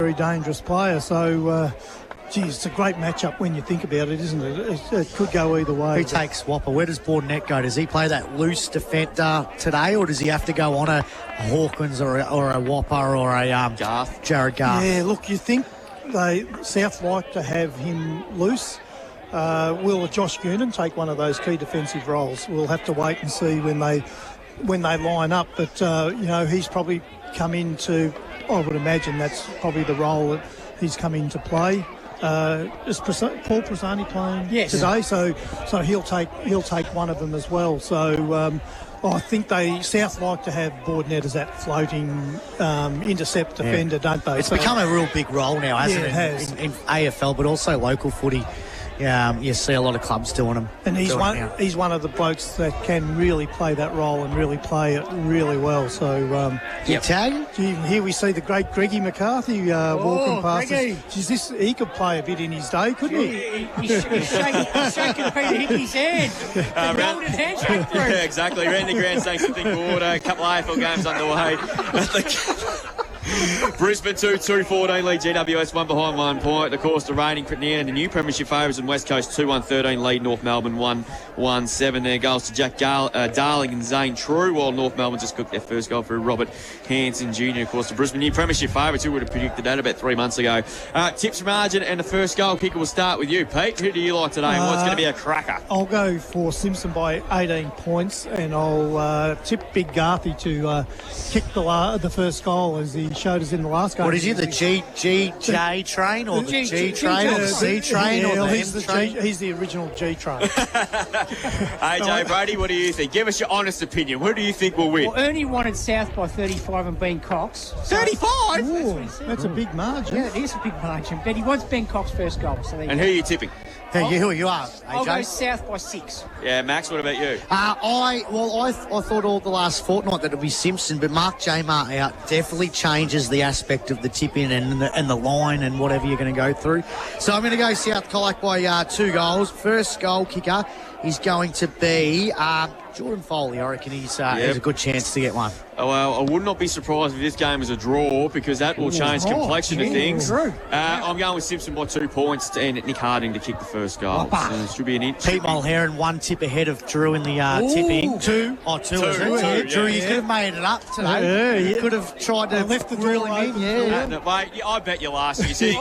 very dangerous player. So, it's a great matchup when you think about it, isn't it? It could go either way. Who takes Whopper? Where does Bordenette go? Does he play that loose defender today, or does he have to go on a Hawkins or a Whopper or a Jared Garth? Yeah, look, you think South like to have him loose. Will Josh Goonan take one of those key defensive roles? We'll have to wait and see when they line up. But, he's probably come into, I would imagine that's probably the role that he's come in to play. Is Paul Pisani playing today? So he'll take one of them as well. So I think South like to have Bordenette as that floating intercept defender, don't they? It's become a real big role now, hasn't it? It has. In AFL, but also local footy. You see a lot of clubs doing them. And he's one of the blokes that can really play that role and really play it really well. So, here we see the great Greggy McCarthy walking past us. He could play a bit in his day, couldn't he? He's shaking Peter Hickey's hand. The golden handshake. Yeah, exactly. Randy Grant saying something forward. A couple of AFL games underway. Brisbane 2-2-14 lead, GWS 1 behind 1 point. Of course, the reigning and the new premiership favourites in West Coast 2-1-13 lead, North Melbourne 1-1-7. There goals to Jack Darling and Zane True, while North Melbourne just cooked their first goal for Robert Hanson Jr. Of course, the Brisbane new premiership favourites, who would have predicted that about 3 months ago. Tips from Argent, and the first goal kicker will start with you, Pete. Who do you like today, and what's going to be a cracker? I'll go for Simpson by 18 points, and I'll tip Big Garthy to kick the first goal, as he showed us in the last game. What is he, the J train or the G train or the C train or the M train? He's the original G train. AJ Brady, what do you think? Give us your honest opinion. Who do you think will win? Well, Ernie wanted South by 35 and Ben Cox. 35? That's a big margin. Yeah, it is a big margin. But he wants Ben Cox first goal. So and who are you tipping? Who you are, AJ? I'll go South by 6. Yeah, Max, what about you? I thought all the last fortnight that it would be Simpson, but Mark J. Mart out definitely changes the aspect of the tip-in and the line and whatever you're going to go through. So I'm going to go South Colac by 2 goals. First goal kicker is going to be Jordan Foley. I reckon he's has a good chance to get one. Oh, well, I would not be surprised if this game is a draw, because that will change the complexion of things. I'm going with Simpson by 2 points and Nick Harding to kick the first goal. So it should be an inch. Pete Mulheron 1 tip ahead of Drew in the tipping. 2. Oh, 2 is it? Drew, you could have made it up today. You could have tried to lift the drill in. Wait, I bet you last year. So you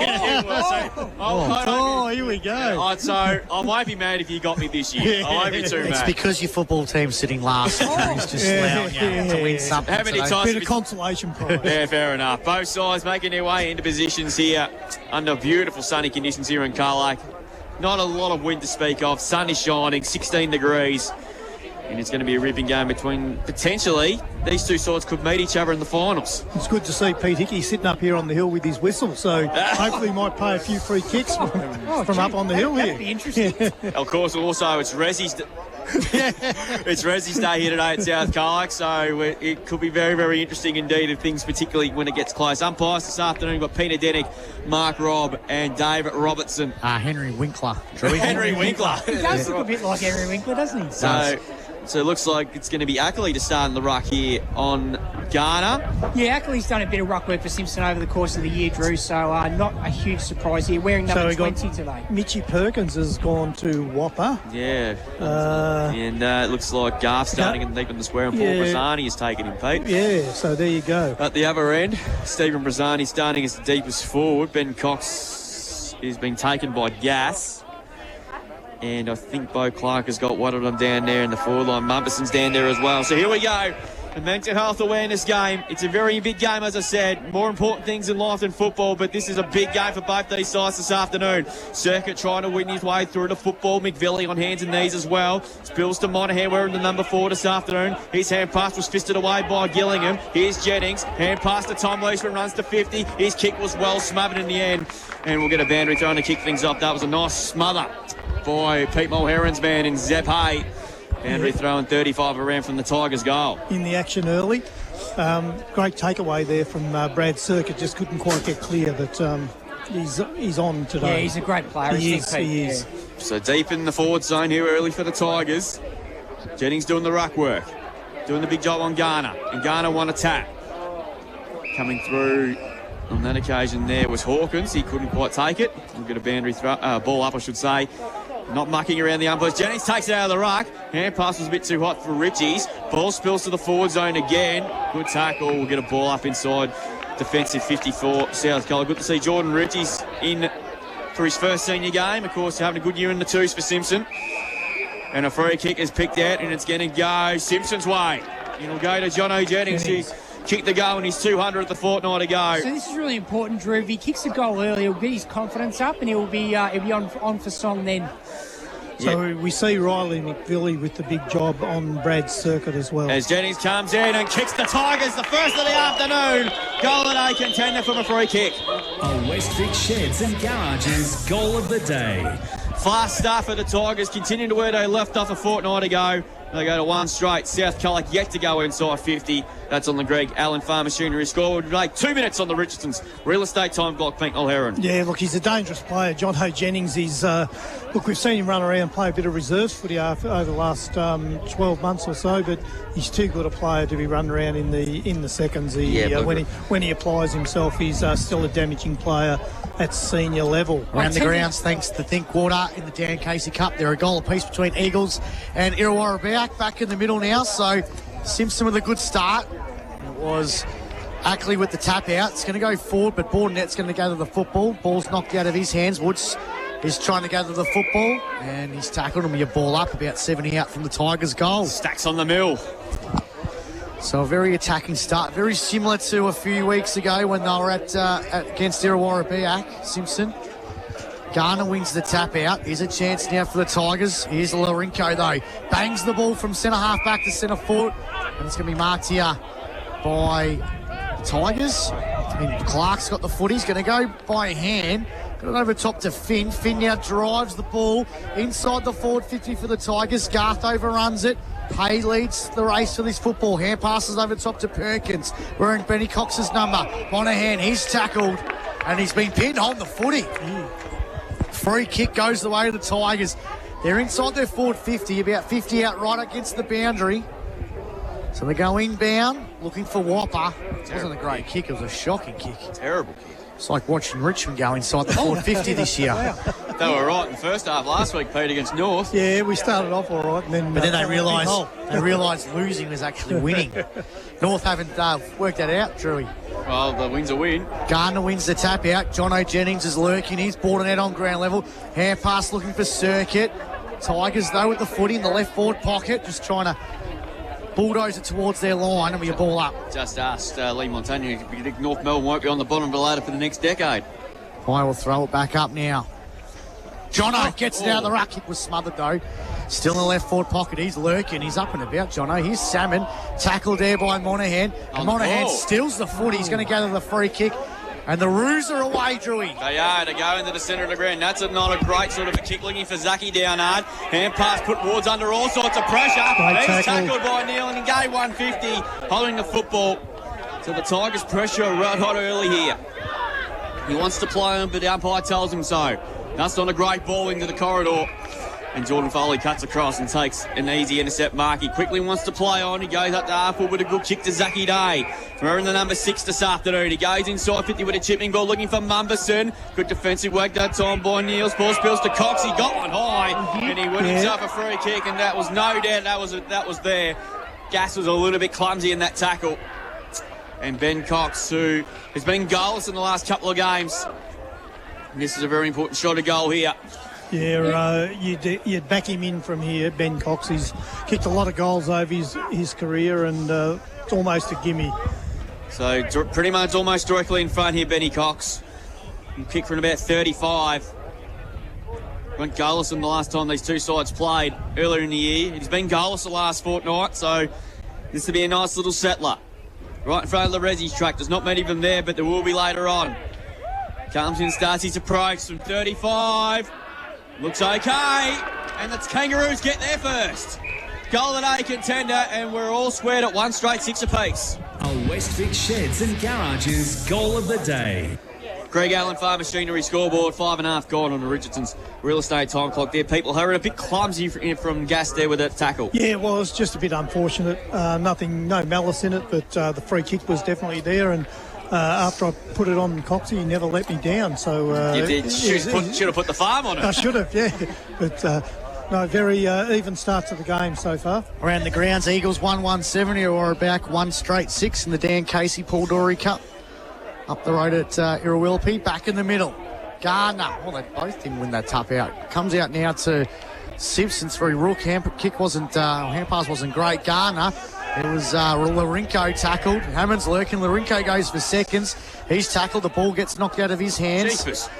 here we go. So I won't be mad if you got me this year. I won't be too mad. It's because your football team's sitting last. He's just allowing you to win something. How many times? Bit of consolation prize. Yeah, fair enough. Both sides making their way into positions here under beautiful sunny conditions here in Colac. Not a lot of wind to speak of. Sun is shining, 16 degrees. And it's going to be a ripping game between, potentially, these two sides could meet each other in the finals. It's good to see Pete Hickey sitting up here on the hill with his whistle, so hopefully he might pay a few free kicks from up on the hill here. That'd be interesting. Of course, also, it's Rezzy's day here today at South Colac, so it could be very, very interesting indeed, if things, particularly when it gets close. Umpires this afternoon, we've got Peter Denick, Mark Robb and David Robertson. Henry Winkler. Henry Winkler. He does look a bit like Henry Winkler, doesn't he? So it looks like it's going to be Ackley to start in the ruck here on Garner. Yeah, Ackley's done a bit of ruck work for Simpson over the course of the year, Drew, so not a huge surprise here. Wearing number 20 today. Mitchy Perkins has gone to Whopper. Yeah. And it looks like Garth starting in deep in the square, and Paul Brazani has taken him, Pete. Yeah, so there you go. At the other end, Stephen Brazani starting as the deepest forward. Ben Cox is being taken by Gas. And I think Bo Clark has got one of them down there in the forward line. Mumberson's down there as well. So here we go. The mental health awareness game. It's a very big game, as I said. More important things in life than football, but this is a big game for both these sides this afternoon. Circuit trying to win his way through the football. McVilly on hands and knees as well. Spills to Monahan wearing the number 4 this afternoon. His hand pass was fisted away by Gillingham. Here's Jennings. Hand pass to Tom Leishman, runs to 50. His kick was well smothered in the end. And we'll get a boundary throwing to kick things off. That was a nice smother by Pete Mulheron's man in Zep Hay. Boundary throwing 35 around from the Tigers' goal. In the action early. Great takeaway there from Brad Circuit. Just couldn't quite get clear that he's on today. Yeah, he's a great player. He is. So deep in the forward zone here early for the Tigers. Jennings doing the ruck work. Doing the big job on Garner. And Garner won a tap. Coming through On that occasion there was Hawkins. He couldn't quite take it. We'll get a boundary ball up, I should say. Not mucking around the umpires. Jennings takes it out of the ruck. Hand pass was a bit too hot for Richie's. Ball spills to the forward zone again. Good tackle. We'll get a ball up inside defensive 54 South Colour. Good to see Jordan Richie's in for his first senior game. Of course, having a good year in the twos for Simpson. And a free kick is picked out, and it's going to go Simpson's way. It'll go to Jono Jennings. He's kicked the goal, and he's 200 at the fortnight ago. So this is really important, Drew. If he kicks a goal early, he'll get his confidence up, and he'll be on for song then. So we see Riley McVilly with the big job on Brad's circuit as well. As Jennings comes in and kicks the Tigers, the first of the afternoon. Golden A contender from a free kick. A Westvic Sheds and Garages goal of the day. Fast start for the Tigers, continuing to where they left off a fortnight ago. They go to one straight. South Colac yet to go inside 50. That's on the Greg Allen Farm Machinery score. We'll take 2 minutes on the Richardson's real estate time clock. Pink Heron. Yeah, look, he's a dangerous player. John Ho Jennings is, look, we've seen him run around and play a bit of reserves footy over the last 12 months or so, but he's too good a player to be running around in the seconds. When he applies himself, he's still a damaging player at senior level. Around the grounds, thanks to Thinkwater in the Dan Casey Cup. They're a goal apiece between Eagles and Illawarra back in the middle now. So Simpson with a good start. It was Ackley with the tap out. It's going to go forward, but Bordenet's going to go to the football. Ball's knocked out of his hands. Woods is trying to go to the football, and he's tackled him with a ball up, about 70 out from the Tigers' goal. Stacks on the mill. So a very attacking start, very similar to a few weeks ago when they were against Illawarra Biak. Simpson. Garner wins the tap out. Here's a chance now for the Tigers. Here's Lorenko though. Bangs the ball from centre half back to centre forward. And it's going to be marked here by the Tigers. Clark's got the foot. He's going to go by hand. Got it over top to Finn. Finn now drives the ball inside the forward 50 for the Tigers. Garth overruns it. Hay leads the race for this football. Hand passes over top to Perkins, wearing Benny Cox's number. Monahan, he's tackled, and he's been pinned on the footy. Free kick goes the way of the Tigers. They're inside their forward 50, about 50 out right against the boundary. So they go inbound, looking for Whopper. It wasn't a great kick, it was a shocking kick. Terrible kick. It's like watching Richmond go inside the forward 50 this year. They were right in the first half last week, Pete, against North. Yeah, we started off all right, and then they realised losing was actually winning. North haven't worked that out, Drewy. Well, the win's a win. Gardner wins the tap out. Jono Jennings is lurking. He's brought it out on ground level. Hand pass looking for Circuit. Tigers, though, with the footy in the left forward pocket, just trying to bulldoze it towards their line, and we a ball up. Just asked Lee Montagna if you think North Melbourne won't be on the bottom of the ladder for the next decade. I will throw it back up now. Jono gets it out of the ruck. It was smothered, though. Still in the left forward pocket. He's lurking. He's up and about, Jono. Here's Salmon. Tackled there by Monahan. And Monahan steals the foot. He's going to go to the free kick. And the Roos are away, Drewy. They are to go into the centre of the ground. That's not a great sort of a kick, looking for Zaki down hard. Hand pass put Wards under all sorts of pressure. He's tackled by Neal and gave 150, holding the football. So the Tigers pressure right hot early here. He wants to play him, but the umpire tells him so. That's not a great ball into the corridor. And Jordan Foley cuts across and takes an easy intercept mark. He quickly wants to play on. He goes up to half-forward with a good kick to Zaki Day. We're in the number 6 this afternoon. He goes inside 50 with a chipping ball, looking for Mumberson. Good defensive work that time by Niels. Ball spills to Cox. He got one high, and he won himself a free kick, and that was no doubt that was there. Gas was a little bit clumsy in that tackle. And Ben Cox, who has been goalless in the last couple of games. And this is a very important shot of goal here. Yeah, you'd back him in from here. Ben Cox, he's kicked a lot of goals over his career, and it's almost a gimme. So pretty much almost directly in front here, Benny Cox. He kicked from about 35. Went goalless in the last time these two sides played earlier in the year. He's been goalless the last fortnight, so this will be a nice little settler. Right in front of the Resi's track. There's not many of them there, but there will be later on. Comes in, starts his approach from 35. Looks okay, and the Kangaroos get there first. Golden A contender, and we're all squared at 1 straight 6 apiece. A Westvic Sheds and Garages goal of the day. Greg Allen Farm Machinery scoreboard, 5.5 gone on the Richardson's real estate time clock there. People hurrying a bit clumsy from Gas there with that tackle. Yeah, it was just a bit unfortunate. No malice in it, but the free kick was definitely there, and after I put it on Coxie, he never let me down. So You did. Should have put the farm on it. I should have, yeah. But no, very even start to the game so far. Around the grounds, Eagles 1-1-70 or back 1 straight 6 in the Dan Casey Paul Dory Cup. Up the road at Irrawilpi, back in the middle. Gardner, well, they both didn't win that tap out. Comes out now to Simpson through Rook. Hand pass wasn't great. Gardner, it was Larinko tackled. Hammond's lurking. Larinko goes for seconds. He's tackled. The ball gets knocked out of his hands. Jeepers.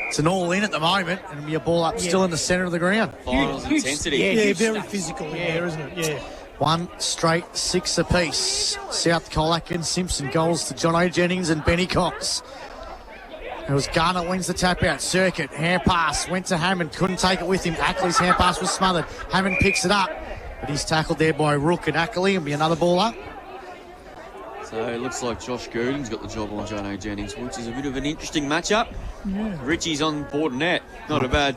It's an all in at the moment, and it'll be a ball up still in the centre of the ground. Finals intensity. Yeah, very physical in there, isn't it? Yeah. 1 straight 6 apiece. South Colac and Simpson. Goals to Jono Jennings and Benny Cox. It was Garner wins the tap out. Circuit. Hand pass. Went to Hammond. Couldn't take it with him. Ackley's hand pass was smothered. Hammond picks it up. But he's tackled there by Rook and Ackley. It'll be another ball up. So it looks like Josh Gooden's got the job on Jono Jennings, which is a bit of an interesting matchup. Yeah. Richie's on board net. Not a bad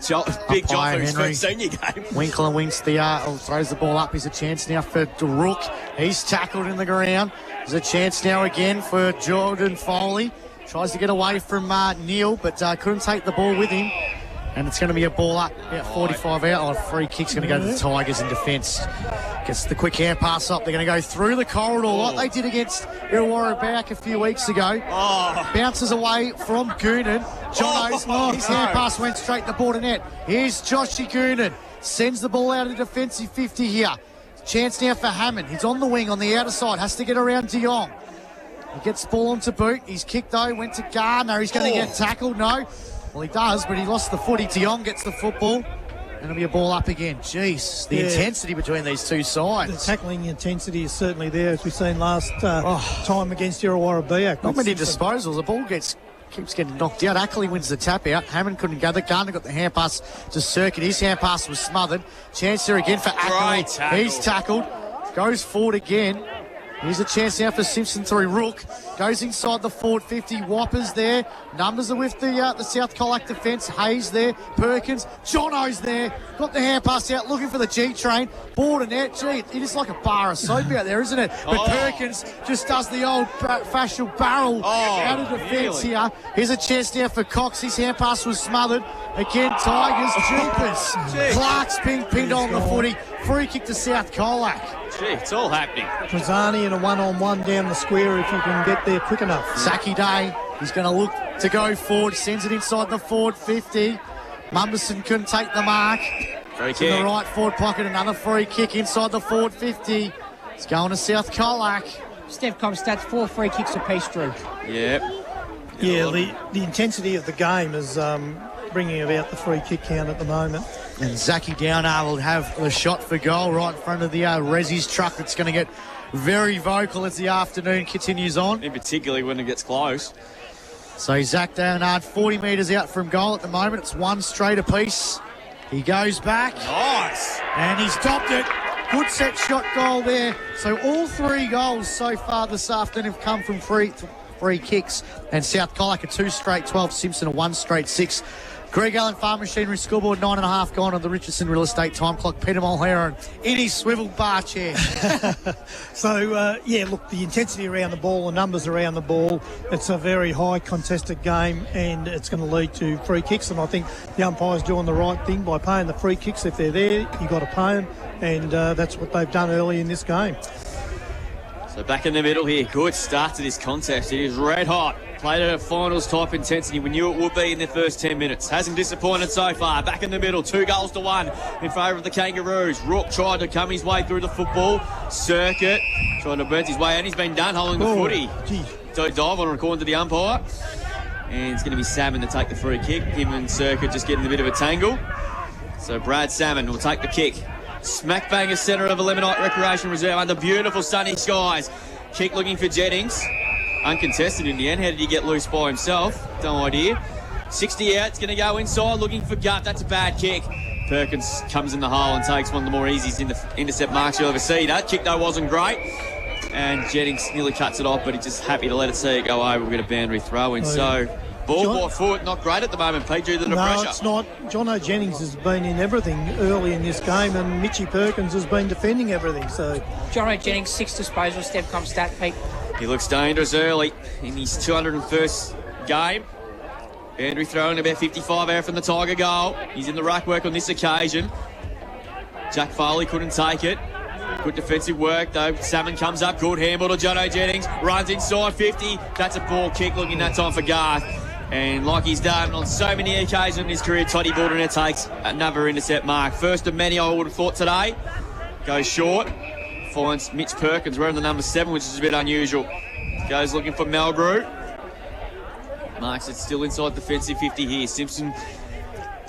big job for his first senior game. Winkler wins throws the ball up. He's a chance now for Rook. He's tackled in the ground. There's a chance now again for Jordan Foley. Tries to get away from Neil, but couldn't take the ball with him. And it's going to be a ball up, about 45 out. Free kick's going to go to the Tigers in defence. Gets the quick hand pass up. They're going to go through the corridor like they did against Illawarra back a few weeks ago. Bounces away from Goonan. Jono's, his hand pass went straight to border net. Here's Joshy Goonan. Sends the ball out of the defensive 50 here. Chance now for Hammond. He's on the wing on the outer side. Has to get around De Jong. He gets the ball onto boot. He's kicked though. Went to Gardner. He's going to get tackled. No. Well, he does, but he lost the footy. De Jong gets the football. And it'll be a ball up again. Jeez, the intensity between these two sides. The tackling intensity is certainly there, as we've seen last time against Illawarra Biak. Not many disposals. The ball keeps getting knocked out. Ackley wins the tap out. Hammond couldn't gather. Gardner got the hand pass to Circuit. His hand pass was smothered. Chance there again for Ackley. He's tackled. Goes forward again. Here's a chance now for Simpson through Rook. Goes inside the forward 50. Whoppers there. Numbers are with the South Colac defence. Hayes there. Perkins. Jono's there. Got the hand pass out. Looking for the G-train. Border net. Gee, it is like a bar of soap out there, isn't it? But Perkins just does the old-fashioned barrel out of defence here. Here's a chance now for Cox. His hand pass was smothered. Again, Tigers. Jeepers. Clark's pinned on the footy. Free kick to South Colac. Gee, it's all happening. Trezani in a one-on-one down the square if you can get there quick enough. Saki Day, he's going to look to go forward, sends it inside the forward 50. Mumberson couldn't take the mark. Free kick. In the right forward pocket, another free kick inside the forward 50. It's going to South Colac. Steph Comstats, 4 free kicks apiece, Drew. Yep. Yeah, the intensity of the game is bringing about the free kick count at the moment. And Zachy Downer will have the shot for goal right in front of the Resi's truck. It's going to get very vocal as the afternoon continues on. In particularly when it gets close. So Zach Downard 40 metres out from goal at the moment. It's 1 straight apiece. He goes back. Nice. And he's topped it. Good set shot goal there. So all 3 goals so far this afternoon have come from free kicks. And South Colac a 2 straight 12. Simpson a 1 straight 6. Greg Allen Farm Machinery scoreboard 9.5 gone on the Richardson Real Estate time clock. Peter Mulheren in his swivel bar chair. So, look, the intensity around the ball, the numbers around the ball, it's a very high contested game and it's going to lead to free kicks. And I think the umpire's doing the right thing by paying the free kicks. If they're there, you've got to pay them. And that's what they've done early in this game. So back in the middle here. Good start to this contest. It is red hot. Played at a finals type intensity. We knew it would be in the first 10 minutes. Hasn't disappointed so far. Back in the middle, 2 goals to 1 in favour of the Kangaroos. Rook tried to come his way through the football. Circuit tried to burn his way and he's been done holding the footy. Don't dive on it according to the umpire. And it's going to be Salmon to take the free kick. Him and Circuit just getting a bit of a tangle. So Brad Salmon will take the kick. Smack bang centre of Eliminate Recreation Reserve under beautiful sunny skies. Kick looking for Jennings. Uncontested in the end. How did he get loose by himself? No idea. 60 out. It's going to go inside looking for Gut. That's a bad kick. Perkins comes in the hole and takes one of the more easies in the intercept marks you'll ever see. That kick, though, wasn't great. And Jennings nearly cuts it off, but he's just happy to let it see it go over. We've got a boundary throw in. So ball by foot, not great at the moment, Pete, due to the pressure. No, it's not. Jono Jennings has been in everything early in this game, and Mitchy Perkins has been defending everything. So Jono Jennings, 6 disposals, Steph Comstat, Pete. He looks dangerous early in his 201st game. Andrew throwing about 55 out from the Tiger goal. He's in the ruck work on this occasion. Jack Foley couldn't take it. Good defensive work though. Salmon comes up, good handball to Jono Jennings. Runs inside 50. That's a ball kick looking that time for Garth. And like he's done on so many occasions in his career, Toddy Baldwin takes another intercept mark. First of many I would have thought today. Goes short. Finds Mitch Perkins wearing the number 7, which is a bit unusual. Goes looking for Melbrew. Marks it still inside defensive 50 here. Simpson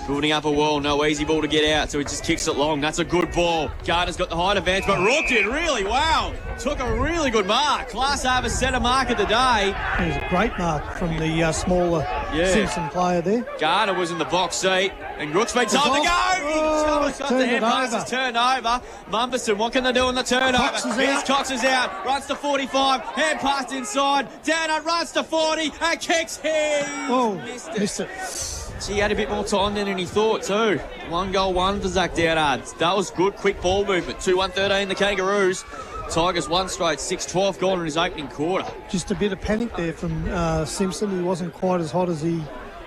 building up a wall. No easy ball to get out, so he just kicks it long. That's a good ball. Gardner's got the height advantage, but Rook did really well. Took a really good mark. Class over centre mark of the day. It was a great mark from the smaller Simpson player there. Gardner was in the box seat, and Rook's been told to go. The hand pass is turned over. Mumberson, what can they do on the turnover? Cox is out. Runs to 45. Hand pass inside. Downer runs to 40 and kicks him. Oh, missed it. He had a bit more time than he thought too. 1 goal, 1 for Zach Downard. That was good, quick ball movement. 2-1-13 the Kangaroos. Tigers 1 straight, 6-12 gone in his opening quarter. Just a bit of panic there from Simpson. He wasn't quite as hot as he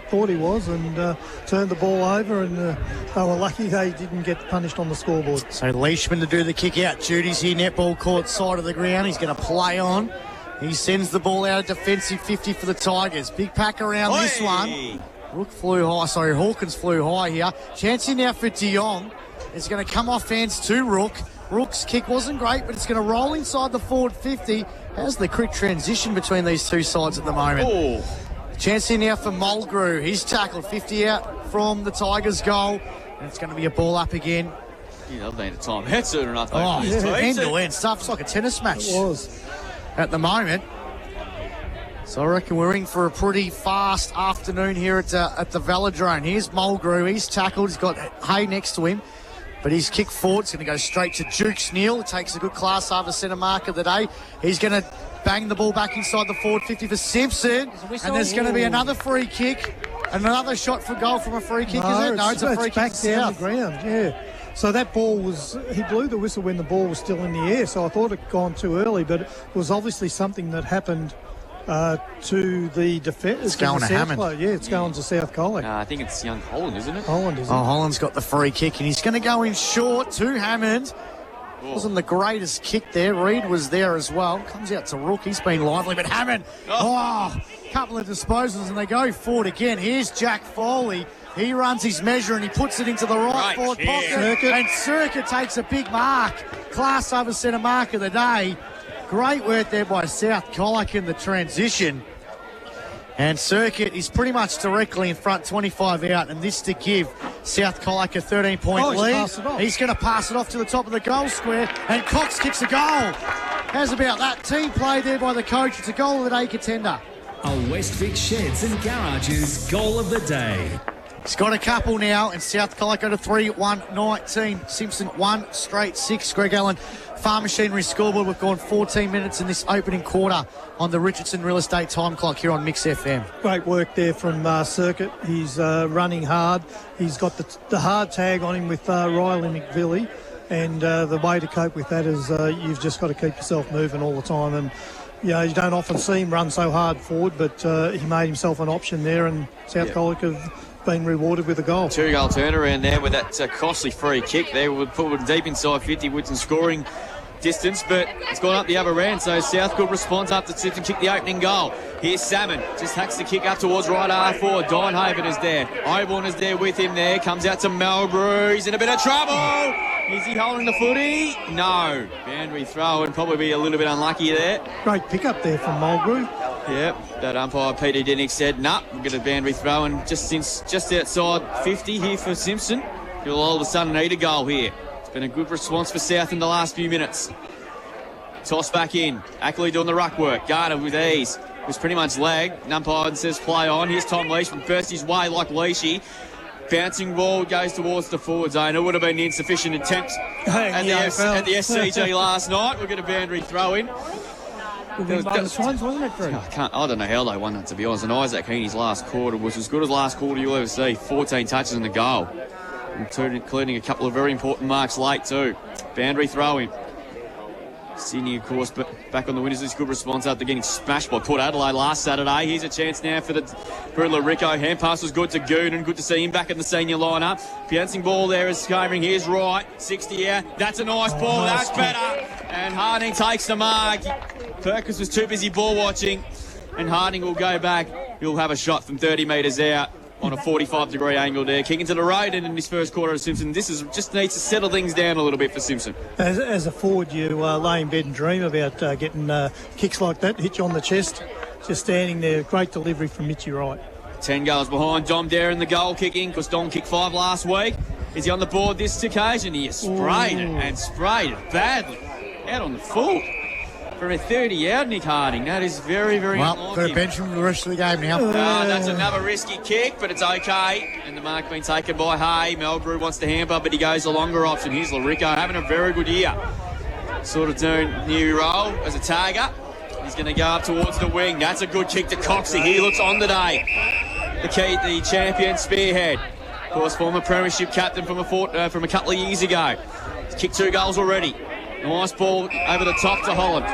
thought he was, and turned the ball over, and they were lucky they didn't get punished on the scoreboard. So Leishman to do the kick out duties here. Netball court side of the ground. He's going to play on. He sends the ball out of defensive 50 for the Tigers. Big pack around this one. Hawkins flew high here. Chance in now for De Jong. It's going to come off hands to Rook. Rook's kick wasn't great, but it's going to roll inside the forward 50. How's the quick transition between these two sides at the moment? Oh. Chance in now for Mulgrew. He's tackled 50 out from the Tigers' goal. And it's going to be a ball up again. Yeah, they've been a time. That's soon enough. End to end stuff. It's like a tennis match. It was. At the moment. So I reckon we're in for a pretty fast afternoon here at the Velodrome. Here's Mulgrew. He's tackled. He's got Hay next to him. But his kick forward's going to go straight to Jukes Neal. Takes a good class over centre mark of the day. He's going to bang the ball back inside the forward 50 for Simpson. And there's going to be another free kick. And another shot for goal from a free kick, is it? No, it's a free kick back down the ground, yeah. So that ball was, he blew the whistle when the ball was still in the air, so I thought it had gone too early, but it was obviously something that happened to the defence. It's going to Hammond. Yeah, it's going to South Colac. I think it's young Holland, isn't it? Holland, isn't it? Holland's got the free kick, and he's going to go in short to Hammond. Wasn't the greatest kick there. Reed was there as well. Comes out to Rook. He's been lively, but Hammond, couple of disposals, and they go forward again. Here's Jack Foley. He runs his measure and he puts it into the right forward pocket. And Circuit takes a big mark. Class over centre mark of the day. Great work there by South Colac in the transition. And Circuit is pretty much directly in front, 25 out, and this to give South Colac a 13-point lead. He's going to pass it off to the top of the goal square, and Cox kicks a goal. How's about that? Team play there by the coach. It's a goal of the day contender. A West Vic Sheds and Garages goal of the day. He's got a couple now, and South Colac go to 3-1-19. Simpson 1 straight 6. Greg Allen, Farm Machinery scoreboard. We've gone 14 minutes in this opening quarter on the Richardson Real Estate time clock here on Mix FM. Great work there from Circuit. He's running hard. He's got the hard tag on him with Riley McVilly, and the way to cope with that is you've just got to keep yourself moving all the time. And you don't often see him run so hard forward, but he made himself an option there, and South Colac have been rewarded with a goal. 2-goal turnaround there with that costly free kick there. We'll put it deep inside 50 with some scoring distance, but it's gone up the other end, so South good response after Simpson kicked the opening goal. Here's Salmon, just hacks the kick up towards right R4. Dinehaven is there. Oborn is there with him there. Comes out to Melbrew. He's in a bit of trouble. Is he holding the footy? No. Boundary throw and probably be a little bit unlucky there. Great pick-up there from Mulgrew. Yep, that umpire Peter Dennick said, we'll get a boundary throw, and just outside 50 here for Simpson. He'll all of a sudden need a goal here. It's been a good response for South in the last few minutes. Toss back in. Ackley doing the ruck work. Gardner with ease. It was pretty much leg. Umpire says play on. Here's Tom Leishman. Bursts his way like Leishy. Bouncing ball goes towards the forward zone. It would have been an insufficient attempt at the SCG last night. We'll get a boundary throw in. Wasn't it, Drew? I don't know how they won that, to be honest. And Isaac Heaney's last quarter was as good as last quarter you'll ever see. 14 touches in the goal, including a couple of very important marks late too. Boundary throw in. Sydney, of course, but back on the winners list. Good response after getting smashed by Port Adelaide last Saturday. Here's a chance now for Larico. Hand pass was good to Goonan. Good to see him back in the senior lineup. Bouncing ball there is Scarborough. Here's right. 60 out. That's a nice ball. Nice That's better. And Harding takes the mark. Perkins was too busy ball watching. And Harding will go back. He'll have a shot from 30 metres out on a 45-degree angle there. Kicking to the road, and in this first quarter of Simpson, just needs to settle things down a little bit for Simpson. As a forward, you lay in bed and dream about getting kicks like that, hit you on the chest. Just standing there, great delivery from Mitchie Wright. 10 goals behind. Dom Darren the goal kicking, because Dom kicked 5 last week. Is he on the board this occasion? He sprayed it badly. Out on the full. From a 30 out, Nick Harding. That is very, very Well, unlucky. got to bench him for the rest of the game now. That's another risky kick, but it's okay. And the mark being taken by Hay. Melgrew wants to hamper, but he goes the longer option. Here's Larico having a very good year. Sort of doing new role as a tagger. He's going to go up towards the wing. That's a good kick to Coxie. He looks on today. The champion spearhead. Of course, former premiership captain from a couple of years ago. He's kicked 2 goals already. Nice ball over the top to Holland.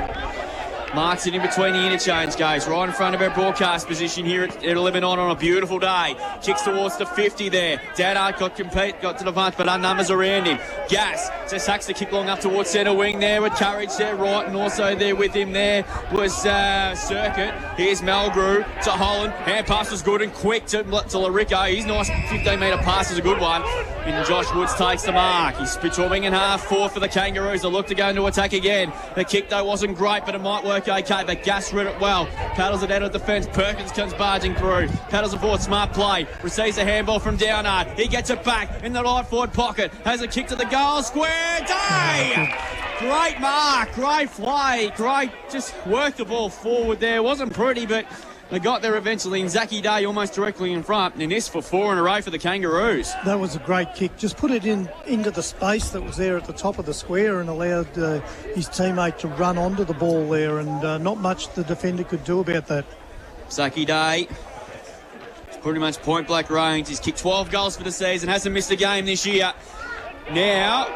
Marks it in between the interchange, goes right in front of our broadcast position here at 11 on a beautiful day. Kicks towards the 50 there. Dannard got to the punch, but our numbers around him. Gas just hacks the kick long up towards centre wing there with Courage there, right, and also there with him there was Circuit. Here's Melgrew to Holland. Hand pass was good and quick to Larico. His nice 15-metre pass is a good one. And Josh Woods takes the mark. He's split to a wing and half forward for the Kangaroos. They look to go into attack again. The kick, though, wasn't great, but it might work okay, but Gas read it well. Paddles it out of defence. Perkins comes barging through. Paddles it forward. Smart play. Receives a handball from Downard. He gets it back in the right forward pocket. Has a kick to the goal. Square day! Great mark. Great play. Great. Just worked the ball forward there. Wasn't pretty, but they got there eventually. And Zachy Day almost directly in front. And this for 4 in a row for the Kangaroos. That was a great kick. Just put it into the space that was there at the top of the square and allowed his teammate to run onto the ball there, and not much the defender could do about that. Zachy Day, it's pretty much point blank range. He's kicked 12 goals for the season, hasn't missed a game this year. Now,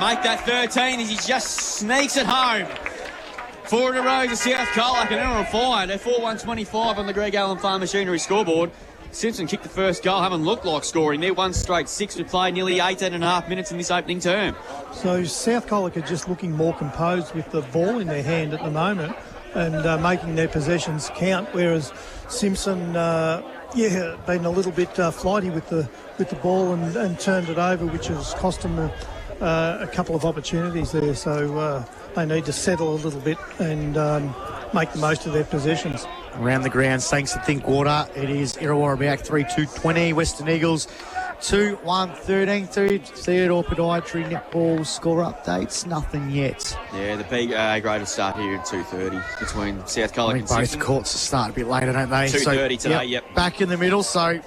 make that 13 as he just sneaks it home. 4 in a row to South Colac, and they're on fire. They're 4-1-25 on the Greg Allen Farm Machinery scoreboard. Simpson kicked the first goal, haven't looked like scoring. They're 1 straight 6. We played nearly 18.5 minutes in this opening term. So South Colac are just looking more composed with the ball in their hand at the moment and making their possessions count, whereas Simpson, been a little bit flighty with the ball and turned it over, which has cost them a couple of opportunities there. So they need to settle a little bit and make the most of their possessions. Around the ground, thanks to Thinkwater, it is Illawarra back 3-2-20, Western Eagles 2-1-13. Theodore Podiatry netball score updates, nothing yet. Yeah, the big grade will start here at 2:30 between South Colac and Both Simpson. courts start a bit later, don't they? 2:30 today, yep. Back in the middle, so it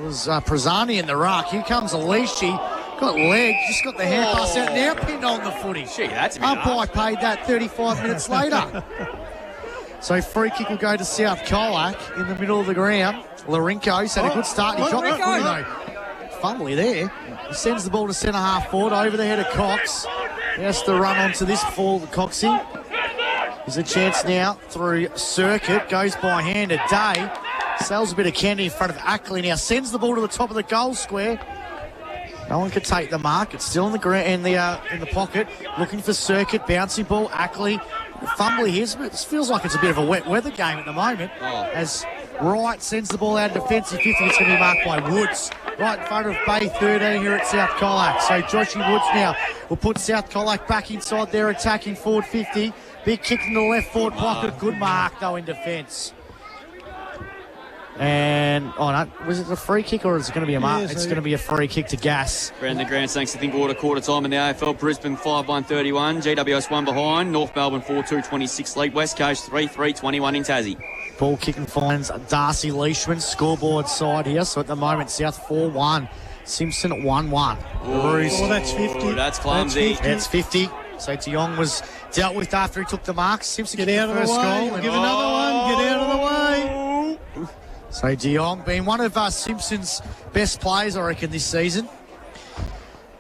was Prazzani in the ruck. Here comes Alishi. Got leg, just got the hand pass out, now pinned on the footy. Gee, that's a bit Umpire paid that 35 minutes later. So free kick will go to South Colac in the middle of the ground. Larinko's had a good start. He dropped the footy though. Fumbly there. He sends the ball to centre half forward over the head of Cox. He has to run onto this ball, Coxie. There's a chance now through Circuit. Goes by hand a Day. Sells a bit of candy in front of Ackley. Now sends the ball to the top of the goal square. No one could take the mark. It's still in the pocket. Looking for Circuit. Bouncing ball. Ackley. Fumbly here. It feels like it's a bit of a wet weather game at the moment. As Wright sends the ball out of defensive 50. It's going to be marked by Woods. Right in front of Bay 13 here at South Colac. So Joshy Woods now will put South Colac back inside their attacking forward 50. Big kick in the left forward pocket. Good mark though in defence. And, was it a free kick or is it going to be a mark? It's going to be a free kick to Gas. Around the ground, thanks to Thinkwater quarter time in the AFL. Brisbane 5-1-31, GWS 1 behind, North Melbourne 4-2-26 lead, West Coast 3-3-21 in Tassie. Ball kicking finds Darcy Leishman, scoreboard side here. So at the moment, South 4-1, Simpson 1-1. Oh, that's 50. That's clumsy. That's 50. So DeYoung was dealt with after he took the mark. Simpson Get out of the way. goal. Give another one. Get out of the way. So DeYoung being one of Simpson's best players, I reckon, this season.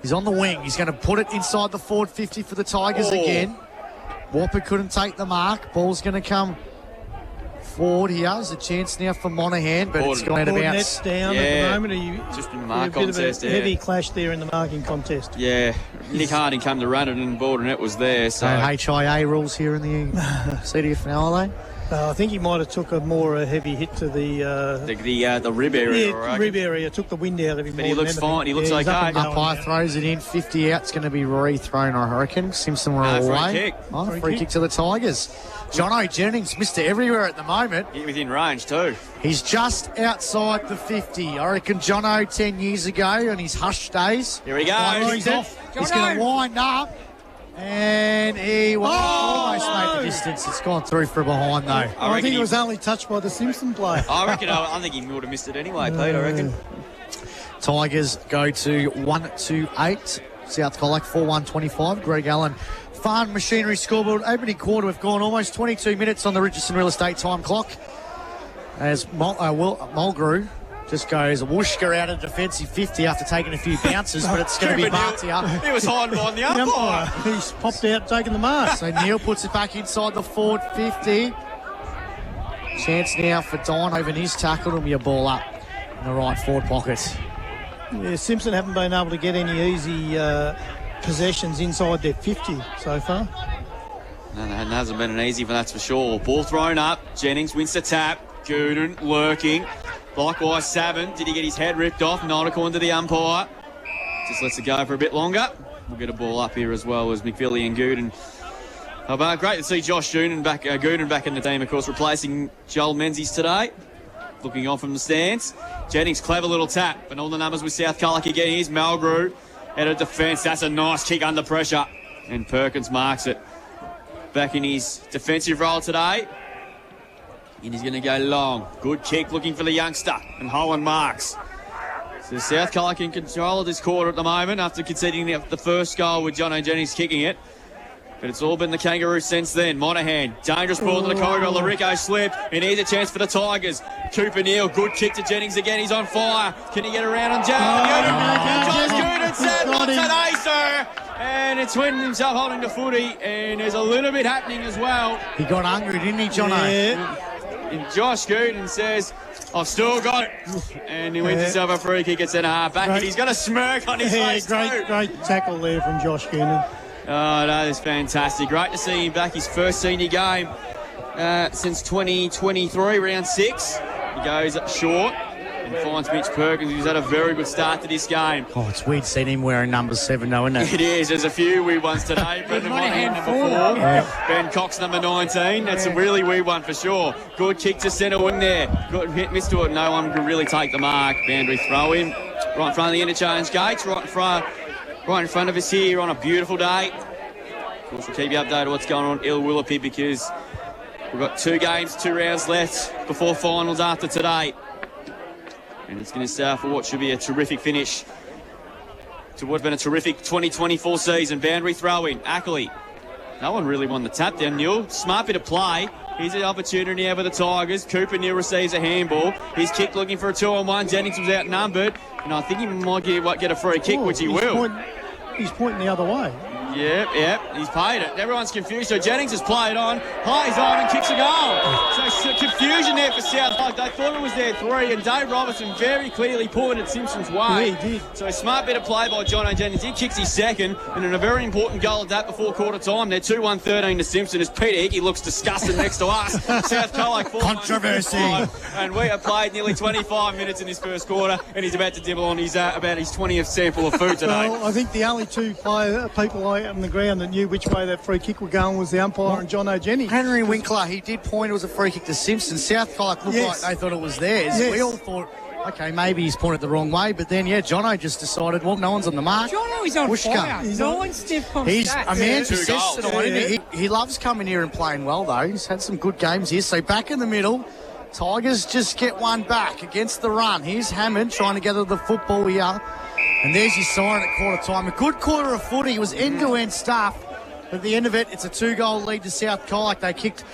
He's on the wing. He's going to put it inside the forward 50 for the Tigers again. Whopper couldn't take the mark. Ball's going to come forward here. There's a chance now for Monahan, but it's gone out of bounds. Down at the moment. Just in the mark a bit contest. of a heavy clash there in the marking contest. Yeah, Nick Harding come to run it and Bordernet was there. So No HIA rules here in the CDFL, are they? I think he might have took a heavy hit to the rib area. Yeah, rib area. Took the wind out of him. But he looks fine. He looks okay. Umpire throws it in. 50 out. It's going to be re-thrown, I reckon. Simpson were away. Free kick to the Tigers. Jono Jennings, Mr. Everywhere at the moment. He's within range too. He's just outside the 50. I reckon Jono 10 years ago on his hush days. Here he goes. He's off. He's going to wind up. And he almost made the distance. It's gone through for behind, though. I think it was only touched by the Simpson player. I think he would have missed it anyway, Pete, I reckon. Tigers go to 1-2-8. South Colac 4-1-25. Greg Allen. Farm Machinery scoreboard. Opening quarter. We've gone almost 22 minutes on the Richardson Real Estate time clock. As Mulgrew just goes a whooshka out of defensive 50 after taking a few bounces, but it's going to be Bartia. He was hiding behind the umpire. He's popped out taking the mark. So Neil puts it back inside the forward 50. Chance now for Don over his tackle. It'll be a ball up in the right forward pocket. Yeah, Simpson haven't been able to get any easy possessions inside their 50 so far. No, it hasn't been an easy one, that's for sure. Ball thrown up. Jennings wins the tap. Gooden lurking. Likewise, Savin. Did he get his head ripped off? Not according to the umpire. Just lets it go for a bit longer. We'll get a ball up here as well as McVilly and Gooden. But great to see Josh Gooden back in the team, of course, replacing Joel Menzies today. Looking on from the stands. Jennings, clever little tap. But all the numbers with South Colac again. Here's Malgrew out of defence. That's a nice kick under pressure. And Perkins marks it. Back in his defensive role today. And he's going to go long. Good kick looking for the youngster. And Holland marks. So South Colac in control of this quarter at the moment after conceding the first goal with Jono Jennings kicking it. But it's all been the Kangaroos since then. Monahan, dangerous ball in the corridor. Larico slipped. And here's a chance for the Tigers. Cooper Neal, good kick to Jennings again. He's on fire. Can he get around on Josh Gooden said, not today, sir. And it's winning himself holding the footy. And there's a little bit happening as well. He got hungry, didn't he, Jono? Yeah. And Josh Gooden says, I've still got it. And he wins himself a free kick at centre half back. And he's got a smirk on his face too. Great tackle there from Josh Gooden. Oh, that is fantastic. Great to see him back. His first senior game since 2023, round 6. He goes up short and finds Mitch Perkins, who's had a very good start to this game. Oh, it's weird seeing him wearing number 7, though, isn't it? It is. There's a few weird ones today. Brendan Monahan, number 4. Yeah. Ben Cox, number 19. That's a really weird one for sure. Good kick to centre wing there. Good hit, missed to it. No one can really take the mark. Boundary throw in. Right in front of the interchange gates. Right in front of us here on a beautiful day. Of course, we'll keep you updated on what's going on at Willoughby because we've got 2 games, 2 rounds left before finals after today. And it's going to start for what should be a terrific finish to what's been a terrific 2024 season. Boundary throw-in. Ackley. No one really won the tap down, Newell. Smart bit of play. Here's an opportunity now for the Tigers. Cooper Neal receives a handball. He's kicked looking for a 2-on-1. Jennings was outnumbered. And I think he might get a free kick, which he will. He's pointing the other way. Yep, he's paid it. Everyone's confused. So Jennings has played on, plays on and kicks a goal. So confusion there for South Colac. They thought it was their 3 and Dave Robertson very clearly pointed Simpson's way. Yeah, he did. So a smart bit of play by Jono Jennings. He kicks his second and in a very important goal at that before quarter time. They're 2-1-13 to Simpson as Peter Hickey looks disgusted next to us. South Colac 4-1. Controversy. And we have played nearly 25 minutes in this first quarter and he's about to dibble on his about his 20th sample of food today. Well, I think the only 2 people on the ground that knew which way that free kick were going was the umpire and Jono Jennings. Henry Winkler, he did point it was a free kick to Simpson. South Colac looked like they thought it was theirs. Yes. We all thought, okay, maybe he's pointed the wrong way, but then, Jono just decided, well, no one's on the mark. Jono is on fire. No one's stiff on He's stats. a man for 2 goals. tonight, isn't he? He loves coming here and playing well, though. He's had some good games here. So back in the middle, Tigers just get one back against the run. Here's Hammond trying to gather the football here. And there's his siren at quarter time. A good quarter of footy. It was end-to-end stuff. At the end of it, it's a 2-goal lead to South Colac. They kicked,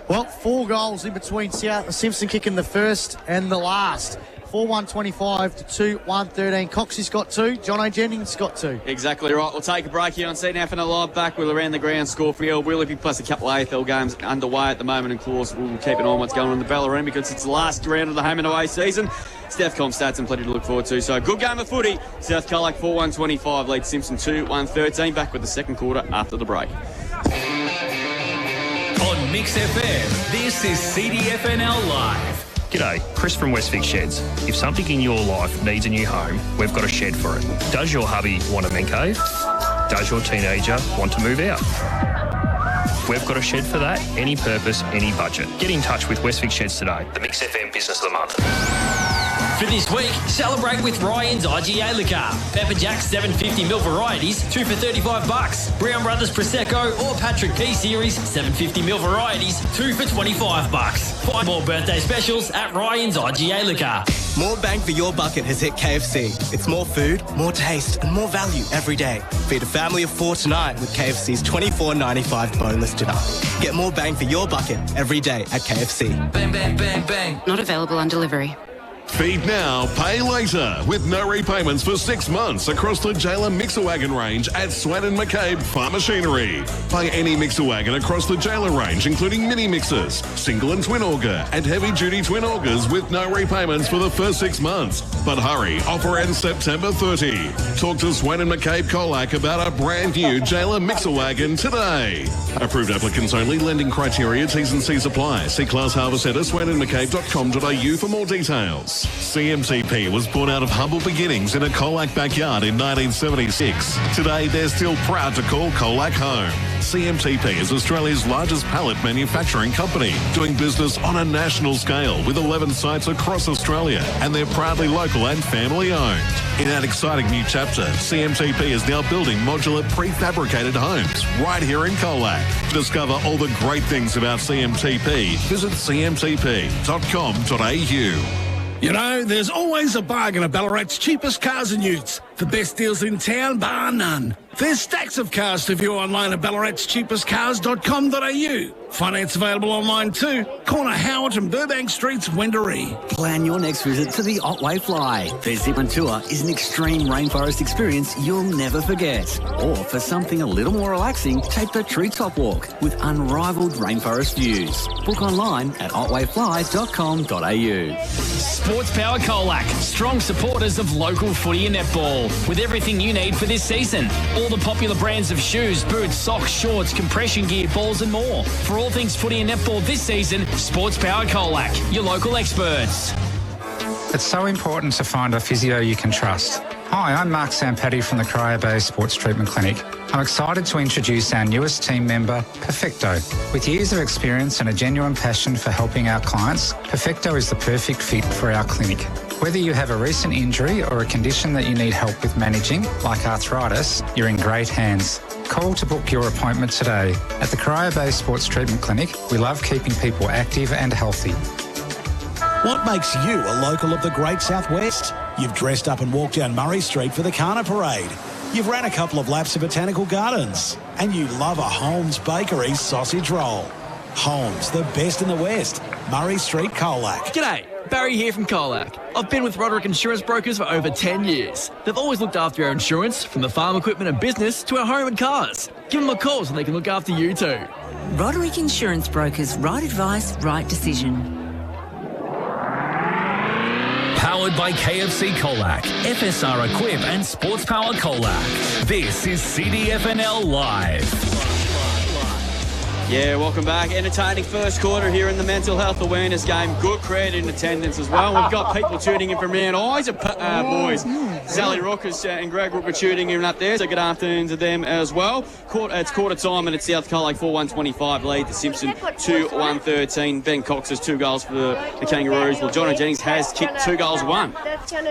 4 goals in between Simpson kicking the first and the last. 4-1-25 to 2-1-13. Coxie's got 2. Jono Jennings got 2. Exactly right. We'll take a break here on CNF and a live back. We'll around the ground score for you. Willoughby plus a couple of AFL games underway at the moment. And of course, we'll keep an eye on what's going on in the Ballarat because it's the last round of the home and away season. Stefcom stats and plenty to look forward to. So good game of footy. South Colac 4-1-25 leads Simpson 2-1-13. Back with the second quarter after the break. On Mix FM, this is CDFNL Live. G'day, Chris from Westvic Sheds. If something in your life needs a new home, we've got a shed for it. Does your hubby want a man cave? Does your teenager want to move out? We've got a shed for that, any purpose, any budget. Get in touch with Westvic Sheds today, the Mix FM Business of the Month. For this week, celebrate with Ryan's IGA liquor. Pepper Jack 750ml varieties, 2 for $35. Brown Brothers Prosecco or Patrick P Series 750ml varieties, 2 for $25. Find more birthday specials at Ryan's IGA liquor. More bang for your bucket has hit KFC. It's more food, more taste, and more value every day. Feed a family of 4 tonight with KFC's $24.95 boneless dinner. Get more bang for your bucket every day at KFC. Bang, bang, bang, bang. Not available on delivery. Feed now, pay later with no repayments for 6 months across the Jailer Mixer Wagon range at Swan & McCabe Farm Machinery. Buy any Mixer Wagon across the Jailer range, including mini mixers, single and twin auger, and heavy-duty twin augers with no repayments for the first 6 months. But hurry, offer ends September 30. Talk to Swan & McCabe Colac about a brand new Jailer Mixer Wagon today. Approved applicants only. Lending criteria, T's and C's apply. See Class Harbour Centre, swanandmccabe.com.au for more details. CMTP was born out of humble beginnings in a Colac backyard in 1976. Today, they're still proud to call Colac home. CMTP is Australia's largest pallet manufacturing company, doing business on a national scale with 11 sites across Australia, and they're proudly local and family owned. In an exciting new chapter, CMTP is now building modular prefabricated homes right here in Colac. To discover all the great things about CMTP, visit cmtp.com.au. You know, there's always a bargain at Ballarat's cheapest cars and utes. The best deals in town, bar none. There's stacks of cars to view online at ballaratscheapestcars.com.au. Finance available online too. Corner Howard and Burbank Streets, Wendouree. Plan your next visit to the Otway Fly. Their zip-line tour is an extreme rainforest experience you'll never forget. Or for something a little more relaxing, take the Treetop Walk with unrivaled rainforest views. Book online at otwayfly.com.au. Sports Power Colac, strong supporters of local footy and netball, with everything you need for this season. All the popular brands of shoes, boots, socks, shorts, compression gear, balls and more. For all things footy and netball this season, Sports Power Colac, your local experts. It's so important to find a physio you can trust. Hi, I'm Mark Sampati from the Corio Bay Sports Treatment Clinic. I'm excited to introduce our newest team member, Perfecto. With years of experience and a genuine passion for helping our clients, Perfecto is the perfect fit for our clinic. Whether you have a recent injury or a condition that you need help with managing, like arthritis, you're in great hands. Call to book your appointment today. At the Corio Bay Sports Treatment Clinic, we love keeping people active and healthy. What makes you a local of the Great Southwest? You've dressed up and walked down Murray Street for the Kana Parade. You've ran a couple of laps of Botanical Gardens. And you love a Holmes Bakery sausage roll. Holmes, the best in the West. Murray Street, Colac. G'day, Barry here from Colac. I've been with Roderick Insurance Brokers for over 10 years. They've always looked after our insurance, from the farm equipment and business to our home and cars. Give them a call so they can look after you too. Roderick Insurance Brokers, right advice, right decision. Powered by KFC Colac, FSR Equip and Sports Power Colac. This is CDFNL Live. Yeah, welcome back. Entertaining first quarter here in the mental health awareness game. Good crowd in attendance as well. We've got people tuning in from Mount Isa, boys. Sally Rookus and Greg Rooker tuning in up there. So good afternoon to them as well. It's quarter time and it's South Colac 4-1-25 lead. The Simpson 2-1-13. Ben Cox has 2 goals for the Kangaroos. Well, Jono Jennings has kicked 2 goals, 1.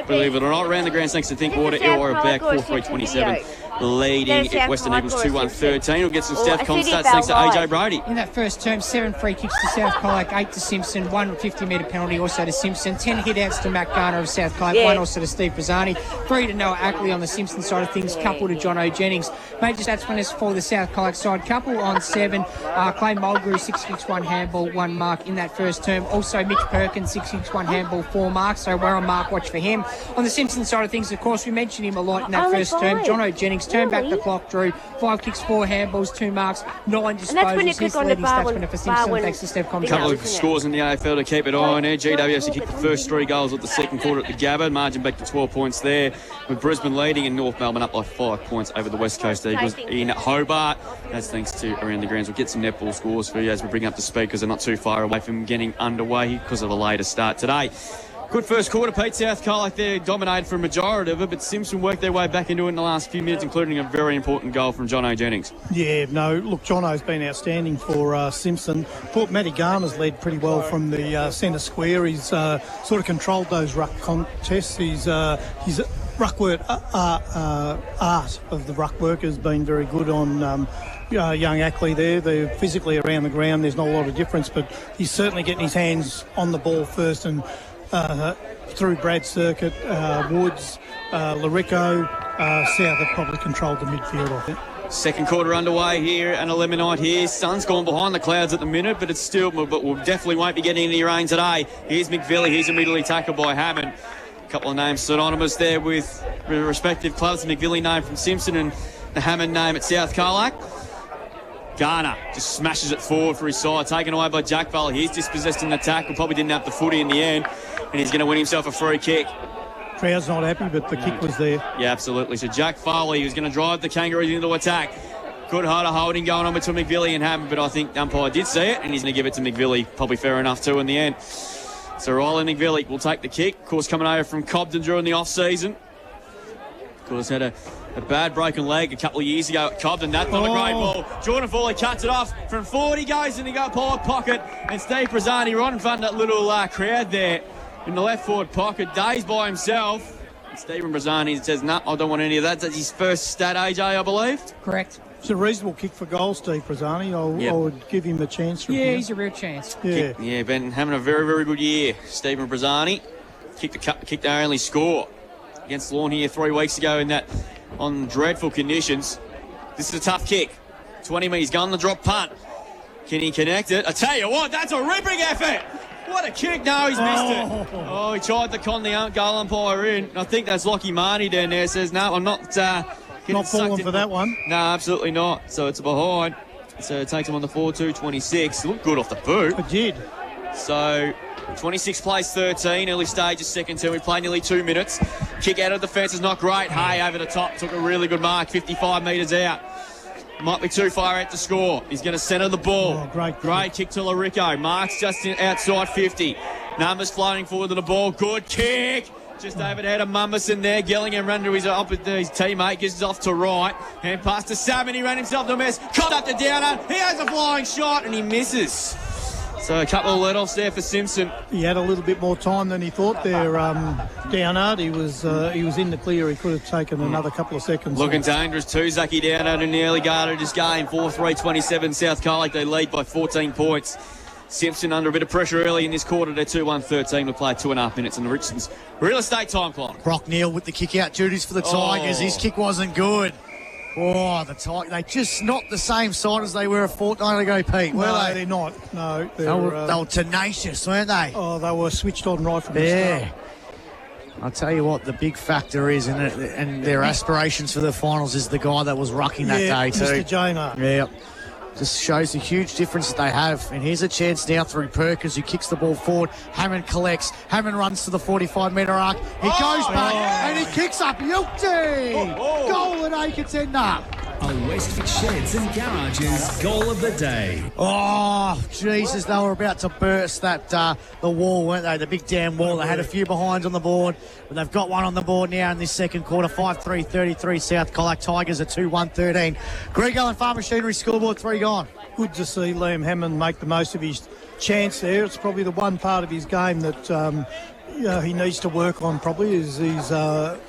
Believe it or not. Around the ground, thanks to Thinkwater, Illawarra back 4-3-27. leading Western Eagles 2-1-13. We'll get some South Con stats thanks to AJ Brody. In that first term, 7 free kicks to South Colac, 8 to Simpson, 1 50-metre penalty also to Simpson, 10 hit-outs to Matt Garner of South Colac, 1 also to Steve Brazzani, 3 to Noah Ackley on the Simpson side of things, couple to Jono Jennings. Major stats winners for the South Colac side, couple on 7, Clay Mulgrew, 6 kicks, 1 handball, 1 mark in that first term. Also Mitch Perkins, 6 kicks, 1 handball, 4 marks, so we're on mark watch for him. On the Simpson side of things, of course, we mentioned him a lot in that first term. Jono Jennings turned back the clock, drew 5 kicks, 4 handballs, 2 marks, 9 disposals. He's the leading stats winner for Simpson, thanks to Steph Comrie. A couple of scores in the AFL to keep it on there. GWS kicked the first 3 goals of the second quarter at the Gabba, margin back to 12 points there, with Brisbane leading and North Melbourne up by 5 points over the West Coast Eagles in Hobart. That's thanks to Around the Grounds. We'll get some netball scores for you as we bring up the speed because they're not too far away from getting underway because of a later start today. Good first quarter, Pete. South Colac there dominated for a majority of it, but Simpson worked their way back into it in the last few minutes, including a very important goal from Jono Jennings. Yeah, no, look, Jono's been outstanding for Simpson. Thought Matty Garner's led pretty well from the centre square. He's sort of controlled those ruck contests. His ruckwork art of the ruck work has been very good on young Ackley there. They're physically around the ground. There's not a lot of difference, but he's certainly getting his hands on the ball first and through Brad Circuit, Woods, Larico, South have probably controlled the midfield, I think. Second quarter underway here, and a lemon night here. Sun's gone behind the clouds at the minute, but we definitely won't be getting any rain today. Here's McVilly. He's immediately tackled by Hammond. A couple of names synonymous there with respective clubs. The McVilly name from Simpson and the Hammond name at South Colac. Garner just smashes it forward for his side, taken away by Jack Valley. He's dispossessed in the tackle, probably didn't have the footy in the end, and he's going to win himself a free kick. Crowd's not happy, but the kick was there. Yeah, absolutely. So Jack Foley, who's going to drive the Kangaroos into attack. Good heart of holding going on between McVilly and Hammond, but I think the umpire did see it, and he's going to give it to McVilly. Probably fair enough too in the end. So Riley McVilly will take the kick. Of course, coming over from Cobden during the off-season. Of course, had a bad broken leg a couple of years ago at Cobden. That's not a great ball. Jordan Foley cuts it off from 40, goes in the forward pocket, and Steve Brazzani right in front of that little crowd there in the left forward pocket, dazed by himself. And Stephen Brazzani says, no, I don't want any of that. That's his first stat, AJ, I believe. Correct. It's a reasonable kick for goal, Steve Brazzani. I would give him a chance. He's a real chance. Yeah, been having a very, very good year. Stephen Brazzani kicked the only score against Lawn here 3 weeks ago in that on dreadful conditions. This is a tough kick. 20 metres, gone the drop punt. Can he connect it? I tell you what, that's a ripping effort. What a kick. No, he's missed it. Oh, he tried to con the goal umpire in. I think that's Lockie Marnie down there says, no, I'm not falling for that one. No, absolutely not. So it's a behind. So it takes him on the 4-2-26. Looked good off the boot. It did. So 26 plays 13, early stages, second term. We played nearly 2 minutes. Kick out of the fence is not great. Hay over the top, took a really good mark, 55 metres out. Might be too far out to score. He's going to centre the ball. Great kick to Larico. Mark's just outside 50. Numbers floating forward to the ball. Good kick. Just over the head of Mumberson there. Gillingham ran to his teammate. Gives it off to right. Hand pass to Salmon. He ran himself to a mess. Caught up to Downer. He has a flying shot and he misses. So a couple of let-offs there for Simpson. He had a little bit more time than he thought there. Downard, he was in the clear. He could have taken another couple of seconds. Looking dangerous too. Zachy Downard and nearly guarded his game. 4-3-27 South Colac. They lead by 14 points. Simpson under a bit of pressure early in this quarter. They're 2-1-13. We play 2.5 minutes in the Richardson's real estate time clock. Brock Neal with the kick-out duties for the Tigers. His kick wasn't good. Oh, the Tigers, they're just not the same side as they were a fortnight ago, Pete, were they? They're not. No, they were tenacious, weren't they? Oh, they were switched on right from the start. I'll tell you what, the big factor is, and their aspirations for the finals is the guy that was rucking that day too. Mr. Jamer. Yeah. Just shows the huge difference that they have. And here's a chance now through Perkins, who kicks the ball forward. Hammond collects. Hammond runs to the 45-metre arc. He goes back and he kicks up. Yuki! Goal at A contender. A Westford Sheds and Garages goal of the day. Oh, Jesus, they were about to burst that the wall, weren't they? The big damn wall. They had a few behinds on the board, but they've got one on the board now in this second quarter. 5-3-33 South Colac. Tigers are 2-1-13. Greg Allen Farm Machinery scoreboard, 3 gone. Good to see Liam Hammond make the most of his chance there. It's probably the one part of his game that he needs to work on probably is his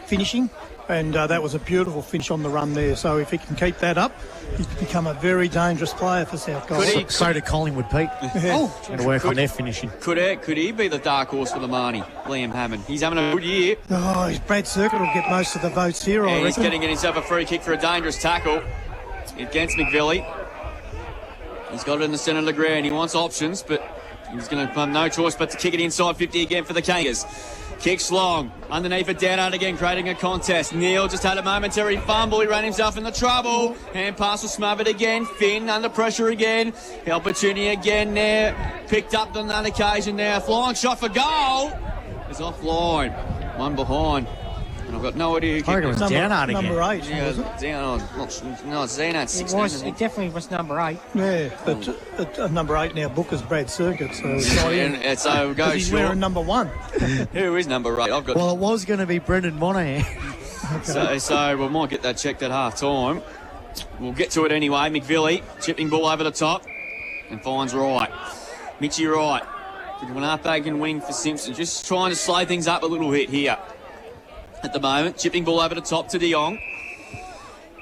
finishing. And that was a beautiful finish on the run there. So if he can keep that up, he could become a very dangerous player for South Colac. So did Collingwood, Pete. Going to work on their finishing. Could he be the dark horse for the Marnie, Liam Hammond? He's having a good year. Oh, Brad Circuit will get most of the votes here, I reckon. He's getting himself a free kick for a dangerous tackle against McVilly. He's got it in the centre of the ground. He wants options, but he's going to have no choice but to kick it inside 50 again for the Kangas. Kicks long, underneath it, down out again, creating a contest. Neil just had a momentary fumble. He ran himself into trouble. Hand pass was smothered again. Finn under pressure again. The opportunity again there. Picked up on that occasion there. Flying shot for goal. Is offline. One behind. And I've got no idea who I reckon it was down out again. Number 8, yeah, was it? down. No, it's down at 16. It definitely was number 8. Yeah, but number 8 now, Booker's Brad Circuit, so it's not in. And so go He's short. wearing number 1. Who is number 8? I've got. Well, it was going to be Brendan Monahan. So we might get that checked at half time. We'll get to it anyway. McVilly chipping ball over the top and finds Wright. Mitchy Wright. An half-back and wing for Simpson. Just trying to slow things up a little bit here at the moment. Chipping ball over the top to De Jong.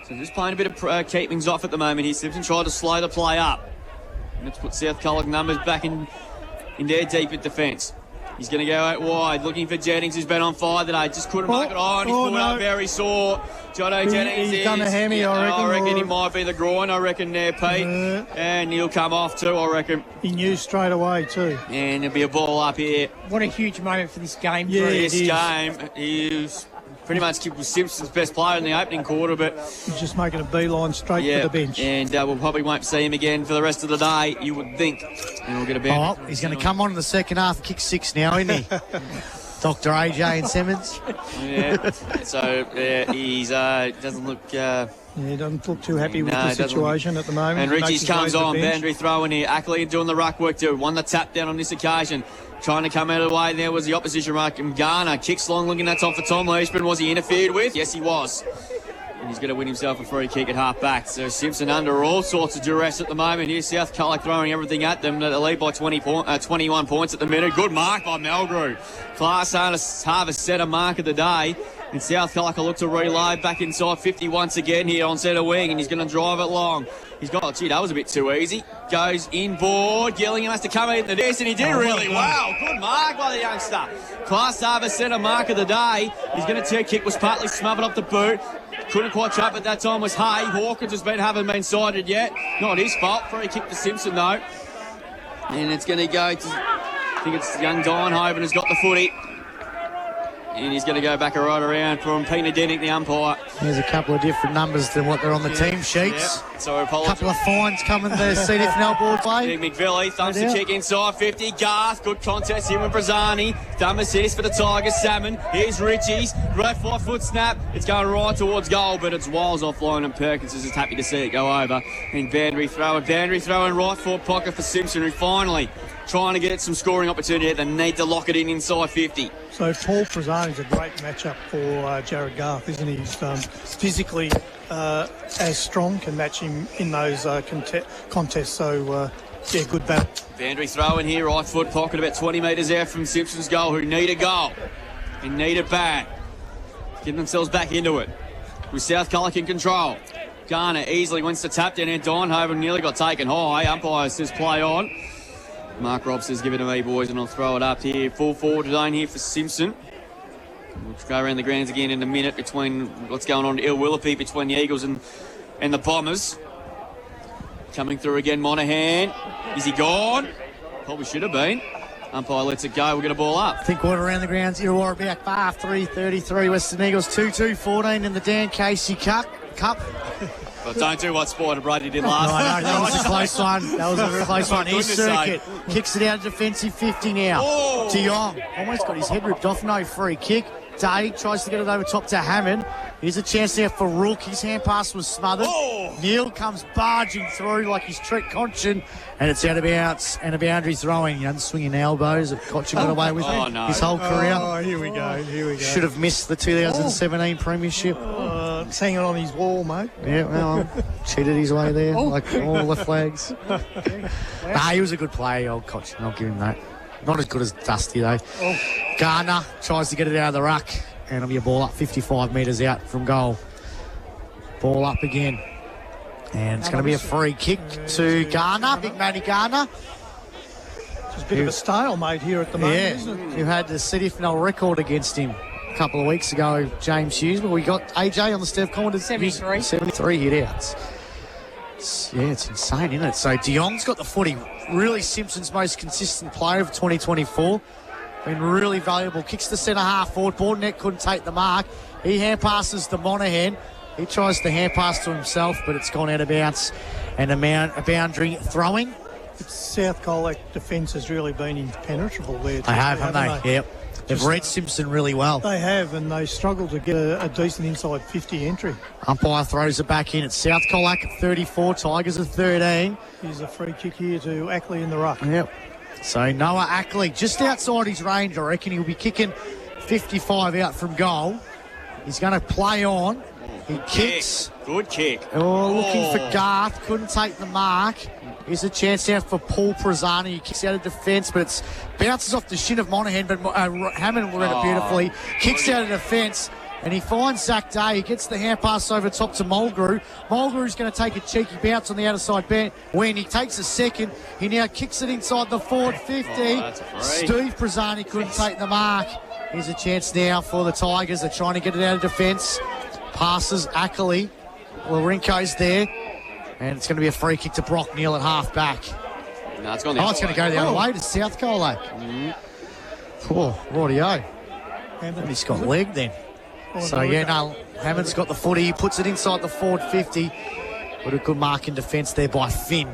So just playing a bit of keep things off at the moment here. Simpson tried to slow the play up. And let's put South Colac numbers back in there deep at defence. He's going to go out wide, looking for Jennings, who's been on fire today. Just couldn't make it on. He's pulled up very sore. Jono Jennings He's done a hammy, I reckon. He might be the groin, I reckon, there, Pete. And he'll come off too, I reckon. He knew straight away too. And there'll be a ball up here. What a huge moment for this game. Yeah, This game is pretty much was Simpson's best player in the opening quarter, but he's just making a beeline straight for the bench. And we'll probably won't see him again for the rest of the day, you would think. And we'll get a bench. Oh, he's going to come on in the second half, kick 6 now, isn't he? Dr. AJ and Simmons. Yeah. So he's doesn't look. He doesn't look too happy with the situation at the moment. And Richie's comes on, boundary throwing here. Ackley doing the ruck work too. Won the tap down on this occasion. Trying to come out of the way there was the opposition ruck. And Garner kicks long, looking that top for Tom Leishman. Was he interfered with? Yes, he was. And he's going to win himself a free kick at half back. So Simpson under all sorts of duress at the moment. Here's South Colac throwing everything at them. They lead by 21 points at the minute. Good mark by Melgrew. Class Harvest set a mark of the day. And South Colac will look to reload back inside 50 once again here on centre wing. And he's going to drive it long. He's got, gee, that was a bit too easy. Goes inboard. Gillingham has to come in the distance, and he did really well. Good mark by the youngster. Class Harvest set a mark of the day. He's going to take kick, was partly smothered up the boot. Couldn't quite trap at that time was Hay. Hawkins haven't been sighted yet. Not his fault. Free kick to Simpson though. And it's going to go to, I think it's young Dynhoven has got the footy. And he's going to go back right around from Peter Dennick, the umpire. There's a couple of different numbers than what they're on the team sheets. Yep. So a couple of fines coming the CDFNL board play. Big McVilly thumps the kick inside 50. Garth, good contest here with Brazzani. Dumb assist for the Tigers. Salmon. Here's Richie's. Right 5-foot snap. It's going right towards goal, but it's Wiles offline, and Perkins is just happy to see it go over. And Boundary throwing right forward pocket for Simpson, who finally trying to get some scoring opportunity. They need to lock it in inside 50. So Paul Brazzani's a great matchup for Jared Garth, isn't he? He's physically as strong, can match him in those contests. So, yeah, good battle. Boundary throw in here, right foot pocket, about 20 metres out from Simpson's goal, who need a goal. And need it bad. Getting themselves back into it. With South Colac in control. Garner easily wins the tap down, and Dynhoven nearly got taken high. Umpire says play on. Mark Robb says give it to me, boys, and I'll throw it up here. Full forward zone here for Simpson. We'll go around the grounds again in a minute between what's going on at Ilwillupi between the Eagles and the Bombers. Coming through again, Monahan. Is he gone? Probably should have been. Umpire lets it go. We'll get a ball up. Think what around the grounds. Illawarra back bar 3:33. Western Eagles 2-2-14 in the Dan Casey Cup. But don't do what Spider Brady did last night. No, that was a close one. That was a close one. His circuit kicks it out of defensive 50 now. Oh. De Jong almost got his head ripped off. No free kick. Day tries to get it over top to Hammond. Here's a chance there for Rook. His hand pass was smothered. Oh. Neil comes barging through like he's Trent Conchin, and it's out of bounds. And a boundary throwing. Unswinging elbows that Conchin got away with his whole career. Oh, here we go. Should have missed the 2017 premiership. It's hanging on his wall, mate. Yeah, well, cheated his way there, like all the flags. Nah, he was a good player, old Conchin. I'll give him that. Not as good as Dusty, though. Garner tries to get it out of the ruck. And it'll be a ball up 55 metres out from goal. Ball up again. And it's going to be a free kick to Garner, Big Matty Garner. It's a bit of a stalemate here at the moment, isn't it? Who had the CDFNL record against him a couple of weeks ago, James Hughes. But we got AJ on the Steph Collins. 73 hit-outs. It's insane, isn't it? So De Jong's got the footy. Really Simpson's most consistent player of 2024. Been really valuable. Kicks the centre-half forward. Bordenette couldn't take the mark. He hand-passes to Monaghan. He tries to hand-pass to himself, but it's gone out of bounds. And a boundary throwing. South Colac defence has really been impenetrable there. They have, haven't they? Yep. They've read Simpson really well. They have, and they struggle to get a decent inside 50 entry. Umpire throws it back in. It's South Colac at 34, Tigers at 13. Here's a free kick here to Ackley in the ruck. Yep. So Noah Ackley, just outside his range, I reckon. He'll be kicking 55 out from goal. He's going to play on. He kicks. Good kick. Looking for Garth. Couldn't take the mark. Here's a chance now for Paul Prazzani. He kicks out of defence, but it bounces off the shin of Monaghan, but Hammond read it beautifully. Kicks out of defence, and he finds Zach Day. He gets the hand pass over top to Mulgrew. Mulgrew's going to take a cheeky bounce on the outer side bench. When he takes a second, he now kicks it inside the forward 50. Steve Prazzani couldn't take the mark. Here's a chance now for the Tigers. They're trying to get it out of defence. Passes Ackley. Laurenko's there. And it's going to be a free kick to Brock Neal at half-back. No, it's going to go the other way to South Colac. Rightio. And he's got leg then. Hammond's got the footy. He puts it inside the forward 50. But a good mark in defence there by Finn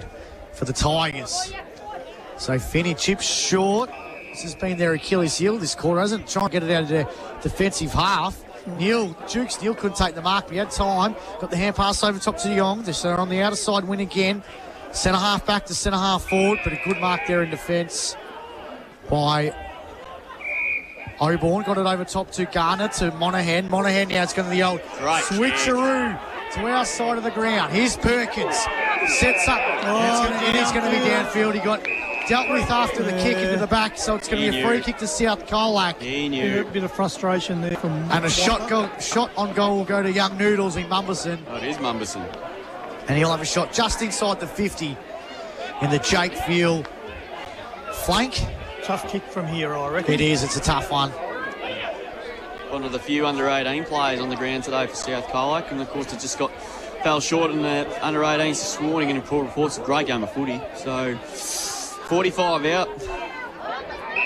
for the Tigers. So Finney chips short. This has been their Achilles heel this quarter, hasn't it? Trying to get it out of their defensive half. Neal couldn't take the mark, but he had time. Got the hand pass over top to De Jong. They're on the outer side, win again. Centre half back to centre half forward, but a good mark there in defence by Oborn. Got it over top to Garner, to Monaghan. Monaghan now it's going to the old switcheroo to our side of the ground. Here's Perkins. Sets up. It is going to be downfield. He got dealt with after the kick into the back, so it's going to be a free kick to South Colac. He knew. A bit of frustration there from... And a shot on goal will go to Young Noodles in Mumberson. Oh, it is Mumberson. And he'll have a shot just inside the 50 in the Jake Field flank. Tough kick from here, I reckon. It is. It's a tough one. One of the few under-18 players on the ground today for South Colac, and of course it just fell short in the under-18s this morning, and in reports a great game of footy. So 45 out.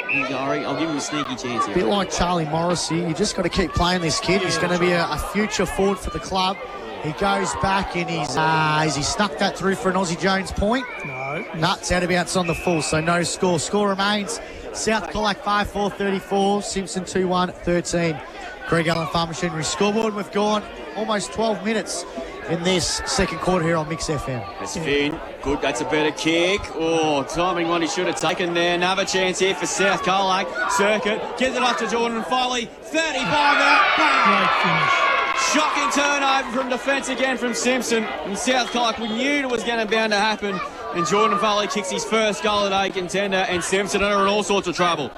I'll give him a sneaky chance here. A bit like Charlie Morrissey, you just got to keep playing this kid. He's going to be a future forward for the club. He goes back and he snuck that through for an Aussie Jones point. No. Nuts out of bounds on the full, so no score. Score remains South Colac 5-4-34, Simpson 2-1-13. Greg Allen Farm Machinery scoreboard. We've gone almost 12 minutes in this second quarter here on Mix FM. That's Finn. Good, that's a better kick. Oh, timing one he should have taken there. Another chance here for South Colac. Circuit, gives it up to Jordan Foley. 35 out. Bang! Great finish. Shocking turnover from defence again from Simpson. And South Colac, we knew it was going to bound to happen. And Jordan Foley kicks his first goal at 8 contender, and Simpson are in all sorts of trouble.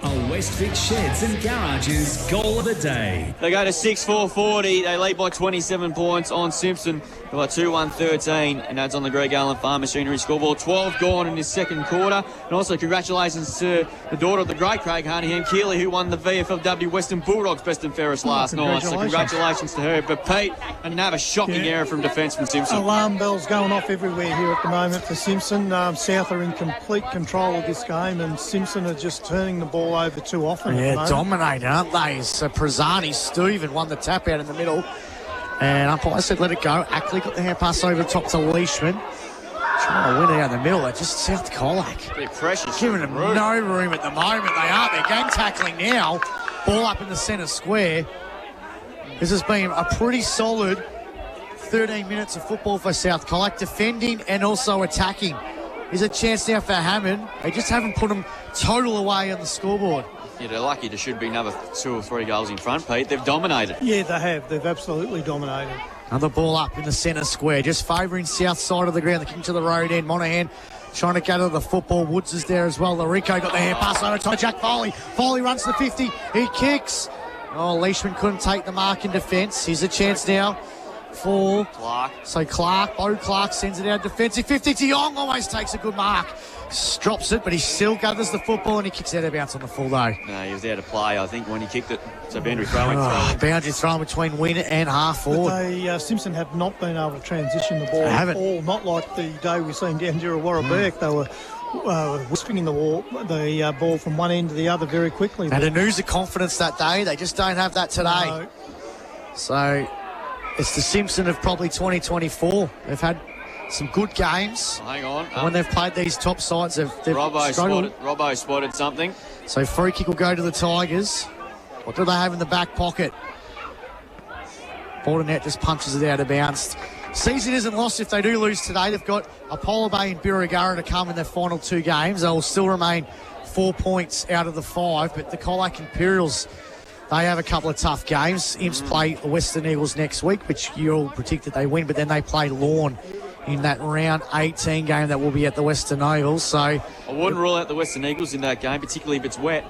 A Westvic Sheds and Garages goal of the day. They go to 6-4-40. They lead by 27 points on Simpson by 2-1-13, and that's on the Greg Allen Farm Machinery scoreboard. 12 gone in this second quarter. And also congratulations to the daughter of the great Craig Harningham, Keely, who won the VFLW Western Bulldogs Best and Fairest last night. So congratulations to her. But Pete, another shocking error from defence from Simpson. Alarm bells going off everywhere here at the moment for Simpson. South are in complete control of this game, and Simpson are just turning the ball over too often. Yeah, dominate, aren't they? So Prazzani, Stephen won the tap out in the middle. And umpire said let it go. Ackley got the hand pass over the top to Leishman. Trying to win it out in the middle. They're just South Colac. Bit precious. Giving them no room at the moment. They are. They're game tackling now. Ball up in the centre square. This has been a pretty solid 13 minutes of football for South Colac. Defending and also attacking. There's a chance now for Hammond. They just haven't put them total away on the scoreboard. Yeah, they're lucky. There should be another 2 or 3 goals in front, Pete. They've dominated. Yeah, they have. They've absolutely dominated. Another ball up in the centre square, just favouring south side of the ground. The kick to the road end. Monaghan trying to gather the football. Woods is there as well. Larico got the hand pass over to Jack Foley. Foley runs to 50. He kicks. Oh, Leishman couldn't take the mark in defence. Here's a chance now for Clark. So Bo Clark sends it out defensive 50. De Jong almost takes a good mark. Drops it, but he still gathers the football and he kicks out of bounds on the full though. No, he was out of play, I think, when he kicked it. So boundary throwing. Boundary thrown between win and half forward. Simpson have not been able to transition the ball at all. Not like the day we seen down Durawarra Burke. They were whispering the ball from one end to the other very quickly. And an ooze of confidence that day. They just don't have that today. No. So it's the Simpson of probably 2024. They've had some good games. Hang on. When they've played these top sides, they've Robbo spotted something. So free kick will go to the Tigers. What do they have in the back pocket? Bordernet just punches it out of bounds. Season isn't lost if they do lose today. They've got Apollo Bay and Birregurra to come in their final 2 games. They will still remain 4 points out of the 5, but the Colac Imperials, they have a couple of tough games. Imps play the Western Eagles next week, which you all predicted they win, but then they play Lorne in that round 18 game that will be at the Western Oval. So I wouldn't rule out the Western Eagles in that game, particularly if it's wet.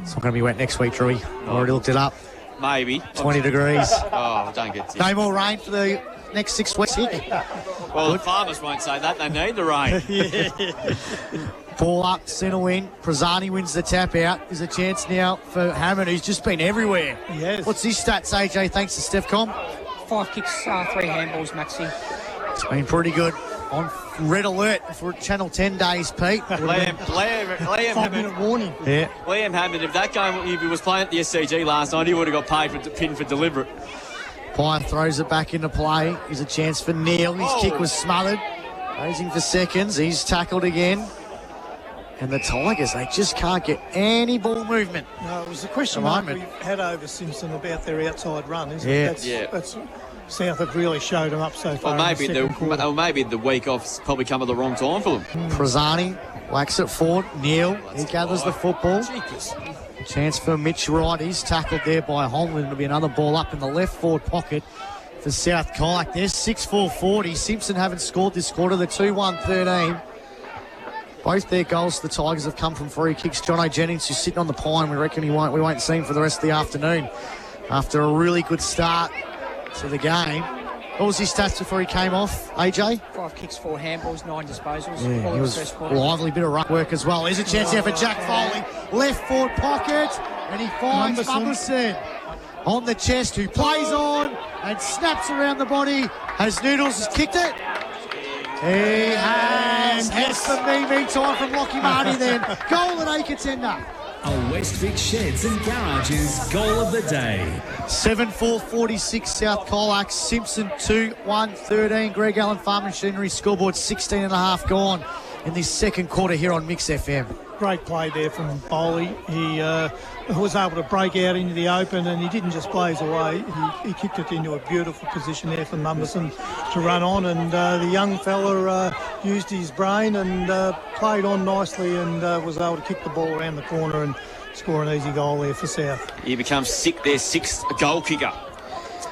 It's not going to be wet next week, Drewy. Already looked it up. Maybe. 20 degrees. Oh, don't get No more rain for the next 6 weeks here. Well, the farmers won't say that. They need the rain. Ball up, centre win. Prazzani wins the tap out. There's a chance now for Hammond, who's just been everywhere. Yes. What's his stats, AJ, thanks to Stefcom? 5 kicks, 3 handballs, Maxi. It's been pretty good. On red alert for Channel 10 days, Pete. Liam 5-minute warning. Yeah. Liam Hammond, if that game, if he was playing at the SCG last night, he would have got paid for pinned for deliberate. Pye throws it back into play. Here's a chance for Neil. His kick was smothered. Raising for seconds. He's tackled again. And the Tigers, they just can't get any ball movement. No, it was the question mark we had over Simpson about their outside run, isn't it? That's South have really showed them up so far. Well, maybe the week off's probably come at the wrong time for them. Prazzani whacks it forward. Neil, he gathers the football. Chance for Mitch Wright. He's tackled there by Holman. It'll be another ball up in the left forward pocket for South Colac. There's 6-4-40. Simpson haven't scored this quarter. The 2-1-13. Both their goals, the Tigers, have come from free kicks. Jono Jennings, who's sitting on the pine, we reckon we won't see him for the rest of the afternoon after a really good start to the game. What was his stats before he came off, AJ? 5 kicks, 4 handballs, 9 disposals. Yeah, he was lively, bit of ruck work as well. There's a chance here for Jack Foley. Left forward pocket, and he finds Mumberson on the chest, who plays on and snaps around the body as Noodles has kicked it. He has. Hence the me time from Lockie Marty then. Goal at A contender. A Westvic Sheds and Garages goal of the day. 7-4-46 South Colac. Simpson 2-1-13. Greg Allen Farm Machinery scoreboard 16.5 gone in this second quarter here on Mix FM. Great play there from Bowley. He was able to break out into the open, and he didn't just blaze away. He kicked it into a beautiful position there for Mumberson to run on, and the young fella used his brain and played on nicely and was able to kick the ball around the corner and score an easy goal there for South. He becomes their 6th goal kicker.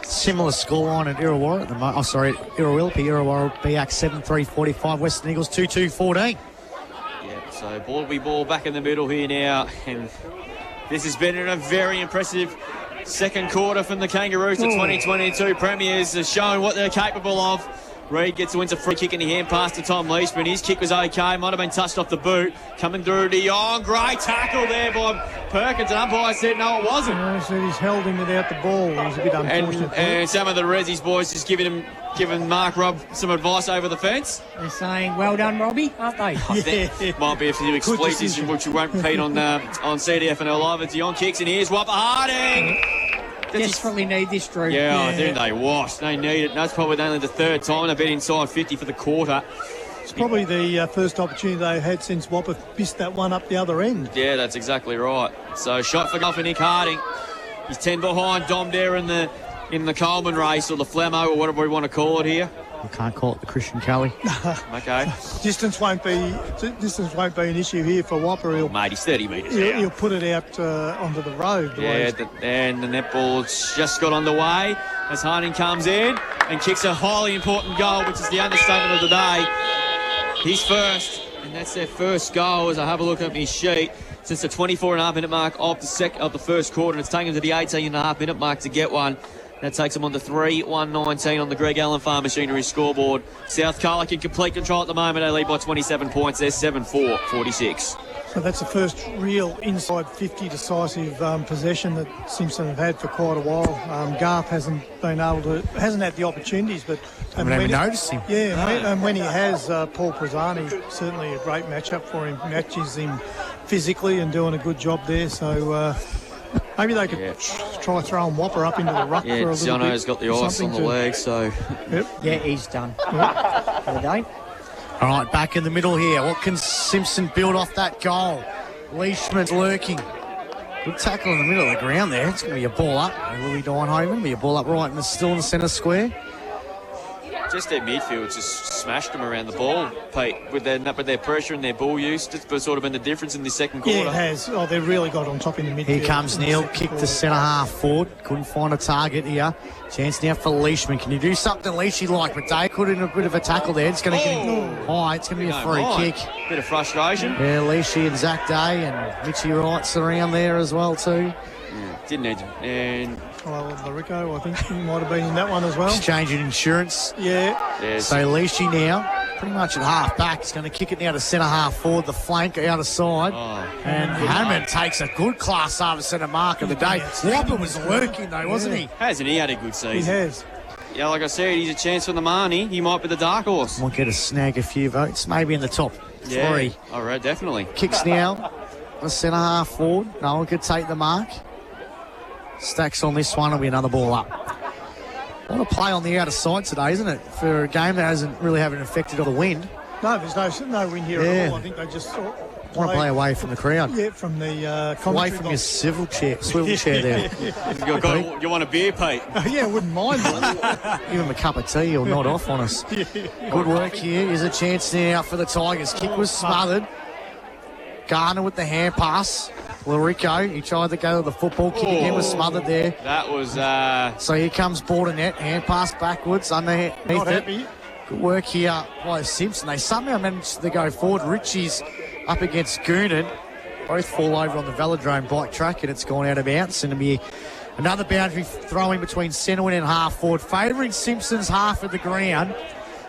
Similar scoreline at Irrawar at the moment. Irrawilpi. Irrawar BX 7-3-45. Western Eagles 2-2-14. So ball back in the middle here now, and this has been a very impressive second quarter from the Kangaroos. The 2022 Premiers are showing what they're capable of. Reid wins a free kick in the hand pass to Tom Leishman. His kick was okay, might have been touched off the boot. Coming through De Jong, great tackle there by Perkins, and umpire said no, it wasn't. I said he's held him without the ball. It was a bit unfortunate. And some of the Rezzies boys just giving Mark Robb some advice over the fence. They're saying, well done, Robbie, aren't they? Might be a few expletives which we won't repeat on CDFNL Live. It's De Jong kicks, and here's Whopper Harding. Desperately need this, Drew. Yeah, do they? Wash. They need it. That's probably only the 3rd time they've been inside 50 for the quarter. It's probably the first opportunity they had since Whopper missed that one up the other end. Yeah, that's exactly right. So shot for goal for Nick Harding. He's 10 behind Dom Dare in the Coleman race, or the Flemo, or whatever we want to call it here. You can't call it the Christian Kelly. Okay. Distance won't be an issue here for Whopper. Mate, he's 30 metres out. He'll put it out onto the road. And the netball's just got underway as Harding comes in and kicks a highly important goal, which is the understatement of the day. He's first. And that's their first goal as I have a look at my sheet. Since the 24.5-minute mark of the first quarter, and it's taken them to the 18.5-minute mark to get one. That takes them on to 3-1-19 on the Greg Allen Farm Machinery scoreboard. South Colac in complete control at the moment. They lead by 27 points. They're 7-4-46. So that's the first real inside 50 decisive possession that Simpson have had for quite a while. Garth hasn't had the opportunities, but haven't even noticed him. Yeah, and when he has, Paul Prazzani, certainly a great matchup for him. Matches him physically and doing a good job there. So maybe they could try throwing Whopper up into the ruck for a little bit. Jono's got the ice on the leg, so... Yep. Yeah, he's done for the day. All right, back in the middle here. What can Simpson build off that goal? Leishman's lurking. Good tackle in the middle of the ground there. It's going to be a ball up. Louis Deinhoven be a ball up right still in the centre square. Just their midfield just smashed them around the ball, Pete, with their pressure and their ball use. It's sort of been the difference in the second quarter. Yeah, it has. Oh, they've really got on top in the midfield. Here comes Neil, kick the centre-half forward. Couldn't find a target here. Chance now for Leishman. Can you do something Leishy like? But Day could in a bit of a tackle there. It's going to get him high. It's going to be a free kick. Bit of frustration. Yeah, Leishy and Zach Day and Mitchy Wright's around there as well too. Didn't need to. And Larico, I think he might have been in that one as well. Exchanging insurance. Yeah. Yes. So Leishy now, pretty much at half back. He's going to kick it now to centre-half forward, the flank out of side. And Hammond takes a good class over centre mark of the day. Whopper was lurking though, wasn't he? Hasn't he had a good season? He has. Yeah, like I said, he's a chance for the Marnie. He might be the dark horse. Might get a snag a few votes, maybe in the top three. All right, definitely. Kicks now, the centre-half forward. No one could take the mark. Stacks on this one, will be another ball up. What a play on the outer side today, isn't it? For a game that hasn't really having affected on the wind. No, there's no wind here at all. I think they just want to play away from the crowd. Yeah, from the away from your swivel chair there. You want a beer, Pete? Yeah, I wouldn't mind one. Give him a cup of tea or nod off on us. Good work here. Here's a chance now for the Tigers. Kick was smothered. Garner with the hand pass. Larico, he tried to go to the football. Kick again was smothered there. That was... So here comes Bordernet. Hand pass backwards underneath Not it. happy. Good work here by Simpson. They somehow managed to go forward. Richie's up against Goonan. Both fall over on the Velodrome bike track and it's gone out of bounds. And it'll be another boundary throwing between centre and half forward, favouring Simpson's half of the ground,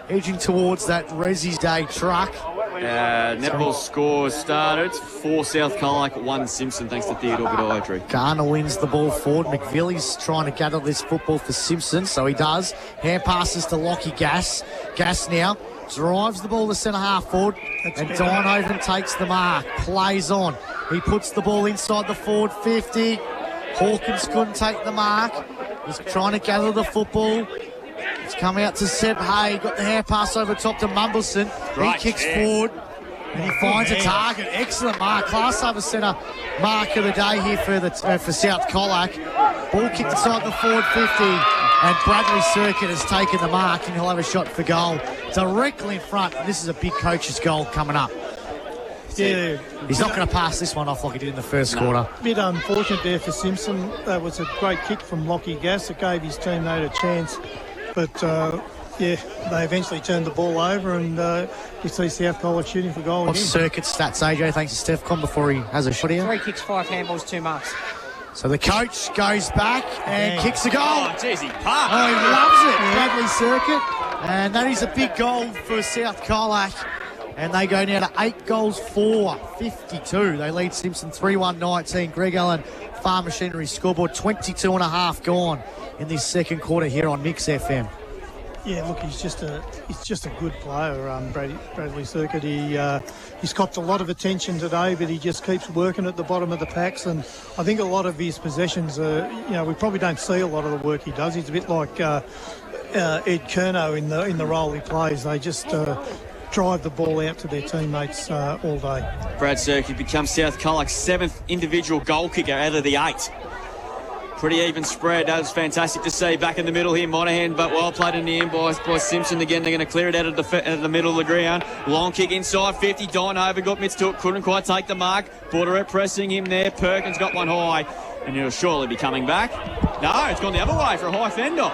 edging towards that Resi's Day truck. Netball scores started. 4 South Colac, 1 Simpson, thanks to Theodore Podiatry. Garner wins the ball forward. McVillie's trying to gather this football for Simpson, so he does. Hand passes to Lockie Gass. Gass now drives the ball to centre-half forward, and Deinhoven takes the mark. Plays on. He puts the ball inside the forward 50. Hawkins couldn't take the mark. He's trying to gather the football. It's come out to Seb Hay. Got the hand pass over top to Mumbleson. He kicks forward and he finds a target. Excellent mark. Class over centre mark of the day here for South Colac. Ball kicked inside the forward 50 and Bradley Circuit has taken the mark and he'll have a shot for goal directly in front. This is a big coach's goal coming up. Yeah. He's not going to pass this one off like he did in the first quarter. A bit unfortunate there for Simpson. That was a great kick from Lockie Gass. It gave his teammate a chance. But, they eventually turned the ball over and you see South Colac shooting for goal What's again. Circuit stats, AJ? Thanks to Stefcon before he has a shot here. 3 kicks, 5 handballs, 2 marks. So the coach goes back and kicks a goal. Oh, jeez, he parked. Oh, he loves it, Bradley Circuit. And that is a big goal for South Colac. And they go now to 8 goals for 52. They lead Simpson 3-1-19. Greg Allen Farm Machinery scoreboard 22.5 gone in this second quarter here on Mix FM. Yeah, look, he's just a good player, Bradley Circuit. He's copped a lot of attention today, but he just keeps working at the bottom of the packs. And I think a lot of his possessions, we probably don't see a lot of the work he does. He's a bit like Ed Curnow in the role he plays. They just drive the ball out to their teammates all day. Brad Circuit becomes South Colac's 7th individual goal kicker out of the 8. Pretty even spread. That was fantastic to see. Back in the middle here, Monahan, but well played in the end by Simpson again. They're going to clear it out of the middle of the ground. Long kick inside 50. Deinhoven got mitts to it. Couldn't quite take the mark. Borderette pressing him there. Perkins got one high. And he'll surely be coming back. No, it's gone the other way for a high fend off.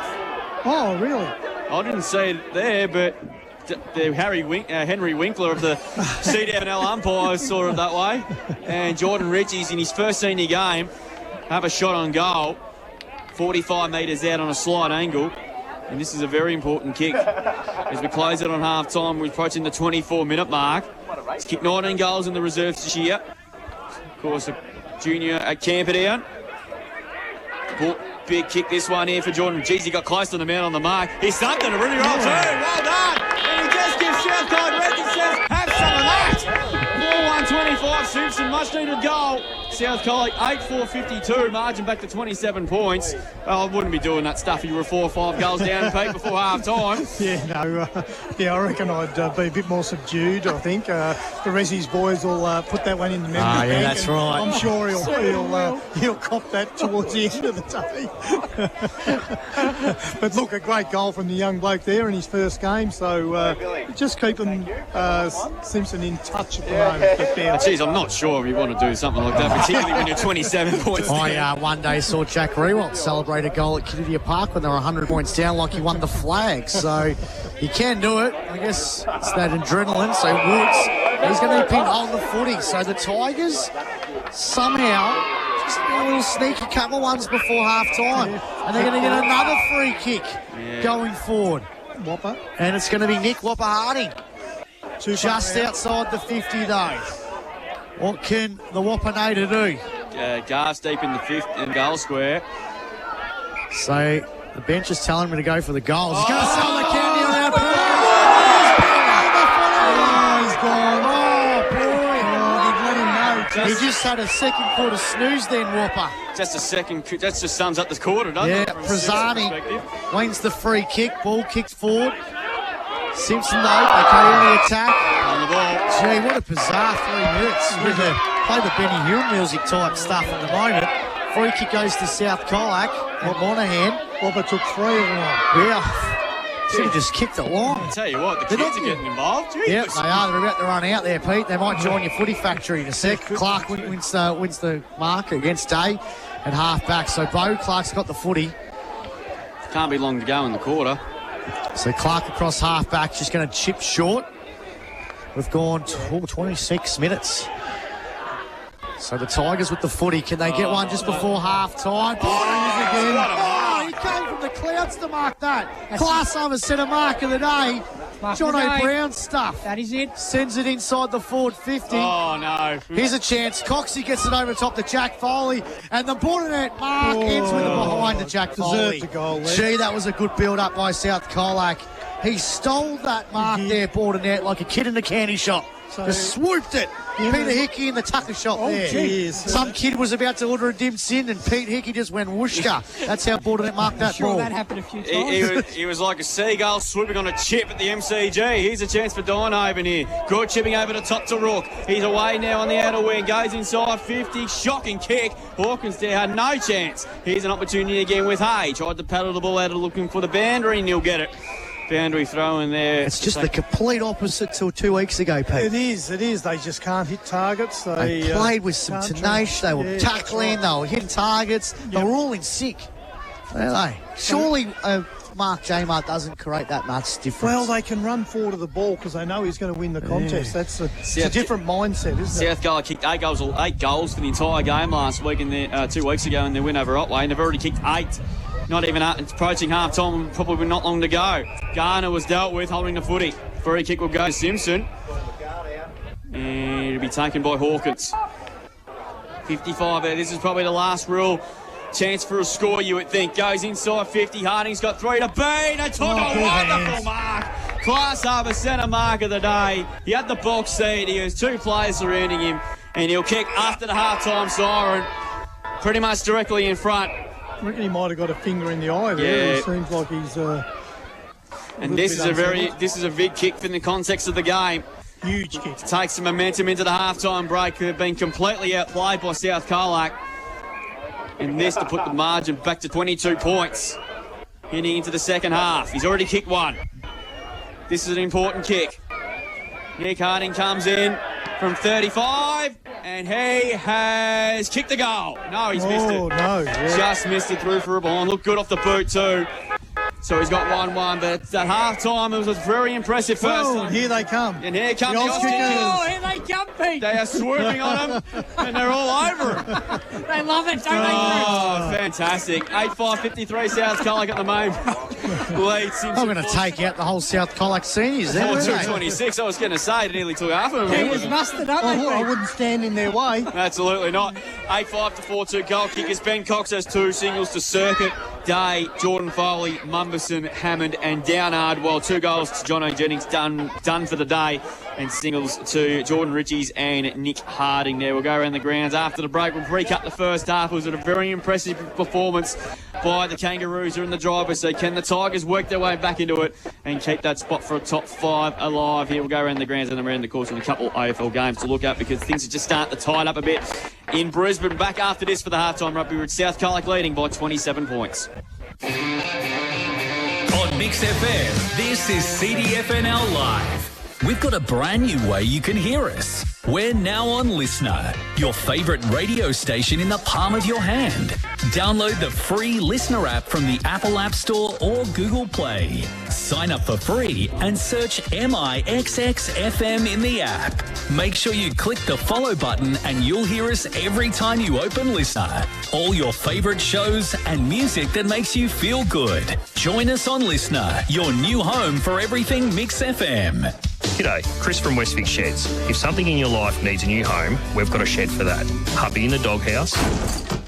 Oh, really? I didn't see it there, but the Henry Winkler of the CDFNL umpires saw it that way. And Jordan Ritchie's in his first senior game have a shot on goal, 45 metres out on a slight angle. And this is a very important kick. As we close it on half-time, we're approaching the 24-minute mark. He's kicked 19 goals in the reserves this year. Of course, a junior at Camperdown. Big kick this one here for Jordan. Jeez, he got close to the man on the mark. He's something to really roll too. Well done. And he just gives Southside Reds and says, have some of that. 4-1-25, Simpson, much needed goal. South Colac 8-4-52, margin back to 27 points. Well, I wouldn't be doing that stuff if you were 4 or 5 goals down, Pete, before half-time. I reckon I'd be a bit more subdued, I think. The Resi's boys will put that one in the memory bank. Yeah, that's right. I'm sure he'll cop that towards the end of the day. But look, a great goal from the young bloke there in his first game. So just keeping Simpson in touch at the moment. Geez, I'm not sure if you want to do something like that, particularly when you're 27 points down. I one day saw Jack Rewalt celebrate a goal at Kiddivia Park when they were 100 points down like he won the flag. So he can do it. I guess it's that adrenaline. So Woods, he's going to be pinned on the footy. So the Tigers somehow just a little sneaky couple ones before half-time. And they're going to get another free kick going forward. Whopper. And it's going to be Nick Whopper Harding. Just outside the 50 though. What can the Wapanator do? Gar's deep in the fifth and goal square. So the bench is telling him to go for the goals. He's going to sell the candy around. He's gone. Oh, boy. They've let him know. He just had a second quarter snooze then, Whopper. Just a second. That just sums up the quarter, doesn't it? Yeah, Prazzani wins the free kick. Ball kicked forward. Simpson, though, they carry on the attack. On the ball. Gee, what a bizarre 3 minutes. With the play the Benny Hill music type stuff at the moment. Free kick goes to South Colac. And Monaghan. Whopper took 3 of them. Yeah. Should have just kicked it long. I tell you what, the kids are getting involved. Yep, they are. They're about to run out there, Pete. They might join your footy factory in a sec. Clark wins the mark against Day at half-back. So Bo Clark's got the footy. Can't be long to go in the quarter. So Clark across half-back, just going to chip short. We've gone 26 minutes. So the Tigers with the footy. Can they get one just before half-time? Oh, he came from the clouds to mark that. Class over centre mark of the day. John O'Brown stuff. That is it. Sends it inside the forward 50. Oh, no. Here's a chance. Coxie gets it over top to Jack Foley. And the Bordernet mark ends with it behind to Jack Foley. Deserved a goal there. Gee, that was a good build-up by South Colac. He stole that mark there, Bordernet, like a kid in a candy shop. Just swooped it. Peter Hickey in the tucker shop there. Geez. Some kid was about to order a dim sin and Pete Hickey just went whooshka. That's how Bordernet marked that ball. That happened a few times. He was like a seagull swooping on a chip at the MCG. Here's a chance for Dynehaven here. Good chipping over the top to Rook. He's away now on the outer wing. Goes inside 50. Shocking kick. Hawkins there had no chance. Here's an opportunity again with Hay. Tried to paddle the ball out looking for the boundary and he'll get it. Boundary throw in there. It's just the complete opposite to 2 weeks ago, Pete. It is. They just can't hit targets. They played with some tenacious. They were tackling. They were hitting targets. They were all in sync. Surely Mark J-Mart doesn't create that much difference. Well, they can run forward to the ball because they know he's going to win the contest. That's a different mindset, isn't it? South Colac kicked 8 goals for the entire game last week and 2 weeks ago in their win over Otway, and they've already kicked 8. Not even approaching half-time, probably not long to go. Garner was dealt with, holding the footy. Free kick will go to Simpson. And it'll be taken by Hawkins. 55 there. This is probably the last real chance for a score, you would think. Goes inside 50. Harding's got 3 to beat. They took a wonderful mark. Class over centre mark of the day. He had the box seat. He has 2 players surrounding him. And he'll kick after the half-time siren. Pretty much directly in front. I reckon he might have got a finger in the eye there. Yeah. It seems like he's and this is a big kick in the context of the game. Huge kick. To take some momentum into the halftime break. They've been completely outplayed by South Colac. And this to put the margin back to 22 points. Heading into the second half. He's already kicked 1. This is an important kick. Nick Harding comes in from 35. And he has kicked the goal. No, he's missed it. No. Yeah. Just missed it through for a ball. Looked good off the boot too. So he's got 1-1, but at half-time it was very impressive first Oh, time. here they come. And here come the Oz Aussies. Oh, here they come, Pete. They are swooping on him, and they're all over him. They love it, don't Oh, fantastic. 8-5-53 South Colac at the moment. Lead Simpson. I'm going to take out the whole South Colac seniors there. 4-2-26. I was going to say, it nearly took half of them. Keepers mustard, aren't they? I wouldn't stand in their way. Absolutely not. 8-5-4-2 goal kickers. Ben Cox has 2 singles to Circuit, Day, Jordan Foley, Mumberson, Hammond and Downard. Well, 2 goals to Jono Jennings done for the day, and singles to Jordan Ritchies and Nick Harding there. We'll go around the grounds after the break. We'll recap the first half. It was a very impressive performance by the Kangaroos. Are in the driver's seat. Can the Tigers work their way back into it and keep that spot for a top 5 alive here? We'll go around the grounds and around the course with a couple AFL games to look at, because things are just starting to tighten up a bit in Brisbane. Back after this for the halftime rugby with South Colac leading by 27 points. On Mix FM, this is CDFNL Live. We've got a brand new way you can hear us. We're now on Listener, your favourite radio station in the palm of your hand. Download the free Listener app from the Apple App Store or Google Play. Sign up for free and search MIXXFM in the app. Make sure you click the follow button and you'll hear us every time you open Listener. All your favourite shows and music that makes you feel good. Join us on Listener, your new home for everything Mix FM. G'day, Chris from Westvic Sheds. If something in your life needs a new home, we've got a shed for that. Hubby in the doghouse,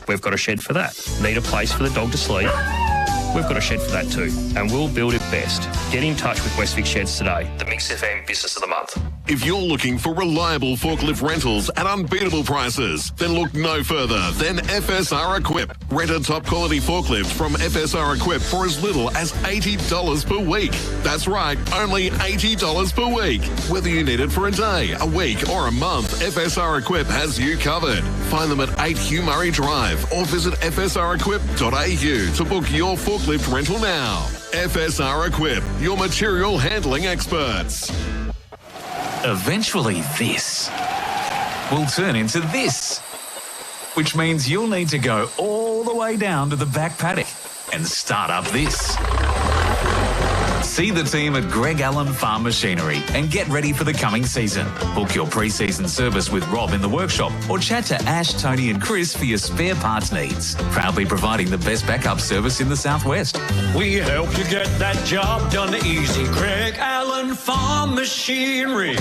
we've got a shed for that. Need a place for the dog to sleep? We've got a shed for that too, and we'll build it best. Get in touch with Westvic Sheds today, the Mix FM Business of the Month. If you're looking for reliable forklift rentals at unbeatable prices, then look no further than FSR Equip. Rent a top quality forklift from FSR Equip for as little as $80 per week. That's right, only $80 per week. Whether you need it for a day, a week or a month, FSR Equip has you covered. Find them at 8 Hugh Murray Drive or visit fsrequip.au to book your forklift rental now. FSR Equip, your material handling experts. Eventually this will turn into this, which means you'll need to go all the way down to the back paddock and start up this. See the team at Greg Allen Farm Machinery and get ready for the coming season. Book your pre-season service with Rob in the workshop or chat to Ash, Tony and Chris for your spare parts needs. Proudly providing the best backup service in the Southwest. We help you get that job done easy. Greg Allen Farm Machinery.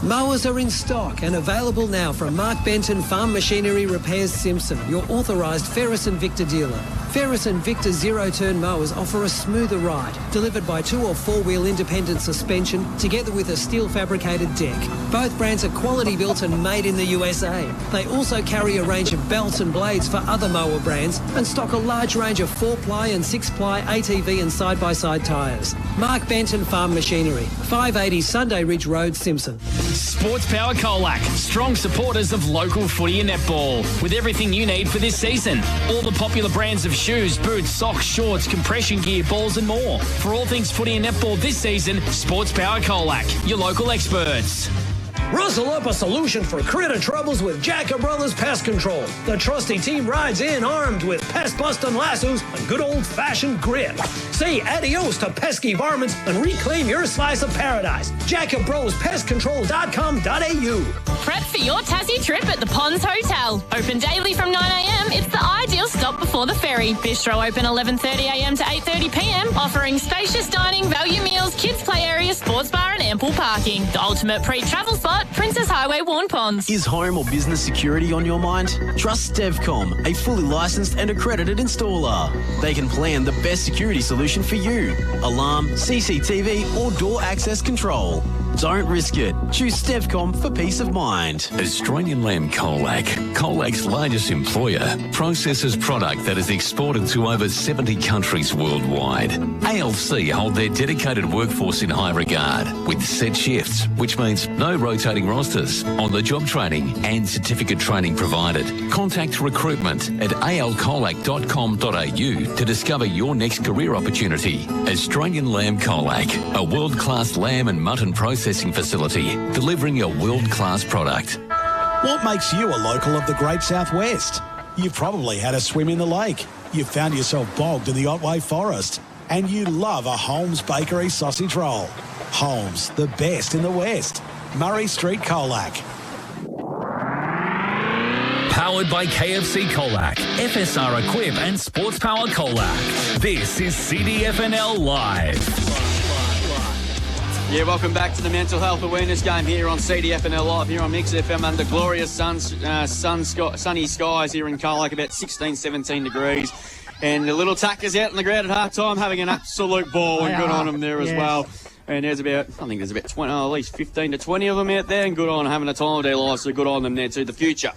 Mowers are in stock and available now from Mark Benton Farm Machinery Repairs Simpson, your authorised Ferris and Victor dealer. Ferris and Victor zero-turn mowers offer a smoother ride, delivered by 2 or 4-wheel independent suspension, together with a steel fabricated deck. Both brands are quality built and made in the USA. They also carry a range of belts and blades for other mower brands and stock a large range of 4-ply and 6-ply ATV and side-by-side tyres. Mark Benton Farm Machinery, 580 Sunday Ridge Road, Simpson. Sports Power Colac, strong supporters of local footy and netball, with everything you need for this season. All the popular brands of shoes, boots, socks, shorts, compression gear, balls and more. For all things footy and netball this season, Sports Power Colac, your local experts. Rustle up a solution for critter troubles with Jacob Brothers Pest Control. The trusty team rides in armed with pest-busting lassos and good old-fashioned grit. Say adios to pesky varmints and reclaim your slice of paradise. JacobBrosPestControl.com.au. Prep for your Tassie trip at the Ponds Hotel. Open daily from 9 a.m. It's the ideal stop before the ferry. Bistro open 11:30 a.m. to 8:30 p.m. Offering spacious dining, value meals, kids play area, sports bar and ample parking. The ultimate pre-travel spot, Princess Highway, Warn Ponds. Is home or business security on your mind? Trust Stevcom, a fully licensed and accredited installer. They can plan the best security solution for you. Alarm, CCTV or door access control. Don't risk it. Choose Stevcom for peace of mind. Australian Lamb Colac, Colac's largest employer, processes product that is exported to over 70 countries worldwide. ALC hold their dedicated workforce in high regard with set shifts, which means no rotating rosters, on-the-job training and certificate training provided. Contact recruitment at alcolac.com.au to discover your next career opportunity. Australian Lamb Colac, a world-class lamb and mutton processing facility, delivering a world-class product. What makes you a local of the Great Southwest? You've probably had a swim in the lake. You've found yourself bogged in the Otway Forest. and you love a Holmes Bakery sausage roll. Holmes, the best in the West. Murray Street, Colac. Powered by KFC Colac, FSR Equip and Sports Power Colac. This is CDFNL Live. Yeah, welcome back to the Mental Health Awareness Game here on CDFNL Live, here on Mix FM under glorious sunny skies here in Colac, about 16, 17 degrees. And the little Tuckers out on the ground at half-time having an absolute ball, and good on them there as well. And there's about 20, at least 15 to 20 of them out there, and good on having a time of their lives, so good on them there to the future.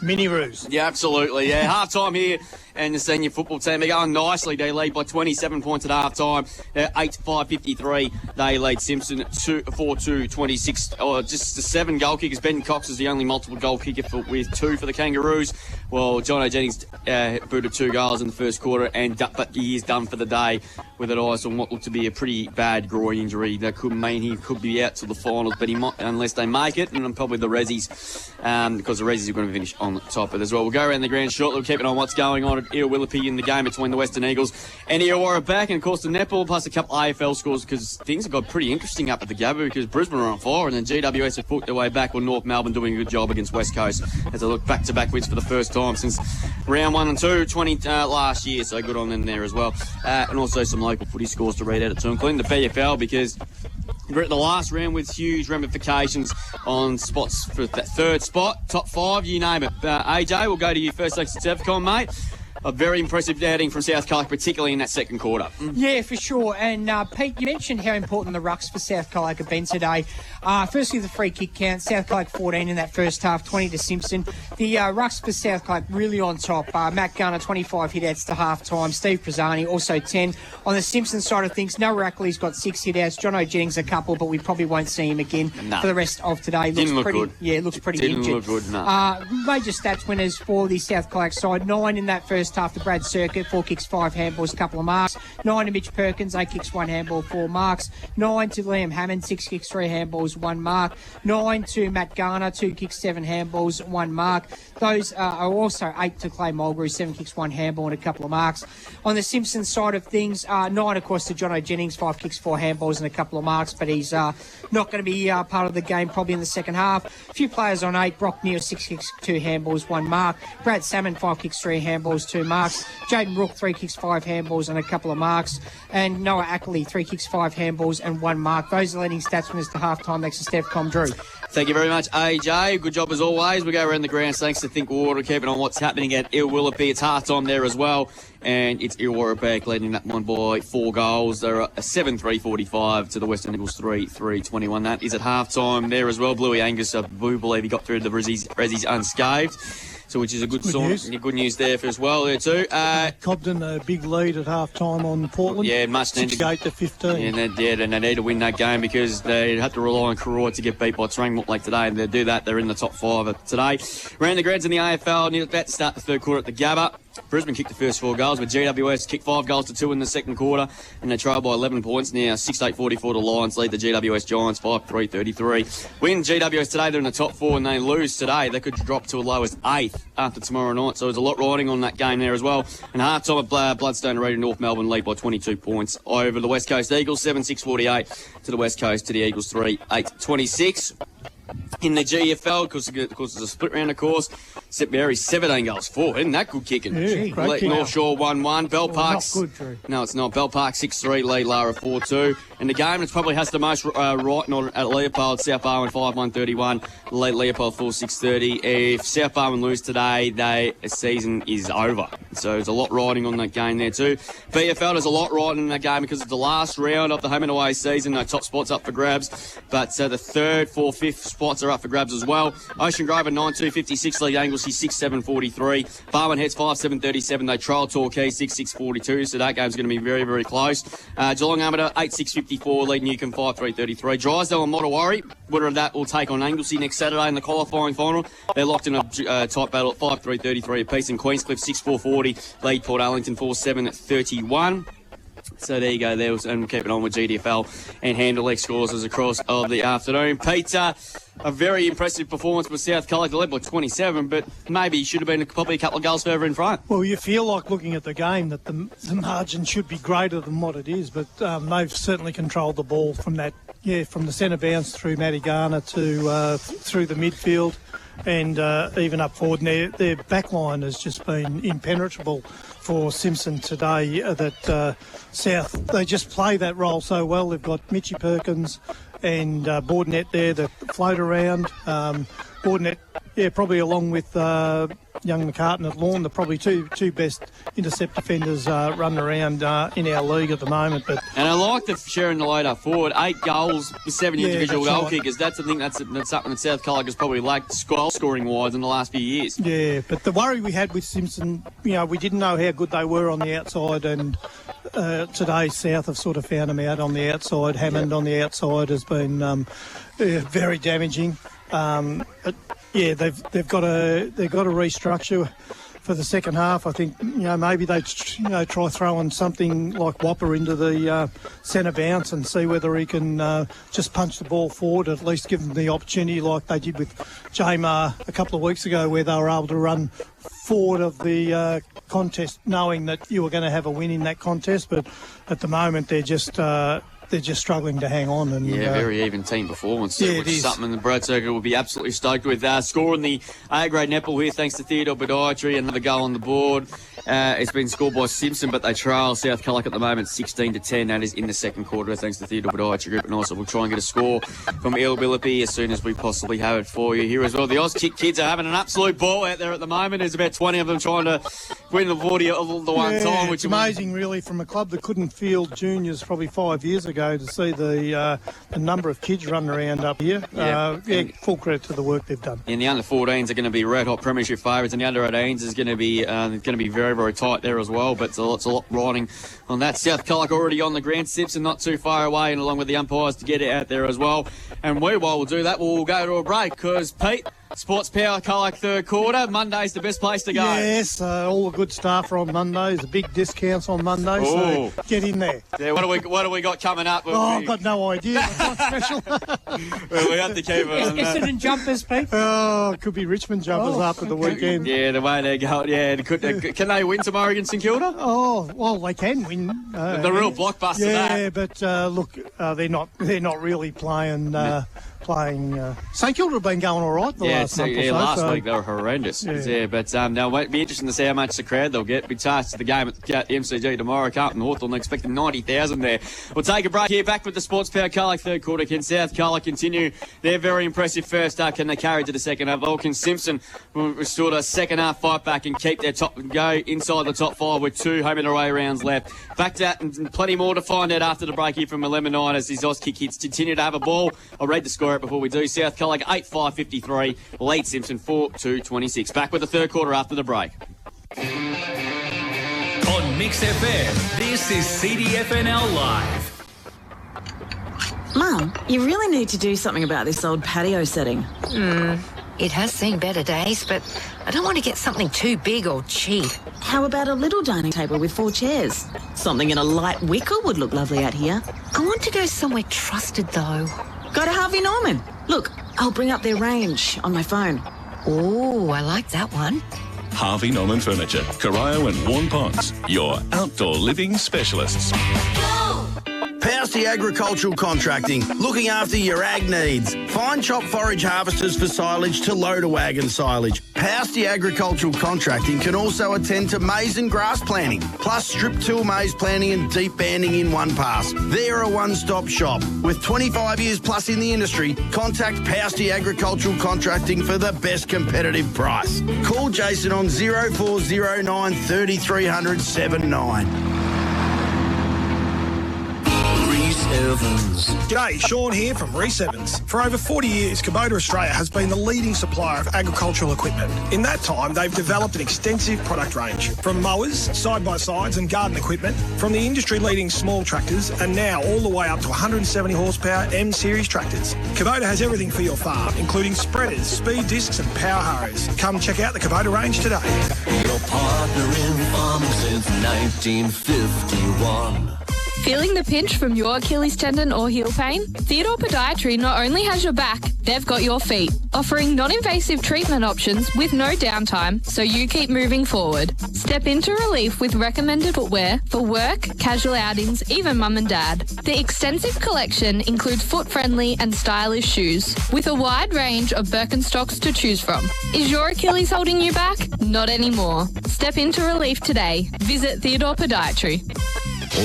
Mini-roos. Yeah, absolutely. Yeah, half-time here, and the senior football team are going nicely. They lead by 27 points at half-time. 8-5-53. They lead Simpson 4-2-26. Just the 7 goal kickers. Ben Cox is the only multiple goal kicker with 2 for the Kangaroos. Well, John O'Jennings booted 2 goals in the first quarter, but he is done for the day with an eyes on what looked to be a pretty bad groin injury. That could mean he could be out to the finals, but he might, unless they make it, and probably the Rezzies, because the Rezzies are going to finish on top of it as well. We'll go around the ground shortly. We'll keep an eye on what's going on at Willoughby in the game between the Western Eagles and Illawarra back, and of course the netball plus a couple AFL scores, because things have got pretty interesting up at the Gabba, because Brisbane are on fire and then GWS have put their way back, with North Melbourne doing a good job against West Coast as they look back-to-back wins for the first time since round 1 and 2 last year, so good on them there as well. And also some local footy scores to read out at two, including the BFL, because we're at the last round with huge ramifications on spots for that third spot, top 5, you name it. AJ, we'll go to you first. Thanks to Devcon, mate. A very impressive outing from South Colac, particularly in that second quarter. Yeah, for sure. And Pete, you mentioned how important the rucks for South Colac have been today. Firstly, the free kick count. South Colac 14 in that first half, 20 to Simpson. The rucks for South Colac really on top. Matt Garner, 25 hit-outs to half-time. Steve Prazzani, also 10. On the Simpson side of things, Noah Ackley's got 6 hit-outs. John O'Jennings a couple, but we probably won't see him again for the rest of today. Didn't look good. Yeah, it looks pretty injured. Didn't look good, no. Major stats winners for the South Colac side. 9 in that first half to Brad Circuit, 4 kicks, 5 handballs, a couple of marks. 9 to Mitch Perkins, 8 kicks, 1 handball, 4 marks. 9 to Liam Hammond, 6 kicks, 3 handballs, 1 mark. 9 to Matt Garner, 2 kicks, 7 handballs, 1 mark. Those are also 8 to Clay Mulgrew, 7 kicks, 1 handball and a couple of marks. On the Simpson side of things, 9 of course to John O'Jennings, 5 kicks, 4 handballs and a couple of marks, but he's not going to be part of the game probably in the second half. A few players on 8, Brock Neal, 6 kicks, 2 handballs, 1 mark. Brad Salmon, 5 kicks, 3 handballs, 2 marks. Jaden Rook, 3 kicks, 5 handballs and a couple of marks. And Noah Ackley, 3 kicks, 5 handballs and 1 mark. Those are leading stats winners to half-time. Next to Steph Drew. Thank you very much, AJ. Good job as always. We go around the grounds thanks to Think Water, keeping on what's happening at Willoughby. It's half-time there as well, and it's Illawarra back leading that one by 4 goals. They're a 7-3-45 to the Western Eagles 3-3-21. That is at half-time there as well. Bluey Angus, I believe he got through the Rezzies unscathed. So, which is a good sign. Good news there as well there too. Cobden a big lead at half-time on Portland. Yeah, much needed. 68-15. And they need to win that game, because they had to rely on Karora to get beat by Tranmere Lake today, and they do that. They're in the top 5 today. Round the Grads in the AFL, near about to start the third quarter at the Gabba. Brisbane kicked the first 4 goals, but GWS kicked 5 goals to 2 in the second quarter, and they trail by 11 points now. 6-8-44 to Lions lead the GWS Giants 5-3-33. Win GWS today, they're in the top 4, and they lose today, they could drop to a low as 8th after tomorrow night. So there's a lot riding on that game there as well. And half-time at Bloodstone Arena, North Melbourne lead by 22 points over the West Coast Eagles, 7-6-48 to the West Coast, to the Eagles 3-8-26. In the GFL, because there's a split round, of course. St Mary's 17 goals, 4. Isn't that good kicking? Yeah, great kick. North Shore 1-1. Bell Park's... Not good, Drew. No, it's not. Bell Park 6-3, lead Lara 4-2. And the game that probably has the most writing on at Leopold, South Barwon 5-1-31, lead Leopold 4-6-30. If South Barwon lose today, the season is over. So there's a lot riding on that game there too. BFL, there's a lot riding on that game because it's the last round of the home and away season. No top spots up for grabs, but the 3rd, 4th, 5th spots are up for grabs as well. Ocean Grove at 9-2-56, lead Anglesey 6-7-43. Barwon Heads 5-7-37. They trail Torquay 6-6-42, so that game's going to be very, very close. Geelong Armada 8-6-54, lead Newcombe 5-3-33. Drysdale and Mottawari, winner of that will take on Anglesey next Saturday in the qualifying final. They're locked in a tight battle at 5-3-33 apiece. And Queenscliff 6-4-40, lead Port Arlington 4-7-31. So there you go, there was, and keeping on with GDFL and Handle X scores as across of the afternoon. Peter, a very impressive performance with South Colac. They led by 27, but maybe should have been probably a couple of goals further in front. Well, you feel like looking at the game that the margin should be greater than what it is, but they've certainly controlled the ball from that, from the centre bounce through Matty Garner to through the midfield and even up forward. And their back line has just been impenetrable for Simpson today. That South, they just play that role so well. They've got Mitchie Perkins and Bordenette there that float around. Bordenette, probably along with young McCartan at Lawn, the probably two best intercept defenders running around in our league at the moment. And I like the sharing the load up forward. 8 goals with 7 individual goal kickers. That's something that's something that South Colac has probably lacked goal scoring wise in the last few years. Yeah, but the worry we had with Simpson, we didn't know how good they were on the outside, and today South have sort of found them out on the outside. Hammond on the outside has been very damaging. But they've got to restructure for the second half. I think maybe they try throwing something like Whopper into the centre bounce and see whether he can just punch the ball forward. At least give them the opportunity like they did with Jamar a couple of weeks ago, where they were able to run forward of the contest, knowing that you were going to have a win in that contest. But at the moment, they're just struggling to hang on. And very even team performance, which is something the Broad Circuit will be absolutely stoked with. Scoring the A-grade netball here, thanks to Theodore Podiatry. Another goal on the board. It's been scored by Simpson, but they trail South Colac at the moment 16-10. That is in the second quarter, thanks to Theodore Podiatry Group. And also we'll try and get a score from Ilbillipi as soon as we possibly have it for you here as well. The Oz Kick kids are having an absolute ball out there at the moment. There's about 20 of them trying to win the 40 all the one time. Which is amazing, really, from a club that couldn't field juniors probably 5 years ago to see the number of kids running around up here. Full credit to the work they've done. And the under-14s are going to be red hot premiership favourites, and the under-18s is going to be very, very tight there as well. But it's a lot riding on that. South Colac already on the ground. Simpson not too far away, and along with the umpires to get it out there as well. And while we'll do that, we'll go to a break because Pete. Sports Power Colac third quarter. Monday's the best place to go. Yes, all the good staff are on Mondays. The big discounts on Mondays. So get in there. Yeah, what do we got coming up? I've got no idea. It's not special. Well, we have to keep it. Essendon jumpers, Pete. Oh, it could be Richmond jumpers after the weekend. Yeah, the way they're going. Yeah, can they win tomorrow against St Kilda? Oh, well, they can win. The real blockbuster. Yeah, but look, they're not really playing. St Kilda have been going all right the last month or so. Last week they were horrendous. But now it'll be interesting to see how much the crowd they'll get. Be tasked to the game at the MCG tomorrow. Carlton Hawthorn expecting 90,000 there. We'll take a break here. Back with the Sports Power Colac third quarter. Can South Colac continue their very impressive first half? Can they carry to the second half? Or can Simpson restore a second half fight back and keep their go inside the top 5 with 2 home and away rounds left? Back to that and plenty more to find out after the break here from 11-9 as these Oz Kick kids continue to have a ball. I'll read the score out before we do. South Colac 8-5-53, lead Simpson 4-2-26. Back with the third quarter after the break. On Mix FM, this is CDFNL Live. Mum, you really need to do something about this old patio setting. It has seen better days, but I don't want to get something too big or cheap. How about a little dining table with 4 chairs? Something in a light wicker would look lovely out here. I want to go somewhere trusted, though. Go to Harvey Norman. Look, I'll bring up their range on my phone. Oh, I like that one. Harvey Norman Furniture, Corio and Warren Ponds, your outdoor living specialists. Pousty Agricultural Contracting, looking after your ag needs. Fine chop forage harvesters for silage to loader wagon silage. Pousty Agricultural Contracting can also attend to maize and grass planting, plus strip till maize planting and deep banding in one pass. They're a one-stop shop. With 25 years plus in the industry, contact Pousty Agricultural Contracting for the best competitive price. Call Jason on 0409 3300 79. Evans. G'day, Sean here from Reese Evans. For over 40 years, Kubota Australia has been the leading supplier of agricultural equipment. In that time, they've developed an extensive product range, from mowers, side-by-sides and garden equipment, from the industry-leading small tractors, and now all the way up to 170 horsepower M-Series tractors. Kubota has everything for your farm, including spreaders, speed discs and power harrows. Come check out the Kubota range today. Your partner in farming since 1951. Feeling the pinch from your Achilles tendon or heel pain? Theodore Podiatry not only has your back, they've got your feet, offering non-invasive treatment options with no downtime, so you keep moving forward. Step into relief with recommended footwear for work, casual outings, even mum and dad. The extensive collection includes foot-friendly and stylish shoes, with a wide range of Birkenstocks to choose from. Is your Achilles holding you back? Not anymore. Step into relief today. Visit Theodore Podiatry.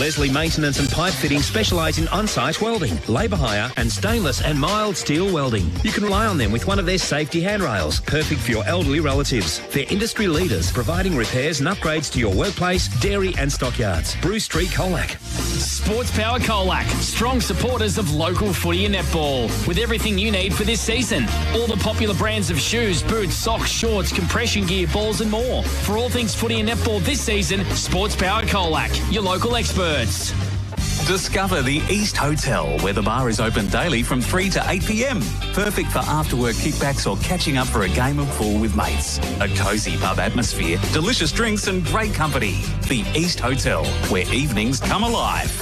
Leslie Maintenance and Pipe Fitting specialise in on-site welding, labour hire and stainless and mild steel welding. You can rely on them with one of their safety handrails, perfect for your elderly relatives. They're industry leaders, providing repairs and upgrades to your workplace, dairy and stockyards. Bruce Street, Colac. Sports Power Colac, strong supporters of local footy and netball, with everything you need for this season. All the popular brands of shoes, boots, socks, shorts, compression gear, balls and more. For all things footy and netball this season, Sports Power Colac, your local experts. Discover the East Hotel, where the bar is open daily from 3 to 8 p.m. Perfect for after-work kickbacks or catching up for a game of pool with mates. A cosy pub atmosphere, delicious drinks and great company. The East Hotel, where evenings come alive.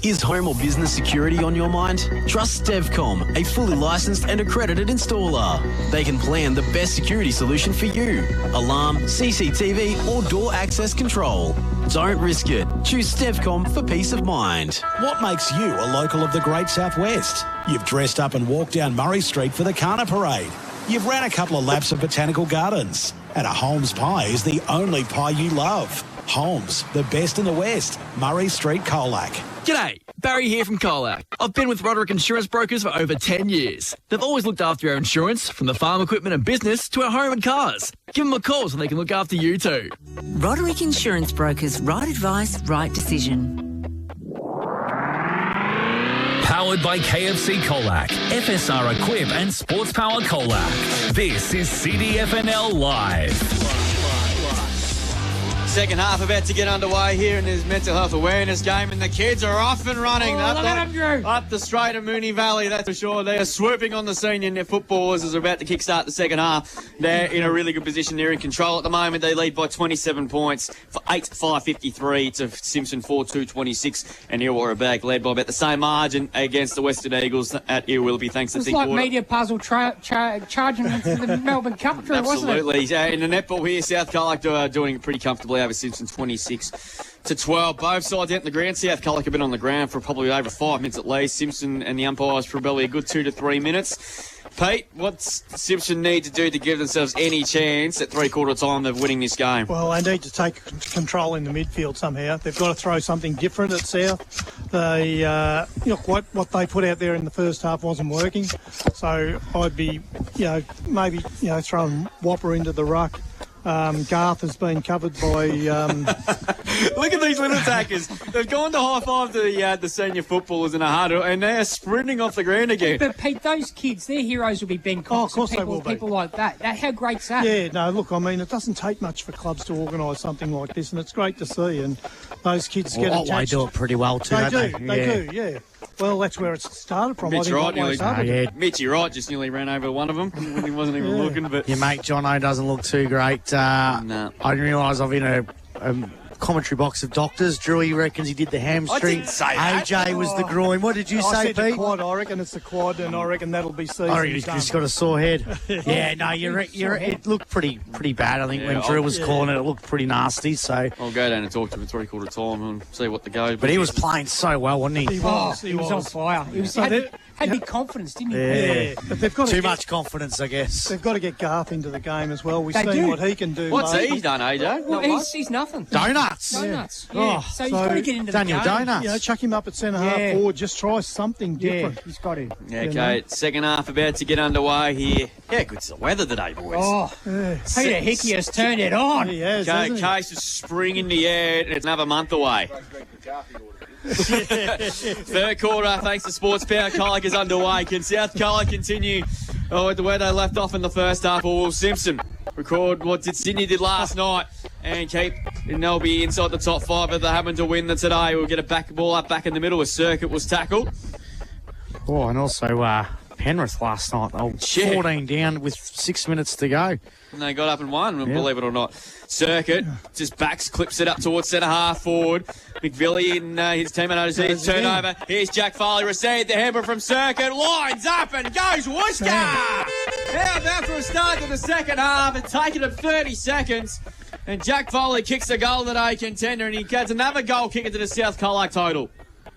Is home or business security on your mind? Trust Devcom, a fully licensed and accredited installer. They can plan the best security solution for you. Alarm, CCTV or door access control. Don't risk it. Choose Devcom for peace of mind. What makes you a local of the Great Southwest? You've dressed up and walked down Murray Street for the Kana Parade. You've ran a couple of laps of botanical gardens. And a Holmes pie is the only pie you love. Holmes, the best in the West. Murray Street, Colac. G'day, Barry here from Colac. I've been with Roderick Insurance Brokers for over 10 years. They've always looked after our insurance, from the farm equipment and business to our home and cars. Give them a call so they can look after you too. Roderick Insurance Brokers, right advice, right decision. Powered by KFC Colac, FSR Equip and Sports Power Colac. This is CDFNL Live. Second half about to get underway here in this mental health awareness game, and the kids are off and running. Up the straight of Moonee Valley, that's for sure. They are swooping on the senior footballers as they're about to kickstart the second half. They're in a really good position. They're in control at the moment. They lead by 27 points for 8-5-53 to Simpson 4-2-26, and Illawarra Bag led by about the same margin against the Western Eagles at Willoughby, thanks to It's like media puzzle charging into the Melbourne Cup draw, wasn't it? Absolutely. In the netball here, South Colac are doing it pretty comfortably over Simpson 26-12. Both sides out in the ground. South Colac have been on the ground for probably over 5 minutes at least. Simpson and the umpires for probably a good 2 to 3 minutes. Pete, what's Simpson need to do to give themselves any chance at three-quarter time of winning this game? Well, they need to take control in the midfield somehow. They've got to throw something different at South. They, look, what they put out there in the first half wasn't working. So I'd be, maybe, throwing Whopper into the ruck. Garth has been covered by... Look at these little attackers. They've gone to high-five the senior footballers in a huddle, and they're sprinting off the ground again. But, Pete, those kids, their heroes will be Ben Cox. Of course and they will be. People like that. How great's that? Yeah, no, look, I mean, it doesn't take much for clubs to organise something like this, and it's great to see. And those kids get attached. They do it pretty well too, don't they? They do. Well, that's where it started from. Mitch Wright nearly ran over one of them when he wasn't even looking. But your mate Jono doesn't look too great. I didn't realise I'm in a commentary box of doctors. Drewy reckons he did the hamstring. I didn't say that. AJ was the groin. What did you say, said Pete? The quad. I reckon it's the quad, and I reckon that'll be season. I reckon he's just got a sore head. It looked pretty bad. I think when Drew was calling it looked pretty nasty. So I'll go down and talk to him at three-quarter time and see what the go. But he was playing so well, wasn't he? He was on fire. He had big confidence, didn't he? Yeah. But they've got too much confidence, I guess. They've got to get Garth into the game as well. We've They seen do. what he can do. What's mate. he done, AJ? Well, he's nothing. Donuts. Yeah. Oh, so he's got to get into Daniel the game. Donuts. Chuck him up at centre half forward. Just try something different. He's got to. Okay, second half about to get underway here. Yeah, good's the weather today, boys. Oh, Peter Hickey has turned it on. He has, Okay, hasn't he? Case is spring in the air, and it's another month away. Third quarter, thanks to Sports Power, Colac is underway. Can South Colac continue the way they left off in the first half, or will Simpson record what Sydney did last night and they'll be inside the top five if they happen to win today? We'll get a ball up back in the middle. A Circuit was tackled. Oh, and also Penrith last night. They were 14 down with 6 minutes to go. And they got up and won, believe it or not. Circuit just clips it up towards centre half forward. McVilly and his teammate his turnover. Here's Jack Foley, received the hammer from Circuit, lines up and goes Wooska! How about for a start to the second half? It's taken him 30 seconds. And Jack Foley kicks the goal today, contender, and he gets another goal kick into the South Colac total.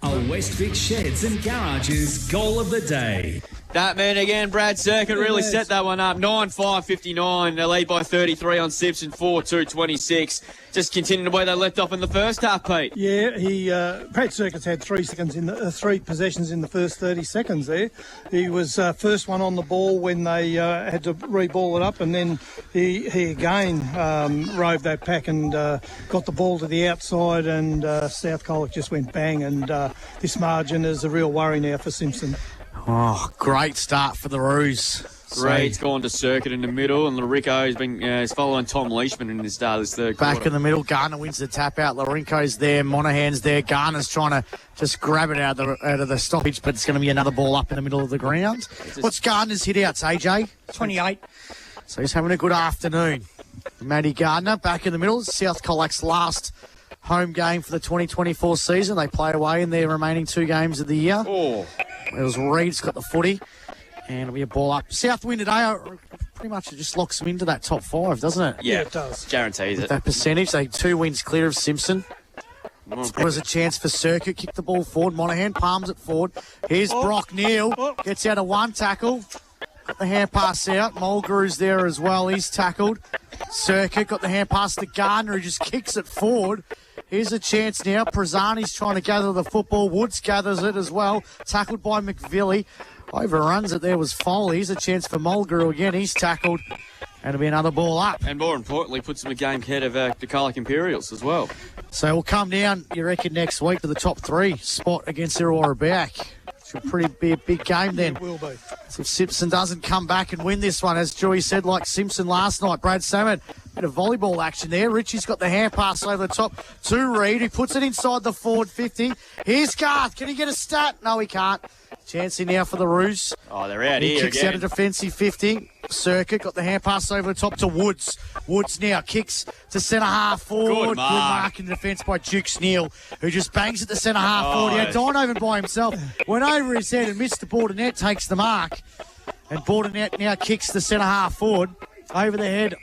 A Westvic Sheds and Garages goal of the day. That man again, Brad Circuit, really set that one up. 9-5-59. They lead by 33 on Simpson, 4-2-26. Just continuing where they left off in the first half, Pete. Yeah, Brad Circuit's had 3 possessions in the first 30 seconds there. He was first one on the ball when they had to re-ball it up, and then he again rode that pack and got the ball to the outside, and South Colac just went bang, and this margin is a real worry now for Simpson. Oh, great start for the Roos. Reed's gone to Circuit in the middle, and Larico's been is following Tom Leishman in the start of this third quarter. Back in the middle, Garner wins the tap out. Larico's there, Monahan's there. Garner's trying to just grab it out of the stoppage, but it's going to be another ball up in the middle of the ground. What's Garner's hit outs, AJ? 28. So he's having a good afternoon. Matty Gardner back in the middle. South Colac's last home game for the 2024 season. They play away in their remaining 2 games of the year. Oh. It was Reed's got the footy, and it'll be a ball up. South win today, pretty much it just locks them into that top 5, doesn't it? Yeah, it does. Guarantees it. That percentage, they 2 wins clear of Simpson. There's a chance for Circuit, kick the ball forward. Monahan palms it forward. Here's Brock Neal, gets out of 1 tackle. Got the hand pass out. Mulgrew's there as well, he's tackled. Circuit got the hand pass to Gardner, who just kicks it forward. Here's a chance now. Prezani's trying to gather the football. Woods gathers it as well. Tackled by McVilly. Overruns it. There was Foley. Here's a chance for Mulgrew again. He's tackled. And it'll be another ball up. And more importantly, puts them a game ahead of the Colac Imperials as well. So we'll come down, you reckon, next week to the top 3 spot against Illawarra Back. Should be a big game then. It will be. So if Simpson doesn't come back and win this one, as Joey said, like Simpson last night, Brad Salmon, bit of volleyball action there. Richie's got the hand pass over the top to Reed, who puts it inside the forward 50. Here's Garth. Can he get a stat? No, he can't. Chancey now for the Roos. Oh, they're out he here kicks again. Out a defensive 50. Circuit got the hand pass over the top to Woods. Woods now kicks to centre half forward. Good mark in the defence by Dukes Neal, who just bangs at the centre half forward. He had Donovan by himself. Went over his head and missed the Bordernet, takes the mark. And Bordernet now kicks the centre half forward over the head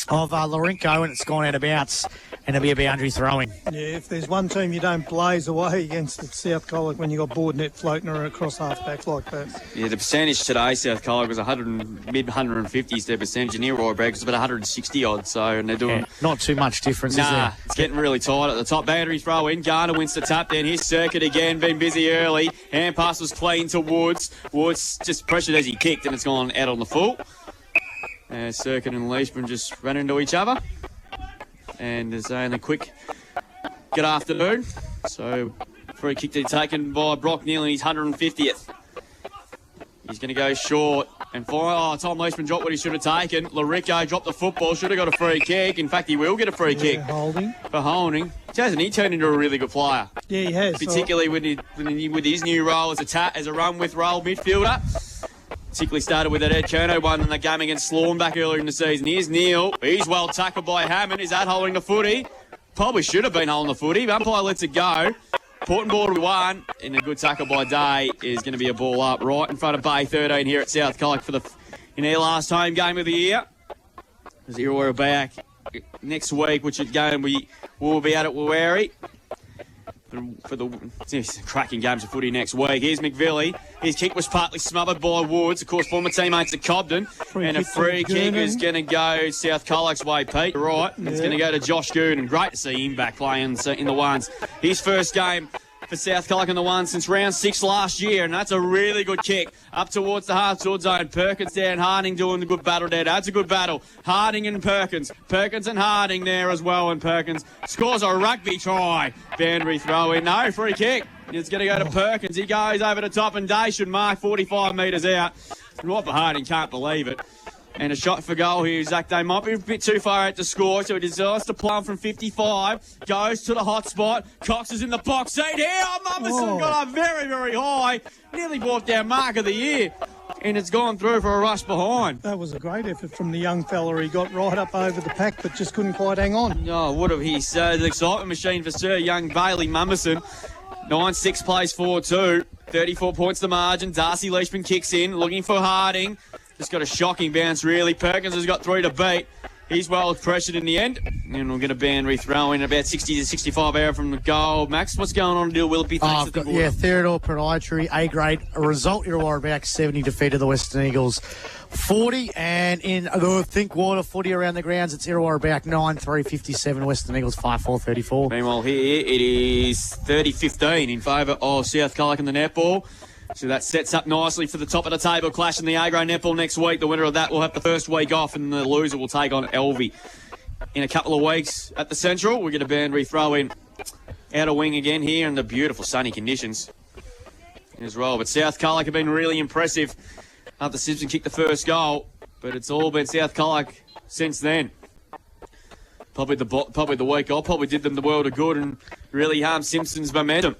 of Lorenko, and it's gone out of bounds, and it'll be a boundary throwing. Yeah, if there's one team you don't blaze away against, it's South Colac when you got Bordernet floating across half-back like that. Yeah, the percentage today, South Colac was mid-150s their percentage, and Illawarra Back was about 160 odd, so and they're doing... Yeah, not too much difference, is there? It's getting really tight at the top. Boundary throw in. Garner wins the tap then. His Circuit again, been busy early. Hand pass was clean to Woods. Woods just pressured as he kicked, and it's gone out on the full. Circuit and Leishman just ran into each other. And there's only a quick good afternoon. So, free kick to be taken by Brock Neal in his 150th. He's going to go short. And Tom Leishman dropped what he should have taken. Larico dropped the football, should have got a free kick. In fact, he will get a free kick. Holding. For holding. Hasn't he turned into a really good player? Yeah, he has. Particularly with his new role as a run-with role midfielder. Particularly started with that Ed Kerno one in the game against Sloan back earlier in the season. Here's Neal. He's well tackled by Hammond. Is that holding the footy? Probably should have been holding the footy. Umpire lets it go. Port and Border with 1. And a good tackle by Day is going to be a ball up right in front of Bay 13 here at South Colac in their last home game of the year. As Illawarra Back next week, which again we will be out at Wawari. For the cracking games of footy next week. Here's McVilly. His kick was partly smothered by Woods. Of course, former teammates at Cobden. And a free kick is going to go South Colac's way, Pete. Right. Yeah. It's going to go to Josh Gooden. Great to see him back playing in the ones. His first game for South Colac in the ones since round 6 last year. And that's a really good kick. Up towards the half-field zone. Perkins there and Harding doing the good battle there. That's a good battle. Harding and Perkins. Perkins and Harding there as well. And Perkins scores a rugby try. Boundary throw in. No, free kick. It's going to go to Perkins. He goes over the top and Day should mark 45 metres out. Right for Harding, can't believe it. And a shot for goal here. Zach Day might be a bit too far out to score, so he decides to plumb from 55. Goes to the hot spot. Cox is in the box seat here. Mummerson got up very, very high. Nearly brought down mark of the year. And it's gone through for a rush behind. That was a great effort from the young fella. He got right up over the pack, but just couldn't quite hang on. Oh, what have he said? The excitement machine for Sir Young Bailey Mummerson. 9-6 plays 4-2. 34 points the margin. Darcy Leishman kicks in, looking for Harding. Just got a shocking bounce, really. Perkins has got 3 to beat. He's well pressured in the end. And we'll get a band re-throwing about 60 to 65 hour from the goal. Max, what's going on to do, Willoughby? Theodore Podiatry, A-grade. A result, Illawarra back 70 defeated the Western Eagles 40. And in the Thinkwater footy around the grounds, it's Illawarra back 9-3-57, Western Eagles 5-4-34. Meanwhile, here it is 30-15 in favour of South Colac in the netball. So that sets up nicely for the top of the table clash in the A-grade netball next week. The winner of that will have the first week off, and the loser will take on Elvie. In a couple of weeks at the Central, we'll get a boundary throw in out of wing again here in the beautiful sunny conditions as well. But South Colac have been really impressive after Simpson kicked the first goal, but it's all been South Colac since then. Probably the week off probably did them the world of good and really harmed Simpson's momentum.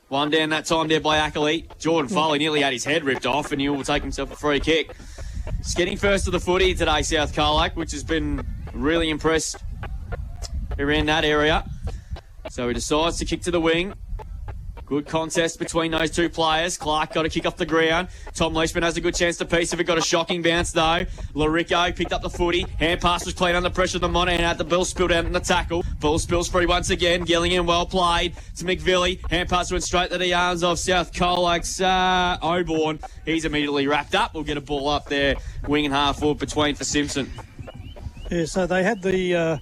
One down that time there by Ackley. Jordan Foley nearly had his head ripped off, and he will take himself a free kick. He's getting first to the footy today, South Colac, which has been really impressed around that area. So he decides to kick to the wing. Good contest between those two players. Clark got a kick off the ground. Tom Leishman has a good chance to piece of it. Got a shocking bounce though. Larico picked up the footy. Hand pass was played under pressure. The Monahan had the ball spilled out in the tackle. Ball spills free once again. Gillingham well played to McVilly. Hand pass went straight to the arms of South Colac's Oborn. He's immediately wrapped up. We'll get a ball up there. Wing and half forward between for Simpson. Yeah, so they had the...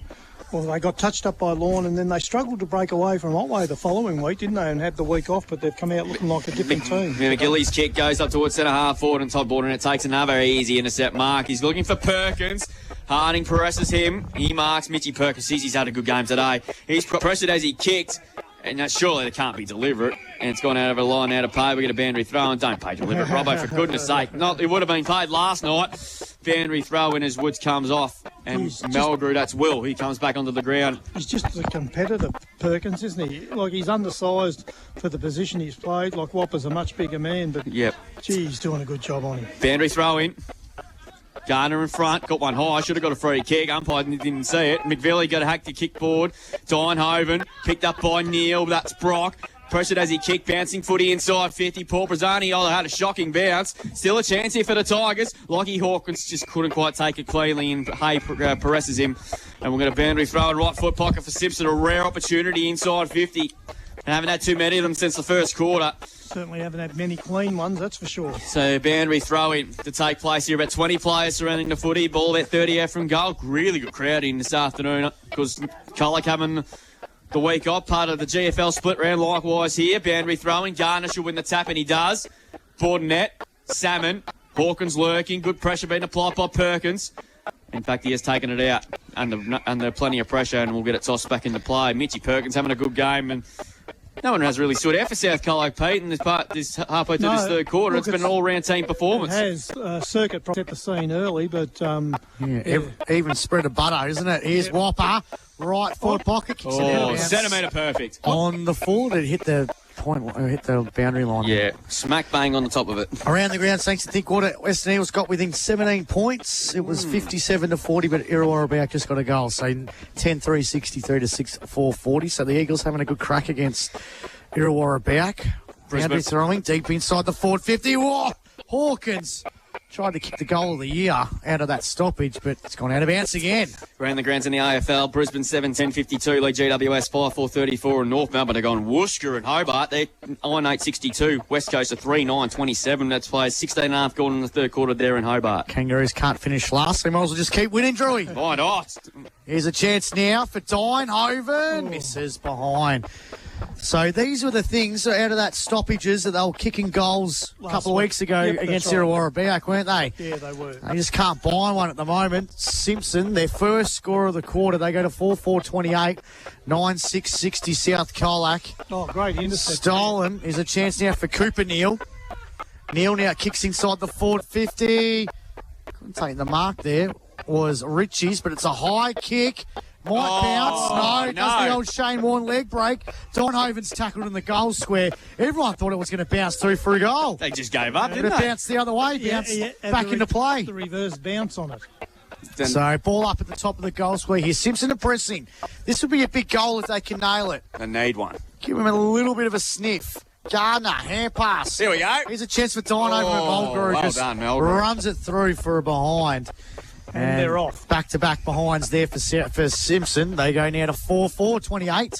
they got touched up by Lorne, and then they struggled to break away from Otway the following week, didn't they, and had the week off, but they've come out looking like a different team. McGilly's kick goes up towards centre half forward, and Todd Borden takes another easy intercept mark. He's looking for Perkins. Harding presses him. He marks Mitchy Perkins. He's had a good game today. He's pressured as he kicked, and surely it can't be deliberate. And it's gone out of a line out of pay. We get a boundary throw, and don't pay deliberate, Robbo, for goodness sake. It would have been paid last night. Boundary throw in as Woods comes off. And Melgrew, that's Will. He comes back onto the ground. He's just a competitor, Perkins, isn't he? Like, he's undersized for the position he's played. Like, Whopper's a much bigger man, but gee, he's doing a good job on him. Boundary throw in. Garner in front, got one high, should have got a free kick. Umpire didn't see it. McVilly got a hack to kickboard. Dynhoven, picked up by Neil. That's Brock. Pressured as he kicked, bouncing footy inside 50. Paul Brazzani had a shocking bounce. Still a chance here for the Tigers. Lockie Hawkins just couldn't quite take it cleanly, and Hay presses him. And we're going to boundary throw in right foot pocket for Simpson. A rare opportunity inside 50. And haven't had too many of them since the first quarter. Certainly haven't had many clean ones, that's for sure. So boundary throw in to take place here. About 20 players surrounding the footy. Ball about 30 out from goal. Really good crowd in this afternoon because Colac having the week off, part of the GFL split round. Likewise here, boundary throwing. Garner should win the tap, and he does. Bordenette, Salmon, Hawkins lurking. Good pressure being applied by Perkins. In fact, he has taken it out under plenty of pressure, and we'll get it tossed back into play. Mitchy Perkins having a good game, and no one has really stood out for South Colac, Pete, in this halfway through this third quarter. It's been an all-round team performance. It has. Circuit set the scene early, but... even spread of butter, isn't it? Here's Whopper, right forward pocket. Kicks it out of bounds. Centimetre perfect. On the forward, it hit the boundary line. Yeah, smack bang on the top of it. Around the ground, thanks to Thinkwater, Western Eagles got within 17 points. It was 57-40, but Illawarra back just got a goal. So 10-3, 63 to 6-4-40. So the Eagles having a good crack against Illawarra back. Boundary throwing deep inside the forward 50. Whoa! Hawkins tried to kick the goal of the year out of that stoppage, but it's gone out of bounds again. Around the grounds in the AFL, Brisbane 7-10-52, lead GWS 5-4-34, and North Melbourne are going Woosker and Hobart. They're 9-8-62. West Coast are 3-9-27. That's players 16.5 gone in the third quarter there in Hobart. Kangaroos can't finish last. They might as well just keep winning, Drewy. Why not? Here's a chance now for Dynhoven. Misses behind. So these were the things out of that stoppages that they were kicking goals a couple of weeks ago against Illawarra back, weren't they? Yeah, they were. They just can't buy one at the moment. Simpson, their first score of the quarter, they go to 4-4-28, 9-6-60 South Colac. Oh, great intercept. Stolen is a chance now for Cooper Neal. Neal now kicks inside the forward 50. Taking the mark there was Richie's, but it's a high kick. Might bounce. No, does the old Shane Warne leg break. Don Hoven's tackled in the goal square. Everyone thought it was going to bounce through for a goal. They just gave up, It didn't they? bounced the other way, back into play. The reverse bounce on it. So, ball up at the top of the goal square here. Simpson are pressing. This would be a big goal if they can nail it. They need one. Give him a little bit of a sniff. Gardner, hand pass. Here we go. Here's a chance for Don Hoven at Mulgrew. Well Just done, Mulgrew. runs it through for a behind. And they're off. Back-to-back behinds there for Simpson. They go now to 4-4, 28.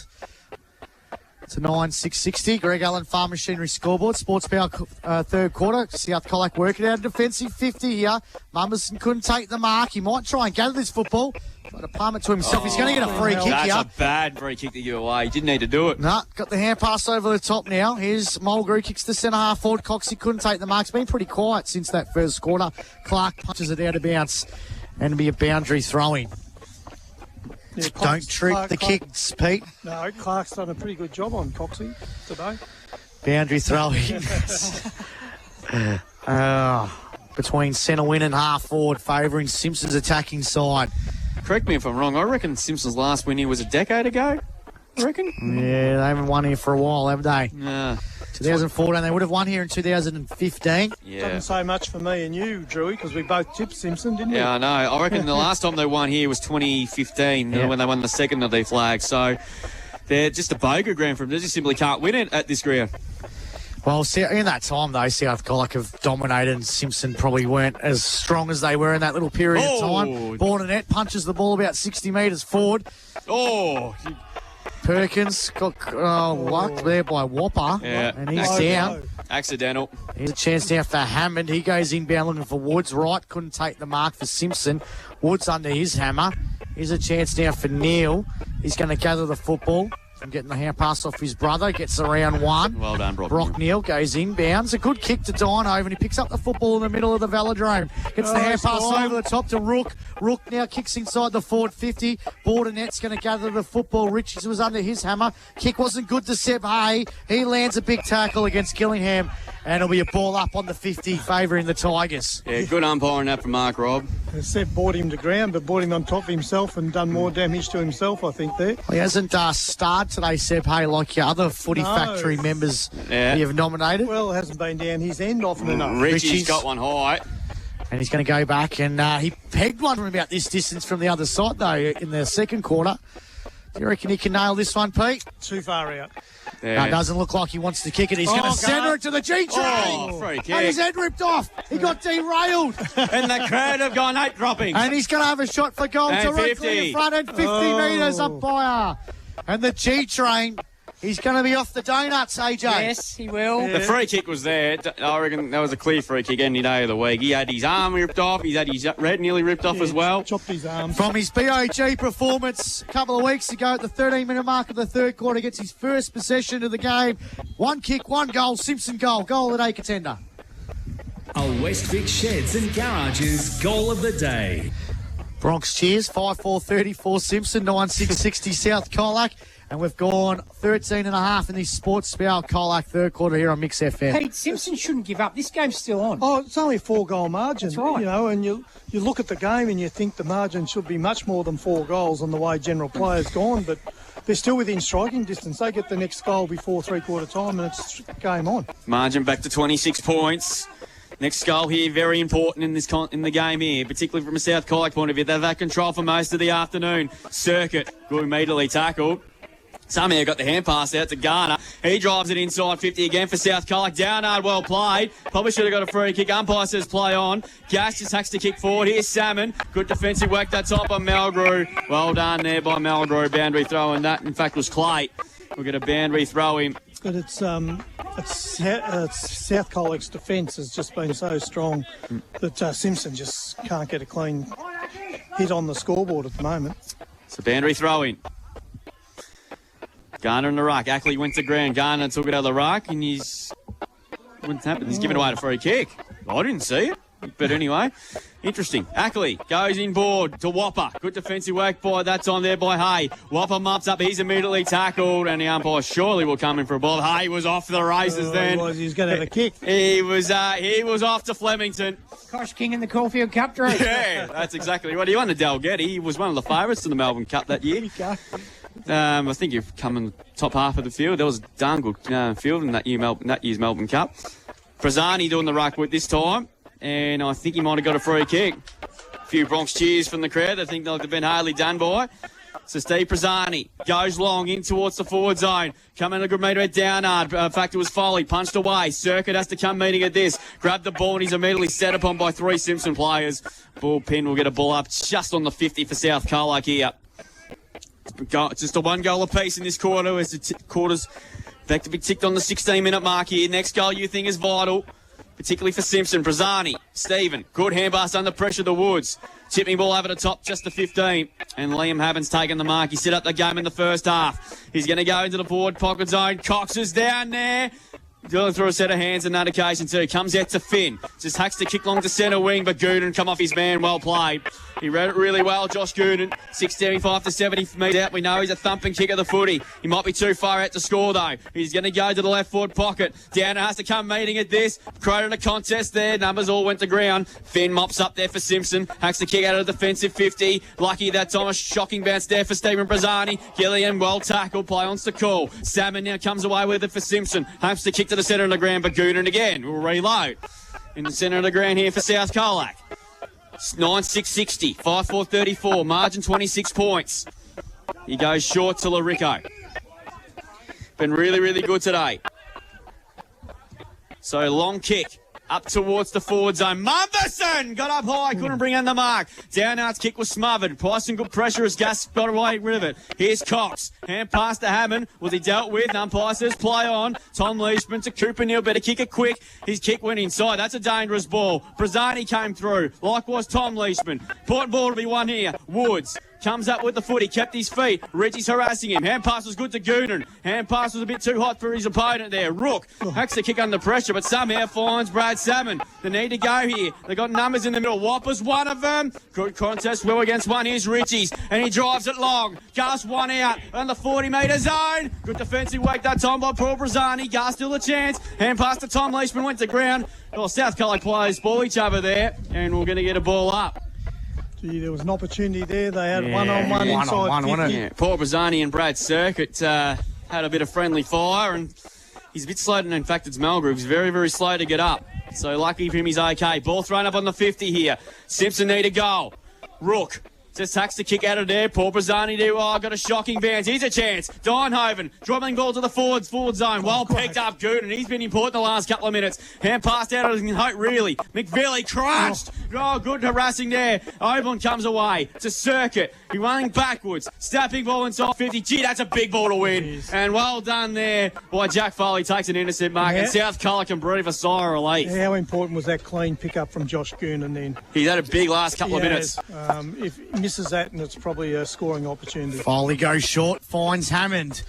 To 9-6-60. Greg Allen Farm Machinery scoreboard. Sports Power third quarter. South Colac working out a defensive 50 here. Mummerson couldn't take the mark. He might try and gather this football. Try to palm it to himself. He's going to get a free kick here. That's a bad free kick to give away. He didn't need to do it. No, got the hand pass over the top now. Here's Mulgrew, kicks the centre half forward. Coxie couldn't take the mark. It's been pretty quiet since that first quarter. Clark punches it out of bounds and be a boundary throwing. Yeah, Don't trip the kicks, Pete. No, Clark's done a pretty good job on Coxie today. Boundary throwing. Between centre win and half forward, favouring Simpson's attacking side. Correct me if I'm wrong. I reckon Simpson's last win here was a decade ago. I reckon. Yeah, they haven't won here for a while, have they? Yeah. 2014. They would have won here in 2015. Yeah. Doesn't say much for me and you, Drewy, because we both tipped Simpson, didn't we? Yeah, I know. I reckon the last time they won here was 2015 when they won the second of their flag. So they're just a bogo ground for them. They just simply can't win it at this ground. Well, in that time, though, South Colac have dominated and Simpson probably weren't as strong as they were in that little period of time. Bordenet punches the ball about 60 metres forward. Perkins got lucked there by Whopper, and he's down. Accidental. Here's a chance now for Hammond. He goes inbound looking for Woods. Wright couldn't take the mark for Simpson. Woods under his hammer. Here's a chance now for Neil. He's going to gather the football from getting the hand pass off his brother. Gets around one. Well done, Brock Neal goes inbounds. A good kick to Dino, and he picks up the football in the middle of the velodrome. Gets the hand pass over the top to Rook. Rook now kicks inside the forward 50. Bordenet's going to gather the football. Richards was under his hammer. Kick wasn't good to Seb Hay. He lands a big tackle against Gillingham, and it'll be a ball up on the 50, favouring the Tigers. Yeah, good umpiring that from Mark Robb. Seb brought him to ground, but brought him on top of himself and done more damage to himself, I think, there. He hasn't starred today, Seb Hay, like your other Footy Factory members you've nominated. Well, it hasn't been down his end often enough. Richie's got one high. And he's going to go back, and he pegged one from about this distance from the other side, though, in the second quarter. Do you reckon he can nail this one, Pete? Too far out. No, it doesn't look like he wants to kick it. He's going to centre it to the G-train. Free kick. And his head ripped off. He got derailed. And the crowd have gone eight dropping. And he's going to have a shot for goal And directly 50. in front and 50 metres umpire. And the G-train, he's going to be off the donuts, AJ. Yes, he will. The free kick was there. I reckon that was a clear free kick any day of the week. He had his arm ripped off. He's had his red nearly ripped off as well. Chopped his arm. From his BOG performance a couple of weeks ago at the 13-minute mark of the third quarter, gets his first possession of the game. One kick, one goal, Simpson goal. Goal of the day contender. A Westvic Sheds and Garages goal of the day. Bronx cheers, 5-4-34 Simpson, 9-6-60 South Colac. And we've gone 13.5 in this Sports Spell Colac third quarter here on Mix FM. Pete, Simpson shouldn't give up. This game's still on. Oh, it's only a 4-goal margin. That's right. You know, and you look at the game and you think the margin should be much more than 4 goals on the way general play's gone, but they're still within striking distance. They get the next goal before three-quarter time and it's game on. Margin back to 26 points. Next goal here, very important in the game here, particularly from a South Colac point of view. They've had control for most of the afternoon. Circuit, good immediately tackled. Somehow got the hand pass out to Garner. He drives it inside 50 again for South Colac. Downard, well played. Probably should have got a free kick. Umpire says play on. Gash just has to kick forward. Here's Salmon. Good defensive work that top on Mulgrew. Well done there by Mulgrew. Boundary throw, and that in fact was Clay. We'll get a boundary throw in. But it's South Colac's defence has just been so strong that Simpson just can't get a clean hit on the scoreboard at the moment. It's a boundary throw in. Garner in the ruck. Ackley went to ground. Garner took it out of the ruck, and what's happened? He's given away a free kick. I didn't see it. But anyway, interesting. Ackley goes inboard to Whopper. Good defensive work by that time there by Hay. Whopper mops up. He's immediately tackled, and the umpire surely will come in for a ball. Hay was off the races then. He was going to have a kick. He was off to Flemington. Kosh King in the Caulfield Cup draw. Yeah, that's exactly what he won. The Dalgety. He was one of the favourites to the Melbourne Cup that year. I think you've come in the top half of the field. There was darn good field in that year's Melbourne Cup. Prazzani doing the ruck with this time, and I think he might have got a free kick. A few Bronx cheers from the crowd. I think they've been hardly done by. So Steve Prazzani goes long in towards the forward zone. Coming a good metre at Downard. In fact, it was Foley. Punched away. Circuit has to come meeting at this. Grab the ball, and he's immediately set upon by 3 Simpson players. Ball pin will get a ball up just on the 50 for South Colac here. Just a 1 goal apiece in this quarter as the quarter's back to be ticked on the 16-minute mark here. Next goal you think is vital, particularly for Simpson. Prazzani, Stephen, good handpass under pressure the Woods. Tipping ball over the top, just the 15. And Liam Haven's taken the mark. He set up the game in the first half. He's going to go into the forward pocket zone. Cox is down there. Going through a set of hands on that occasion too. Comes out to Finn. Just hacks the kick long to centre wing, but Gooden come off his man. Well played. He read it really well, Josh Gooden. 675 to 70 metres out. We know he's a thumping kick of the footy. He might be too far out to score though. He's going to go to the left forward pocket. Downer has to come meeting at this. Created a contest there. Numbers all went to ground. Finn mops up there for Simpson. Hacks the kick out of the defensive 50. Lucky that time. A shocking bounce there for Stephen Prazzani. Gillian well tackled. Play on to call. Salmon now comes away with it for Simpson. Hopes to kick to the centre of the ground, but Gooden again will reload. In the centre of the ground here for South Colac. 9-6-60, 5-4-34, margin 26 points. He goes short to Larico. Been really, really good today. So long kick. Up towards the forward zone. Mumberson got up high, couldn't bring in the mark. Downard's kick was smothered. Pricing good pressure as Gas got away rid of it. Here's Cox. Hand pass to Hammond. Was he dealt with? Umpire says play on. Tom Leishman to Cooper Neal. Better kick it quick. His kick went inside. That's a dangerous ball. Prazzani came through. Likewise Tom Leishman. Important ball to be won here. Woods. Comes up with the foot. He kept his feet. Reggie's harassing him. Hand pass was good to Gooden. Hand pass was a bit too hot for his opponent there. Rook hacks the kick under pressure, but somehow finds Brad Salmon. They need to go here. They got numbers in the middle. Whopper's one of them. Good contest. Well against one. Here's Ritchie's, and he drives it long. Gus one out on the 40-metre zone. Good defensive work that time by Paul Prazzani. Gus still a chance. Hand pass to Tom Leishman. Went to ground. Well, South Colac players ball each other there, and we're going to get a ball up. Gee, there was an opportunity there. They had one-on-one inside 50. Yeah. Paul Prazzani and Brad Circuit had a bit of friendly fire, and he's a bit slow. In fact, it's Malgroove's very, very slow to get up. So lucky for him, he's okay. Ball thrown up on the 50 here. Simpson need a goal. Rook just hacks the kick out of there. Paul Prazzani got a shocking bounce. Here's a chance. Dynhoven dropping ball to the forward zone. Well picked up Gooden. He's been important the last couple of minutes. Hand passed out of Hope really. McVilly crunched. Oh, good harassing there. Oban comes away to Circuit. He running backwards. Snapping ball inside 50. Gee, that's a big ball to win. And well done there by Jack Foley. Takes an intercept mark. And South Colac can breathe a sigh of relief. How important was that clean pick-up from Josh Gooden then? He's had a big last couple of minutes. If he misses that, and it's probably a scoring opportunity. Foley goes short, finds Hammond.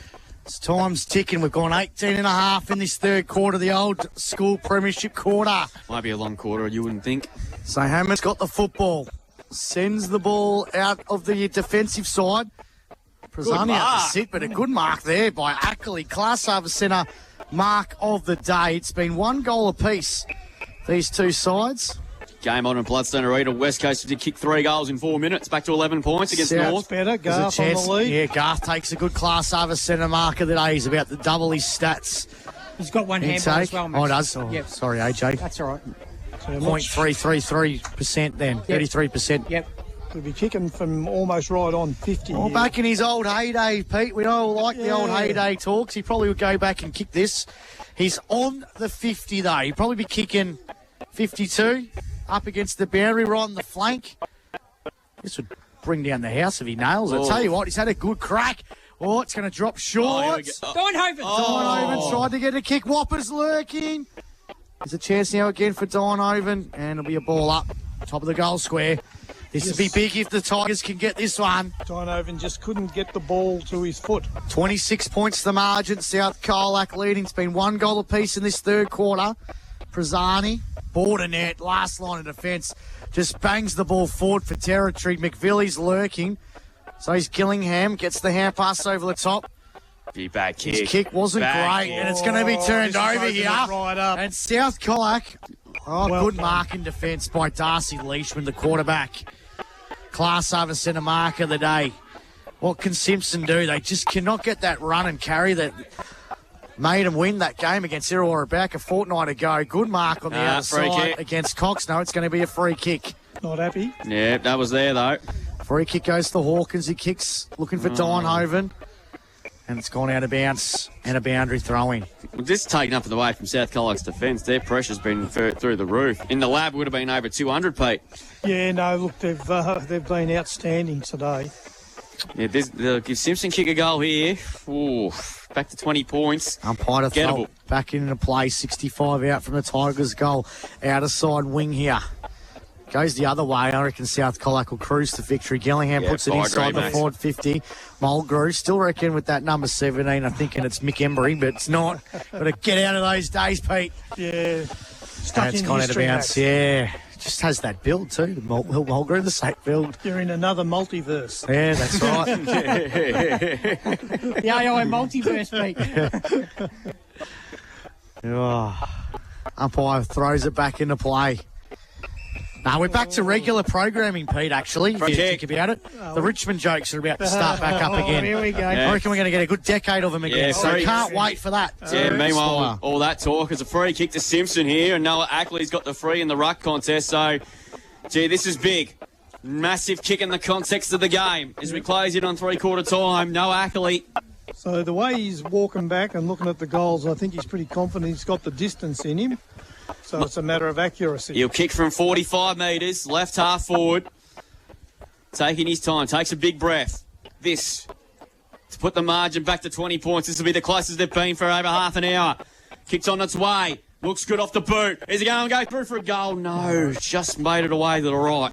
It's time's ticking. We've gone 18 and a half in this third quarter, the old school premiership quarter. Might be a long quarter, you wouldn't think. So Hammond's got the football. Sends the ball out of the defensive side. Prazzani out to sit, but a good mark there by Ackley. Class over centre mark of the day. It's been 1 goal apiece, these two sides. Game on in Bloodstone Arena. West Coast did kick 3 goals in 4 minutes. Back to 11 points against North. Better. Garth on the lead. Yeah, Garth takes a good class over centre mark of the day. He's about to double his stats. He's got one handball as well, Max. Oh, does? Oh, yep. Sorry, AJ. That's all right. 0.333% then. Yep. 33%. Yep. He'll be kicking from almost right on 50. Well, back in his old heyday, Pete, we all like the old heyday talks. He probably would go back and kick this. He's on the 50, though. He'd probably be kicking 52. Up against the boundary, right on the flank. This would bring down the house if he nails it. I'll tell you what, he's had a good crack. Oh, it's going to drop short. Dynhoven tried to get a kick. Whopper's lurking. There's a chance now again for Dynhoven, and it'll be a ball up. Top of the goal square. This would be big if the Tigers can get this one. Dynhoven just couldn't get the ball to his foot. 26 points the margin. South Colac leading. It's been 1 goal apiece in this third quarter. Prazzani border net, last line of defence, just bangs the ball forward for territory. McVillie's lurking. So he's Gillingham, gets the hand pass over the top. Be bad kick. His kick wasn't great, and it's going to be turned over here. Right up. And South Colac, good mark in defence by Darcy Leishman, the quarterback. Class over centre mark of the day. What can Simpson do? They just cannot get that run and carry that made them win that game against Illawarra back a fortnight ago. Good mark on the outside against Cox. No, it's going to be a free kick. Not happy. Yeah, that was there, though. Free kick goes to Hawkins. He kicks, looking for Dynhoven. And it's gone out of bounds and a boundary throw-in. Well, this is taken up and away from South Colac's defence. Their pressure's been through the roof. In the lab, would have been over 200, Pete. Yeah, no, look, they've been outstanding today. Yeah, they'll give Simpson kick a goal here. Ooh, back to 20 points. Umpire to throw back into play. 65 out from the Tigers' goal. Outer side wing here. Goes the other way. I reckon South Colac will cruise to victory. Gillingham puts it inside the forward 50. Mulgrew still reckon with that number 17. I'm thinking it's Mick Embry, but it's not. Got to get out of those days, Pete. Yeah. Stuck in gone out of bounds. Yeah. Just has that build too. Mulgrew, the same build. You're in another multiverse. Yeah, that's right. The AI multiverse, Pete. Umpire throws it back into play. Now we're back to regular programming, Pete, actually, if you think about it. The Richmond jokes are about to start back up again. Here we go. I reckon we're going to get a good decade of them again, so can't wait for that. Yeah, meanwhile, all that talk is a free kick to Simpson here, and Noah Ackley's got the free in the ruck contest, so, gee, this is big. Massive kick in the context of the game. As we close in on three-quarter time, Noah Ackley. So the way he's walking back and looking at the goals, I think he's pretty confident he's got the distance in him. So it's a matter of accuracy. He'll kick from 45 metres, left half forward. Taking his time, takes a big breath. This, to put the margin back to 20 points. This will be the closest they've been for over half an hour. Kicks on its way. Looks good off the boot. Is he going to go through for a goal? No, just made it away to the right.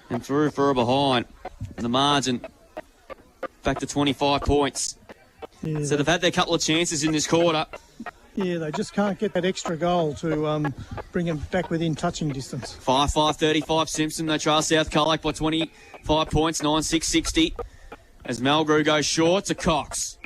And through for a behind. And the margin back to 25 points. Yeah, so they've had their couple of chances in this quarter. Yeah, they just can't get that extra goal to bring them back within touching distance. 5-5-35 Simpson. They trail South Colac by 25 points, 9-6-60. As Mulgrew goes short to Cox.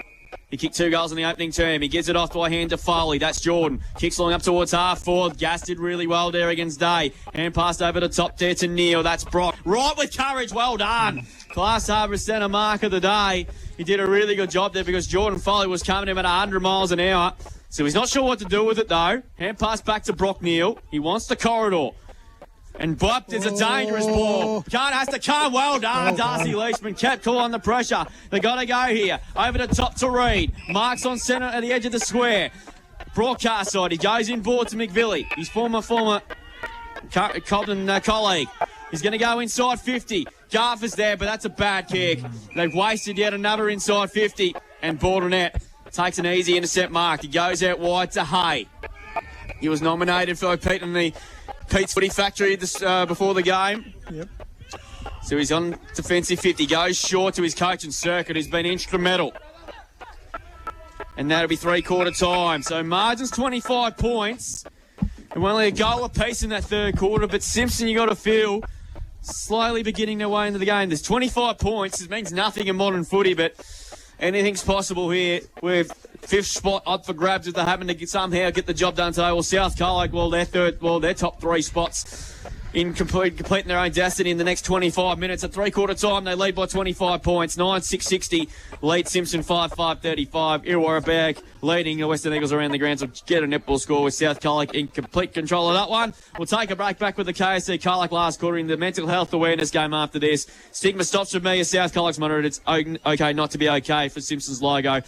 He kicked 2 goals in the opening term. He gives it off by hand to Foley. That's Jordan. Kicks long up towards half forward. Gas did really well there against Day. Hand passed over the top there to Neil. That's Brock. Right with courage. Well done. Class Harbour centre mark of the day. He did a really good job there because Jordan Foley was coming in at 100 miles an hour. So he's not sure what to do with it, though. Hand pass back to Brock Neal. He wants the corridor. And Bupt is a dangerous ball. Khan has to come. Well done. Darcy Leishman kept cool on the pressure. They got to go here. Over the top to Reid. Marks on centre at the edge of the square. Broadcast side. He goes in board to McVillie. His former Colton colleague. He's going to go inside 50. Garfer's there, but that's a bad kick. They've wasted yet another inside 50. And Bordernet takes an easy intercept mark. He goes out wide to Hay. He was nominated for Pete in the Pete's Footy Factory before the game. Yep. So he's on defensive 50. Goes short to his coach and Circuit, who's been instrumental. And that'll be three-quarter time. So margin's 25 points. And only a goal apiece in that third quarter. But Simpson, you got to feel, slowly beginning their way into the game. There's 25 points. It means nothing in modern footy, but anything's possible here with fifth spot up for grabs if they happen to somehow get the job done today. Well, South Colac, their top 3 spots in completing their own destiny in the next 25 minutes. At three-quarter time, they lead by 25 points. 9-6-60, lead Simpson 5-5-35. Illawarra back leading the Western Eagles around the grounds. Will get a netball score with South Colac in complete control of that one. We'll take a break back with the KSC Colac last quarter in the mental health awareness game after this. Stigma stops from me as South Colac's monitored. It's okay not to be okay for Simpson's logo.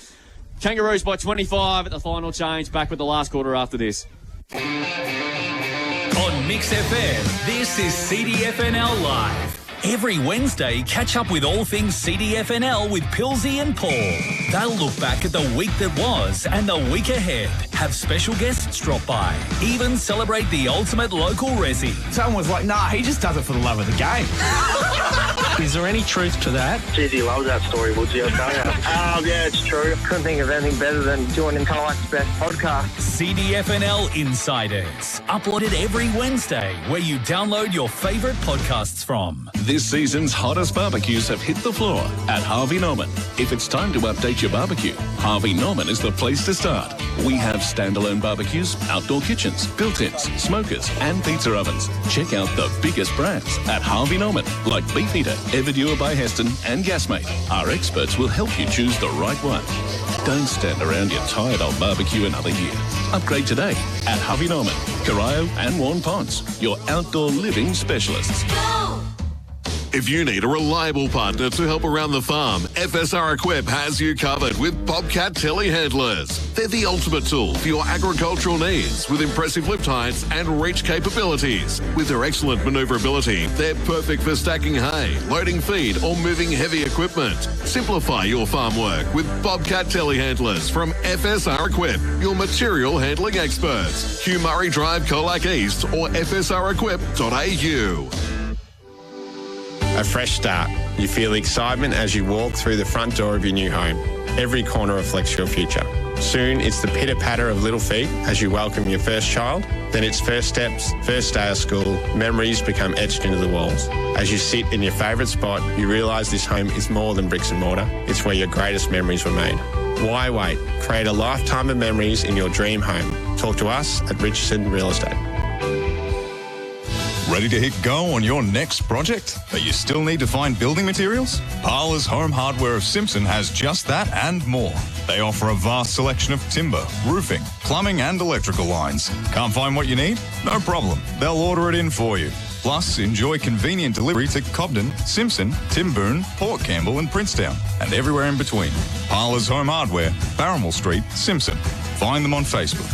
Kangaroos by 25 at the final change. Back with the last quarter after this. On Mix FM, this is CDFNL Live. Every Wednesday, catch up with all things CDFNL with Pilsy and Paul. They'll look back at the week that was and the week ahead, have special guests drop by, even celebrate the ultimate local resi. Someone was like, nah, he just does it for the love of the game. Is there any truth to that? Geez, he loves that story, Woodsy, I'll tell you. Yeah, it's true. Couldn't think of anything better than joining Colac's best podcast. CDFNL Insiders, uploaded every Wednesday, where you download your favourite podcasts from. This season's hottest barbecues have hit the floor at Harvey Norman. If it's time to update your barbecue, Harvey Norman is the place to start. We have standalone barbecues, outdoor kitchens, built-ins, smokers and pizza ovens. Check out the biggest brands at Harvey Norman, like Beefeater, Everdure by Heston and Gasmate. Our experts will help you choose the right one. Don't stand around your tired old barbecue another year. Upgrade today at Harvey Norman, Corio and Warren Ponds, your outdoor living specialists. If you need a reliable partner to help around the farm, FSR Equip has you covered with Bobcat telehandlers. They're the ultimate tool for your agricultural needs with impressive lift heights and reach capabilities. With their excellent manoeuvrability, they're perfect for stacking hay, loading feed or moving heavy equipment. Simplify your farm work with Bobcat telehandlers from FSR Equip, your material handling experts. Hugh Murray Drive, Colac East or fsrequip.au. A fresh start. You feel excitement as you walk through the front door of your new home. Every corner reflects your future. Soon, it's the pitter-patter of little feet as you welcome your first child. Then it's first steps, first day of school. Memories become etched into the walls. As you sit in your favourite spot, you realise this home is more than bricks and mortar. It's where your greatest memories were made. Why wait? Create a lifetime of memories in your dream home. Talk to us at Richardson Real Estate. Ready to hit go on your next project, but you still need to find building materials? Parlour's Home Hardware of Simpson has just that and more. They offer a vast selection of timber, roofing, plumbing and electrical lines. Can't find what you need? No problem. They'll order it in for you. Plus, enjoy convenient delivery to Cobden, Simpson, Timboon, Port Campbell and Princetown, and everywhere in between. Parlour's Home Hardware, Barramel Street, Simpson. Find them on Facebook.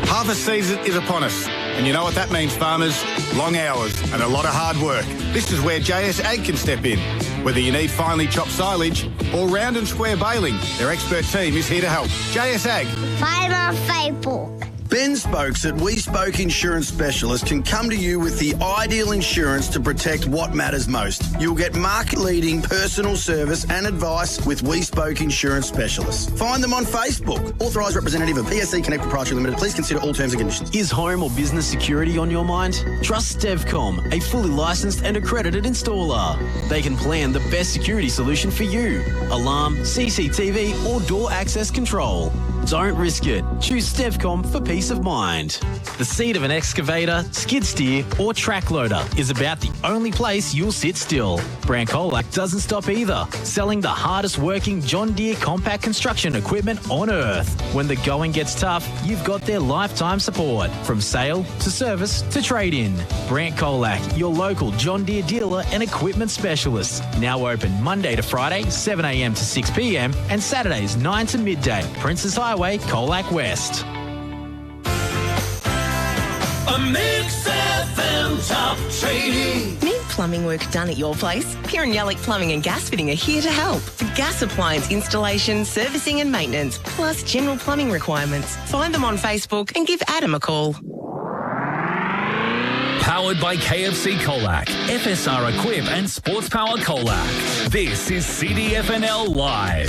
Harvest season is upon us, and you know what that means, farmers? Long hours and a lot of hard work. This is where JS Ag can step in. Whether you need finely chopped silage or round and square baling, their expert team is here to help. JS Ag. Farmer Faithful. Ben Spokes at We Spoke Insurance Specialist can come to you with the ideal insurance to protect what matters most. You'll get market-leading personal service and advice with We Spoke Insurance Specialists. Find them on Facebook. Authorised representative of PSC Connect Proprietary Limited. Please consider all terms and conditions. Is home or business security on your mind? Trust Stevcom, a fully licensed and accredited installer. They can plan the best security solution for you. Alarm, CCTV or door access control. Don't risk it. Choose Stevcom for peace of mind. The seat of an excavator, skid steer or track loader is about the only place you'll sit still. Brand Colac doesn't stop either, selling the hardest working John Deere compact construction equipment on earth. When the going gets tough, you've got their lifetime support, from sale to service to trade-in. Brand Colac, your local John Deere dealer and equipment specialist. Now open Monday to Friday, 7 a.m. to 6 p.m. and Saturdays 9 to midday. Princess Highway, Colac West. A Mix FM top trading. Need plumbing work done at your place? Pierre and Yallick Plumbing and Gas Fitting are here to help. For gas appliance installation, servicing and maintenance, plus general plumbing requirements. Find them on Facebook and give Adam a call. Powered by KFC Colac, FSR Equip and Sports Power Colac. This is CDFNL Live.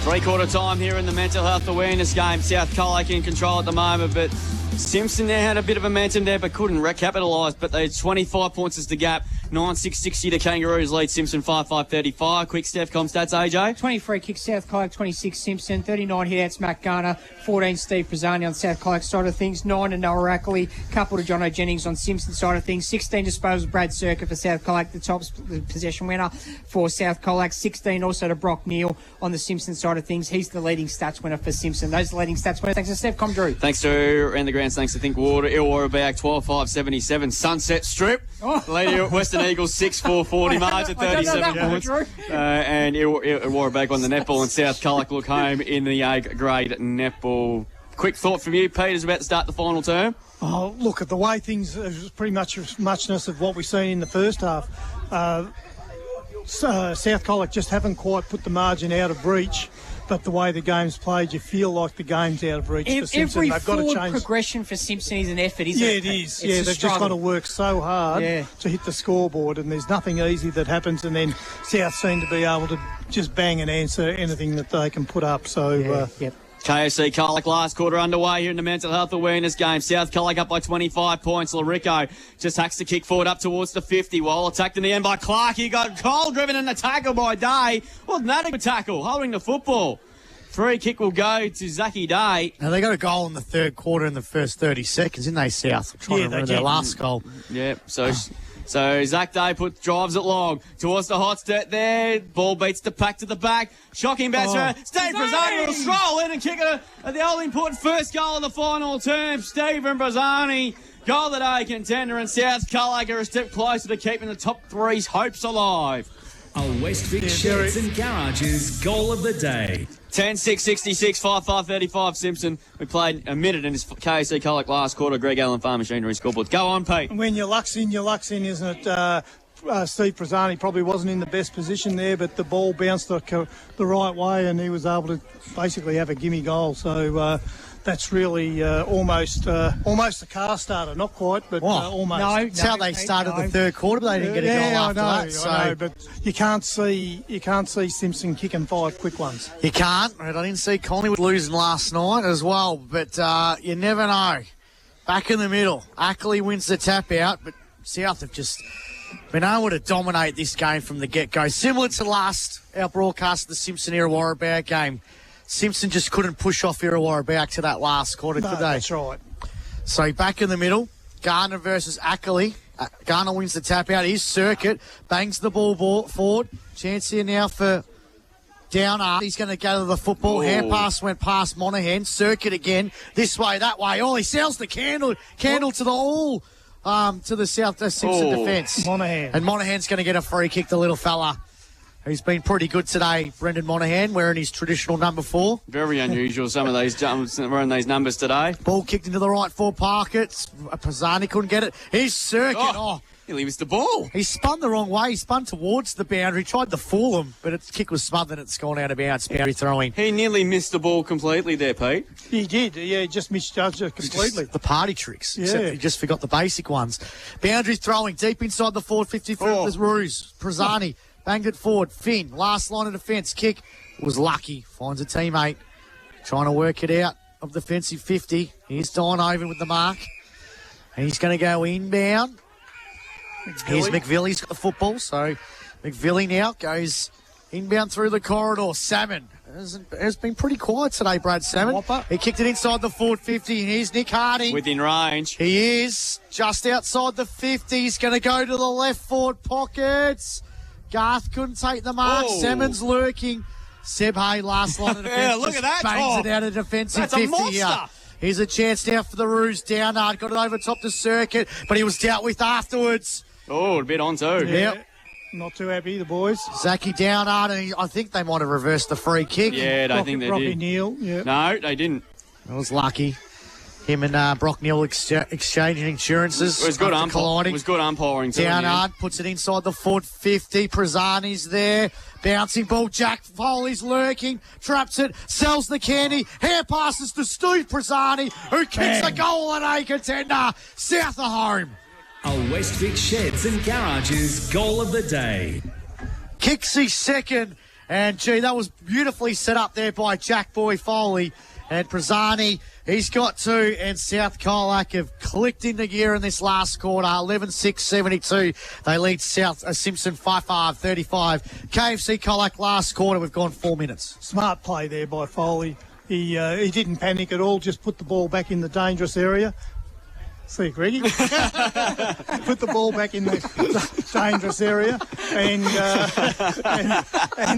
Three-quarter time here in the mental health awareness game. South Colac in control at the moment, but Simpson there had a bit of momentum there, but couldn't capitalise. But they 25 points is the gap. 9-6-60 to Kangaroos lead Simpson 5-5-35. Quick Stevcom stats, AJ. 23 kicks South Colac, 26 Simpson, 39 hit-outs Matt Garner, 14 Steve Pizzani on South Colac side of things, 9 to Noah Ackley, couple to Jono Jennings on Simpson side of things, 16 disposals Brad Circuit for South Colac, the top possession winner for South Colac, 16 also to Brock Neal on the Simpson side of things. He's the leading stats winner for Simpson. Those are the leading stats winners. Thanks to Stevcom, Drew. Thanks to Around the Grounds. Thanks to Think Water. Illawarra back 12-5-77. Sunset Strip. Lady Western Eagles 6-4-40. Margin 37 points. And Illawarra back on the netball, and South Colac look home in the A-grade netball. Quick thought from you, Peter's about to start the final term. Oh, look, at the way things, it was pretty much muchness of what we've seen in the first half. South Colac just haven't quite put the margin out of reach. But the way the game's played, you feel like the game's out of reach for Simpson. Every They've got to forward change. progression for Simpson is an effort, isn't it? Yeah, it is. They've just got to work so hard to hit the scoreboard, and there's nothing easy that happens. And then South seem to be able to just bang and answer anything that they can put up. So, KFC Colac last quarter underway here in the mental health awareness game. South Colac up by 25 points. Larico just hacks the kick forward up towards the 50. Well attacked in the end by Clark. He got Cole driven in the tackle by Day. Wasn't that a good tackle? Holding the football. Free kick will go to Zachy Day. Now, they got a goal in the third quarter in the first 30 seconds, didn't they, South? I'm trying to remember their last goal. Yeah, so Zach Day drives it long towards the hot step there. Ball beats the pack to the back. Shocking batter. Steve Brazzani will stroll in and kick it at the all important first goal of the final term. Stephen Brazzani, goal of the day contender, and South Colac are a step closer to keeping the top three's hopes alive. A Westvic Sheds and Garages goal of the day. 10-6-66, 5-5-35 Simpson. We played a minute in this KC Colac last quarter. Greg Allen Farm Machinery scoreboard. Go on, Pete. When your luck's in, isn't it? Steve Brazzani probably wasn't in the best position there, but the ball bounced the right way and he was able to basically have a gimme goal. So that's really almost a car starter. Not quite, but almost. No, that's how they started the third quarter, but they didn't get a goal after that. I know, but you can't see Simpson kicking 5 quick ones. You can't. I didn't see Collingwood losing last night as well, but you never know. Back in the middle, Ackley wins the tap out, but South have just been able to dominate this game from the get-go. Similar to our broadcast of the Simpson Illawarra Bear game. Simpson just couldn't push off Illawarra back to that last quarter, could they? That's right. So back in the middle, Garner versus Ackley. Garner wins the tap out. His circuit, bangs the ball forward. Chance here now for Downer. He's going to go to the football. Hand pass went past Monaghan. Circuit again. This way, that way. Oh, he sells the candle to the all. To the South Simpson defence. Monaghan. And Monaghan's going to get a free kick, the little fella. He's been pretty good today, Brendan Monaghan, wearing his traditional number 4. Very unusual, some of these jumps wearing these numbers today. Ball kicked into the right forward pocket. Pisani couldn't get it. His circuit. He missed the ball. He spun the wrong way. He spun towards the boundary, tried to fool him, but its kick was smothered and it's gone out of bounds. Boundary throwing. He nearly missed the ball completely there, Pete. He did. Yeah, he just misjudged it completely. The party tricks. Yeah. Except he just forgot the basic ones. Boundary throwing deep inside the forward 50 for Ruse. Prazzani. Banged it forward. Finn, last line of defence. Kick was lucky. Finds a teammate. Trying to work it out of defensive 50. Here's Donovan with the mark. And he's going to go inbound. Here's McVillie's got the football. So McVillie now goes inbound through the corridor. Salmon has been pretty quiet today, Brad Salmon. He kicked it inside the forward 50. And here's Nick Harding. Within range. He is just outside the 50. He's going to go to the left forward pockets. Garth couldn't take the mark. Salmon's lurking. Seb Hay, last line of defence. Look at that. Bangs it out of defensive 50 here. Here's a chance now for the Roos. Downard got it over top the circuit, but he was dealt with afterwards. Oh, a bit on too. Yep. Not too happy, the boys. Zachy Downard, and I think they might have reversed the free kick. Yeah, I think they Rocky did. Neal, yeah. No, they didn't. That was lucky. Him and Brock Neal exchanging insurances. It was good umpiring. It was good umpiring too. Downard puts it inside the forward 50. Prazzani's there. Bouncing ball. Jack Foley's lurking. Traps it. Sells the candy. Hair passes to Steve Prazzani, who kicks a goal and a contender. South are home. A Westvic Sheds and Garages goal of the day. Kicks his second. And, gee, that was beautifully set up there by Jack Boy Foley. And Prazzani, he's got 2, and South Colac have clicked into gear in this last quarter. 11-6-72. They lead Simpson 5-5-35. KFC Colac last quarter. We've gone 4 minutes. Smart play there by Foley. He didn't panic at all, just put the ball back in the dangerous area. See, Greggy. Put the ball back in the dangerous area, and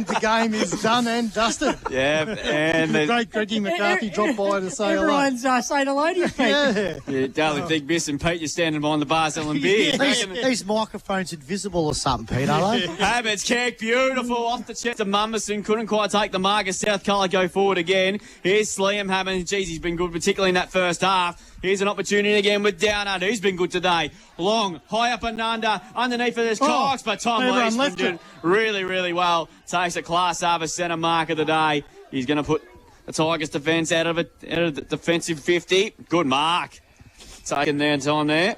the game is done and dusted. Yeah, and the great Greggy McCarthy dropped by to say hello. Everyone's saying hello to you, Pete. Yeah, darling Big Biss and Pete, you're standing behind the bar selling beer. These microphones invisible or something, Pete, are they? Abbott's kick, beautiful, off the chest of Mummerson. Couldn't quite take the mark as South Colac go forward again. Here's Liam Hammond. Geez, he's been good, particularly in that first half. Here's an opportunity again with Downard, who's been good today. Long, high up and underneath for there's Cox, but Tom Leishman did really, really well. Takes a class over centre mark of the day. He's going to put the Tigers' defence out of the defensive 50. Good mark. Taking their time there.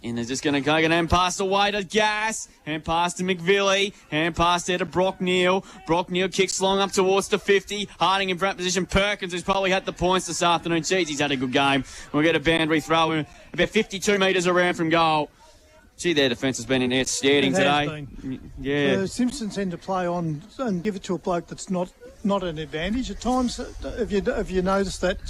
And they're just going to go and hand pass away to Gas. Hand pass to McVilly. Hand pass there to Brock Neal. Brock Neal kicks long up towards the 50. Harding in front position. Perkins, who's probably had the points this afternoon. Jeez, he's had a good game. We'll get a boundary throw in about 52 metres around from goal. Gee, their defence has been outstanding today. Yeah. Simpson tend to play on and give it to a bloke that's not an advantage at times. Have you noticed that,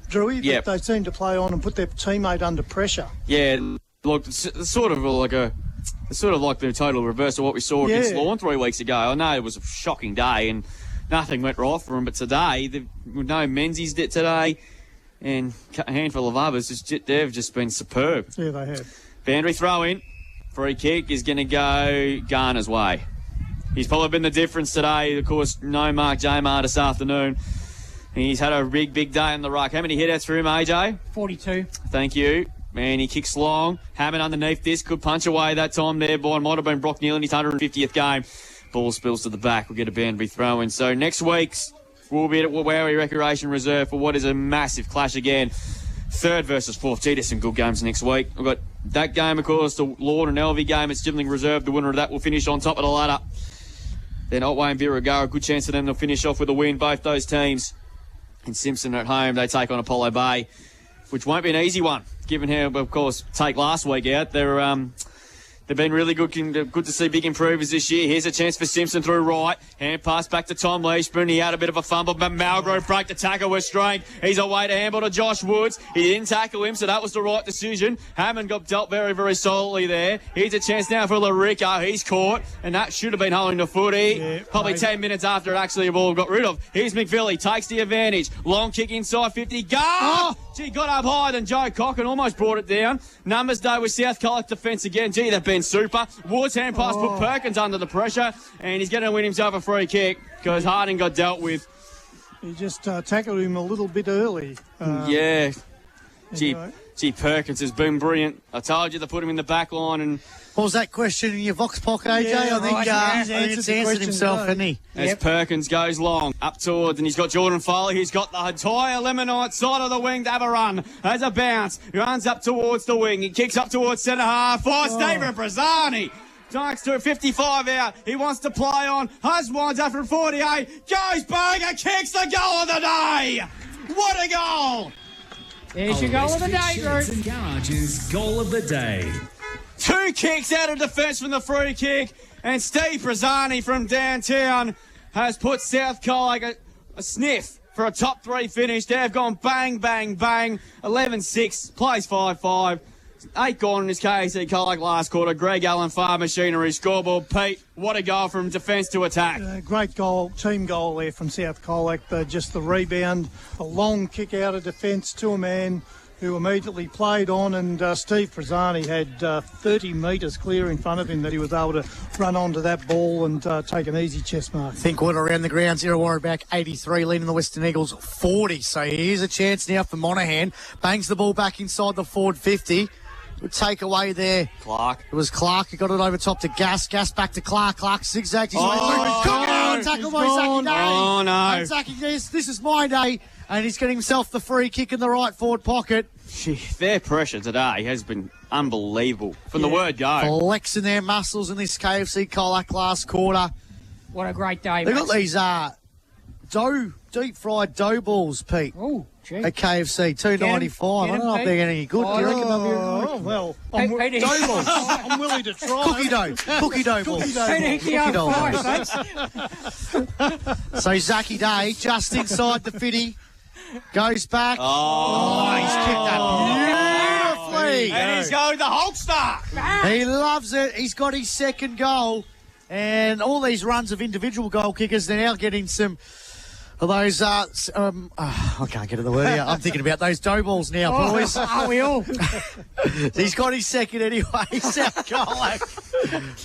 Drewy? Yep. That they seem to play on and put their teammate under pressure. Yeah. Look, it's sort of like the total reverse of what we saw against Lawn 3 weeks ago. I know it was a shocking day and nothing went right for them, but today, with no Menzies today and a handful of others, they've just been superb. Yeah, they have. Boundary throw in. Free kick is going to go Garner's way. He's probably been the difference today. Of course, no Mark Jamar this afternoon. He's had a big day on the ruck. How many hit-outs for him, AJ? 42. Thank you. Man, he kicks long. Hammond underneath this. Could punch away that time there by might have been Brock Neal in his 150th game. Ball spills to the back. We'll get a boundary throw in. So next week's we'll be at Wowie Recreation Reserve for what is a massive clash again. Third versus fourth. Gee, there's some good games next week. We've got that game, of course, the Lord and Elvie game at Stirling Reserve. The winner of that will finish on top of the ladder. Then Otway and Birregurra, good chance for them to finish off with a win, both those teams. And Simpson at home, they take on Apollo Bay, which won't be an easy one, given how, of course, take last week out. They've been really good to see big improvers this year. Here's a chance for Simpson through right. Hand pass back to Tom Leishman. He had a bit of a fumble, but Malgrove broke the tackle with strength. He's away to handball to Josh Woods. He didn't tackle him, so that was the right decision. Hammond got dealt very, very solidly there. Here's a chance now for Larico. He's caught, and that should have been holding the footy. Probably 10 minutes after actually the ball got rid of. Here's McVilly, takes the advantage. Long kick inside 50. Go! Gee, got up higher than Joe Cock and almost brought it down. Numbers day with South Colac defence again. Gee, they've been super. Woods hand pass put Perkins under the pressure, and he's going to win himself a free kick because Harding got dealt with. He just tackled him a little bit early. Yeah. Anyway. Gee, Perkins has been brilliant. I told you to put him in the back line and... What was that question in your Vox Poc, AJ? Yeah, I think he's answered himself, hasn't he? As Perkins goes long, up towards, and he's got Jordan Foley. He's got the entire Lemonite side of the wing to have a run. Has a bounce. Runs up towards the wing. He kicks up towards centre half. Stephen Brazzani. Dykes to a 55 out. He wants to play on. Hus winds up from 48. Goes Berger. Kicks the goal of the day. What a goal. There's your goal of the day, Drew. Garage's goal of the day. 2 kicks out of defence from the free kick, and Steve Brazzani from downtown has put South Colac a sniff for a top 3 finish. They've gone bang, bang, bang. 11-6, plays 5-5. 8 gone in his KC Colac last quarter. Greg Allen, Farm Machinery scoreboard. Pete, what a goal from defence to attack. Great goal, team goal there from South Colac. Just the rebound, a long kick out of defence to a man who immediately played on, and Steve Brazzani had 30 metres clear in front of him that he was able to run onto that ball and take an easy chest mark. Think what around the ground, 0 Warriback 83, leading the Western Eagles 40. So here's a chance now for Monaghan. Bangs the ball back inside the forward 50. Would take away there. Clark. It was Clark who got it over top to Gas. Gas back to Clark. Clark zigzags his way through. Tackle by Zachy Day. Oh, no. And Zachy says, this is my day. And he's getting himself the free kick in the right forward pocket. Gee, their pressure today has been unbelievable from the word go. Flexing their muscles in this KFC Colac last quarter. What a great day. They've got these deep fried dough balls, Pete. Oh, gee. At KFC, $2.95. I don't know if they're any good. Do you reckon they'll be well, dough balls. I'm willing to try. Cookie dough balls. So Zachy Day just inside the 50. Goes back. He's kicked that beautifully. And he's going the Hulkster. He loves it. He's got his second goal. And all these runs of individual goal kickers, they're now getting some of those, I can't get the word out. I'm thinking about those dough balls now, boys. Are we all? He's got his second anyway, South Colac.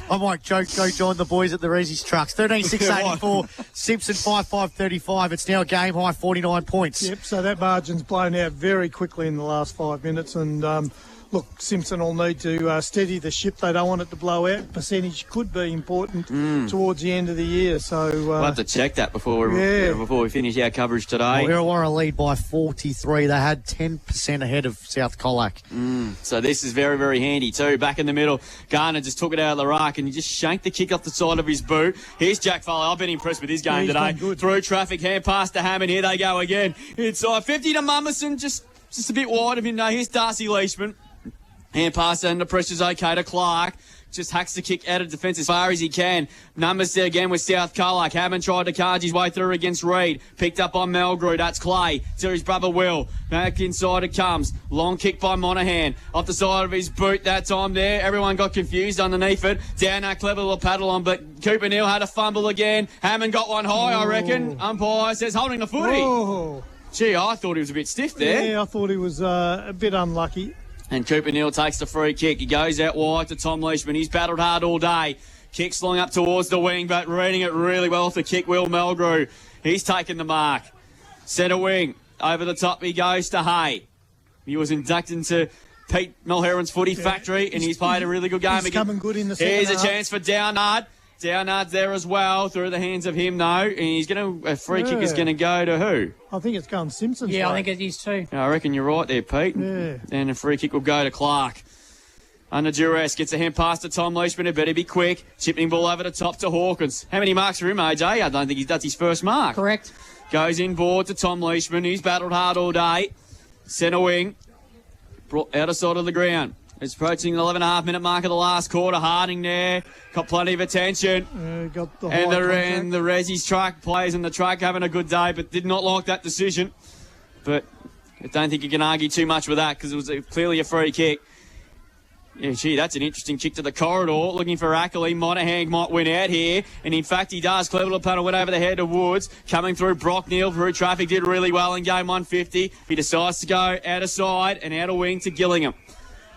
I might go join the boys at the Reese's Trucks. 13-6-84, Simpson 5-5-35. It's now a game high, 49 points. Yep, so that margin's blown out very quickly in the last 5 minutes, and look, Simpson will need to steady the ship. They don't want it to blow out. Percentage could be important towards the end of the year. So we'll have to check that before we finish our coverage today. Well, Illawarra lead by 43. They had 10% ahead of South Colac. So this is very, very handy too. Back in the middle, Garner just took it out of the ruck and he just shanked the kick off the side of his boot. Here's Jack Foley. I've been impressed with his game today. Through traffic, hand pass to Hammond. Here they go again. Inside 50 to Mummerson, just a bit wide of him. No, here's Darcy Leishman. Hand pass and the pressure's okay to Clark. Just hacks the kick out of defence as far as he can. Numbers there again with South Colac. Hammond tried to charge his way through against Reed. Picked up on Melgrew. That's Clay. To his brother Will. Back inside it comes. Long kick by Monaghan. Off the side of his boot that time there. Everyone got confused underneath it. Down that clever little paddle on, but Cooper Neal had a fumble again. Hammond got one high, I reckon. Umpire says holding the footy. Oh. Gee, I thought he was a bit stiff there. Yeah, I thought he was a bit unlucky. And Cooper Neal takes the free kick. He goes out wide to Tom Leishman. He's battled hard all day. Kicks long up towards the wing, but reading it really well off the kick, Will Melgrew. He's taken the mark. Centre wing. Over the top he goes to Hay. He was inducted into Pete Mulheron's footy factory, and he's played a really good game. He's coming good in the second Here's half. a chance for Downard. Downard's there as well, through the hands of him, though. And he's a free kick is going to go to who? I think it's going Simpson's Yeah, way. I think it is too. I reckon you're right there, Pete. Yeah. And a free kick will go to Clark. Under duress, gets a hand pass to Tom Leishman. It better be quick. Chipping ball over the top to Hawkins. How many marks for him, AJ? I don't think that's his first mark. Correct. Goes inboard to Tom Leishman. He's battled hard all day. Centre wing. Brought outer side of the ground. It's approaching the 11.5-minute mark of the last quarter. Harding there. Got plenty of attention. Got the And high the Resi's truck, players in the truck having a good day, but did not like that decision. But I don't think you can argue too much with that because it was clearly a free kick. Yeah, gee, that's an interesting kick to the corridor. Looking for Ackley. Monaghan might win out here. And in fact, he does. Clever little panel went over the head of Woods. Coming through Brock Neal through traffic. Did really well in game 150. He decides to go out of side and out of wing to Gillingham.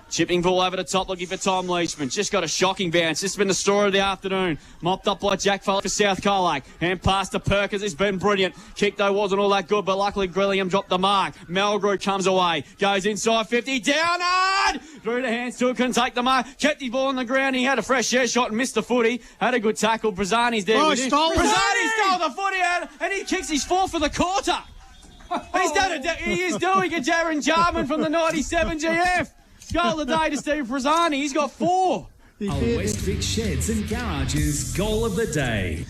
Chipping ball over the top, looking for Tom Leishman. Just got a shocking bounce. This has been the story of the afternoon. Mopped up by Jack Foley for South Colac. Hand pass to Perkins. It's been brilliant. Kick, though, wasn't all that good, but luckily Gillingham dropped the mark. Melgrew comes away. Goes inside 50. Downard! Through the hands, still couldn't take the mark. Kept his ball on the ground. He had a fresh air shot and missed the footy. Had a good tackle. Brazzani's there. Oh, stole Brazzani stole the footy out, and he kicks his fourth for the quarter. He is doing a Darren Jarman from the 97 GF. Goal of the day to Steve Brazzani. He's got 4. A West Vic Sheds and Garages goal of the day.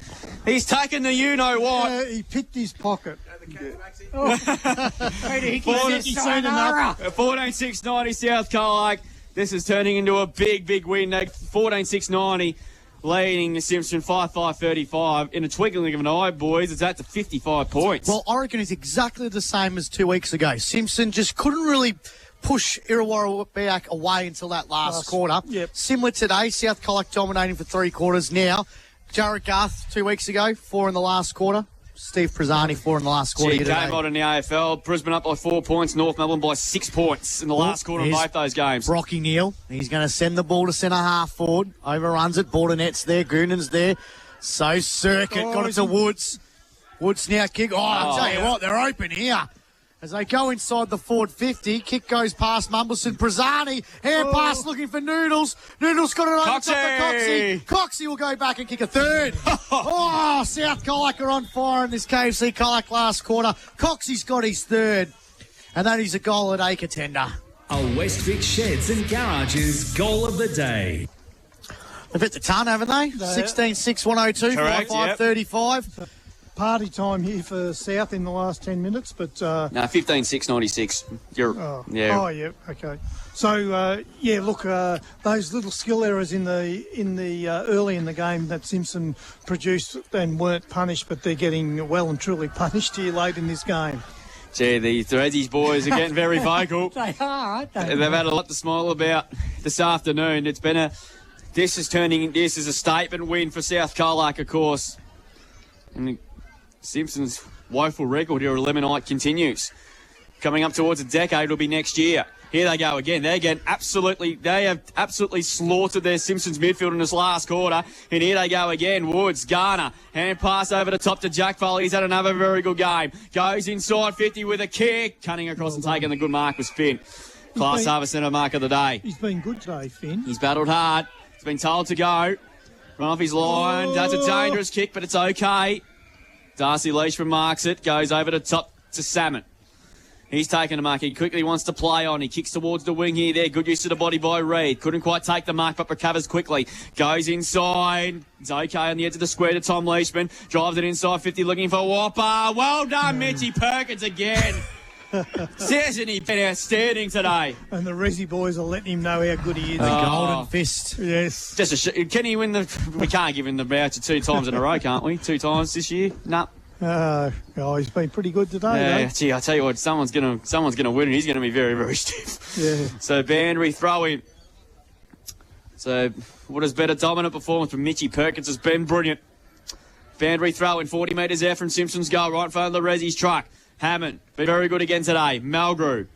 He's taken the you-know-what. He picked his pocket. 14-6-90 South Colac. This is turning into a big, big win. 14-6-90 leading the Simpson 5-5-35. In a twinkling of an eye, boys, it's at to 55 points. Well, I reckon it's exactly the same as 2 weeks ago. Simpson just couldn't really push Illawarra back away until that last quarter. Yep. Similar today, South Colac dominating for 3 quarters now. Jared Garth 2 weeks ago, 4 in the last quarter. Steve Brazzani 4 in the last quarter. Came out in the AFL. Brisbane up by 4 points. North Melbourne by 6 points in the last quarter of both those games. Brocky Neal. He's going to send the ball to centre half forward. Overruns it. Ball to net's there. Goonan's there. So Circuit got it to Woods. Woods now kick. I'll tell you what, they're open here. As they go inside the forward 50, kick goes past Mumbleson. Brazzani, hand pass looking for Noodles. Noodles got it over top of Coxie. Coxie will go back and kick a third. South Colac are on fire in this KFC Colac last quarter. Coxie's got his third. And that is a goal at acre tender. A West Vic Sheds and Garages goal of the day. They've hit the ton, haven't they? 16-6, 102, 5-5-35. Party time here for South in the last 10 minutes, but... 15-6-96. Okay. So, those little skill errors in the early in the game that Simpson produced and weren't punished, but they're getting well and truly punished here late in this game. Gee, the Threadzies boys are getting very vocal. They are, aren't they? They've had a lot to smile about this afternoon. This is a statement win for South Colac, of course. And Simpson's woeful record here at Lemonite continues. Coming up towards a decade will be next year. Here they go again. They have absolutely slaughtered their Simpsons midfield in this last quarter. And here they go again. Woods, Garner, hand pass over the top to Jack Foley. He's had another very good game. Goes inside 50 with a kick. Cutting across and taking the good mark was Finn. Class Harvest Centre mark of the day. He's been good today, Finn. He's battled hard. He's been told to go. Run off his line. That's a dangerous kick, but it's okay. Darcy Leishman marks it. Goes over the top to Salmon. He's taken a mark. He quickly wants to play on. He kicks towards the wing here. There. Good use of the body by Reed. Couldn't quite take the mark, but recovers quickly. Goes inside. It's okay on the edge of the square to Tom Leishman. Drives it inside 50, looking for Whopper. Well done, Mitchy Perkins again. Hasn't he been outstanding today? And the Resi boys are letting him know how good he is. The golden fist. Yes. Can he win the... We can't give him the voucher 2 times in a row, can't we? 2 times this year? No. He's been pretty good today. Yeah, gee, I tell you what, someone's gonna win, and he's gonna be very, very stiff. Yeah. So Bandry throw in. So what has been a dominant performance from Mitchy Perkins has been brilliant. Bandry throw in 40 metres out from Simpson's goal, right in front of the Resi's truck. Hammond been very good again today. Malgrew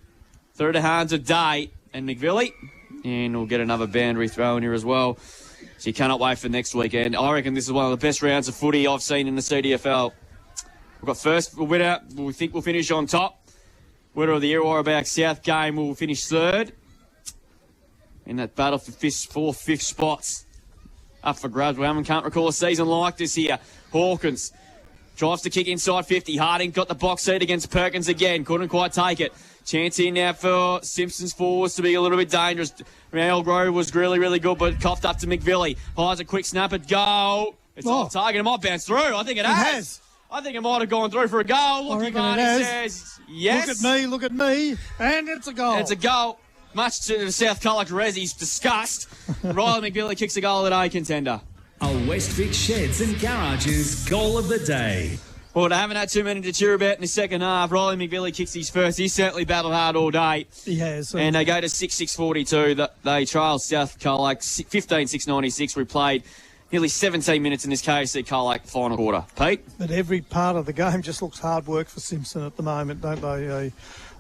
through to hands of Day and McVilly, and we'll get another Bandry throw in here as well. So you cannot wait for next weekend. I reckon this is one of the best rounds of footy I've seen in the CDFL. We've got first winner. We think we'll finish on top. Winner of the Illawarra South game will finish third. In that battle for fourth, fifth spots. Up for grabs. We can't recall a season like this here. Hawkins drives to kick inside 50. Harding got the box seat against Perkins again. Couldn't quite take it. Chance in now for Simpson's forwards to be a little bit dangerous. Malgrove was really, really good, but coughed up to McVilly. Hires a quick snap at goal. It's off target. It might bounce through. I think it has. I think it might have gone through for a goal. Looky, Marty says yes. Look at me, and it's a goal. It's a goal. Much to South Colac Resi's disgust. Riley McVilly kicks a goal at A contender. A Westvic Sheds and Garages goal of the day. Well, they haven't had too many to cheer about in the second half. Riley McVilly kicks his first. He's certainly battled hard all day. He has. And they go to 6-6-42. They trial South Colac 15-6-96. We played nearly 17 minutes in this KFC Colac final quarter. Pete? But every part of the game just looks hard work for Simpson at the moment, don't they?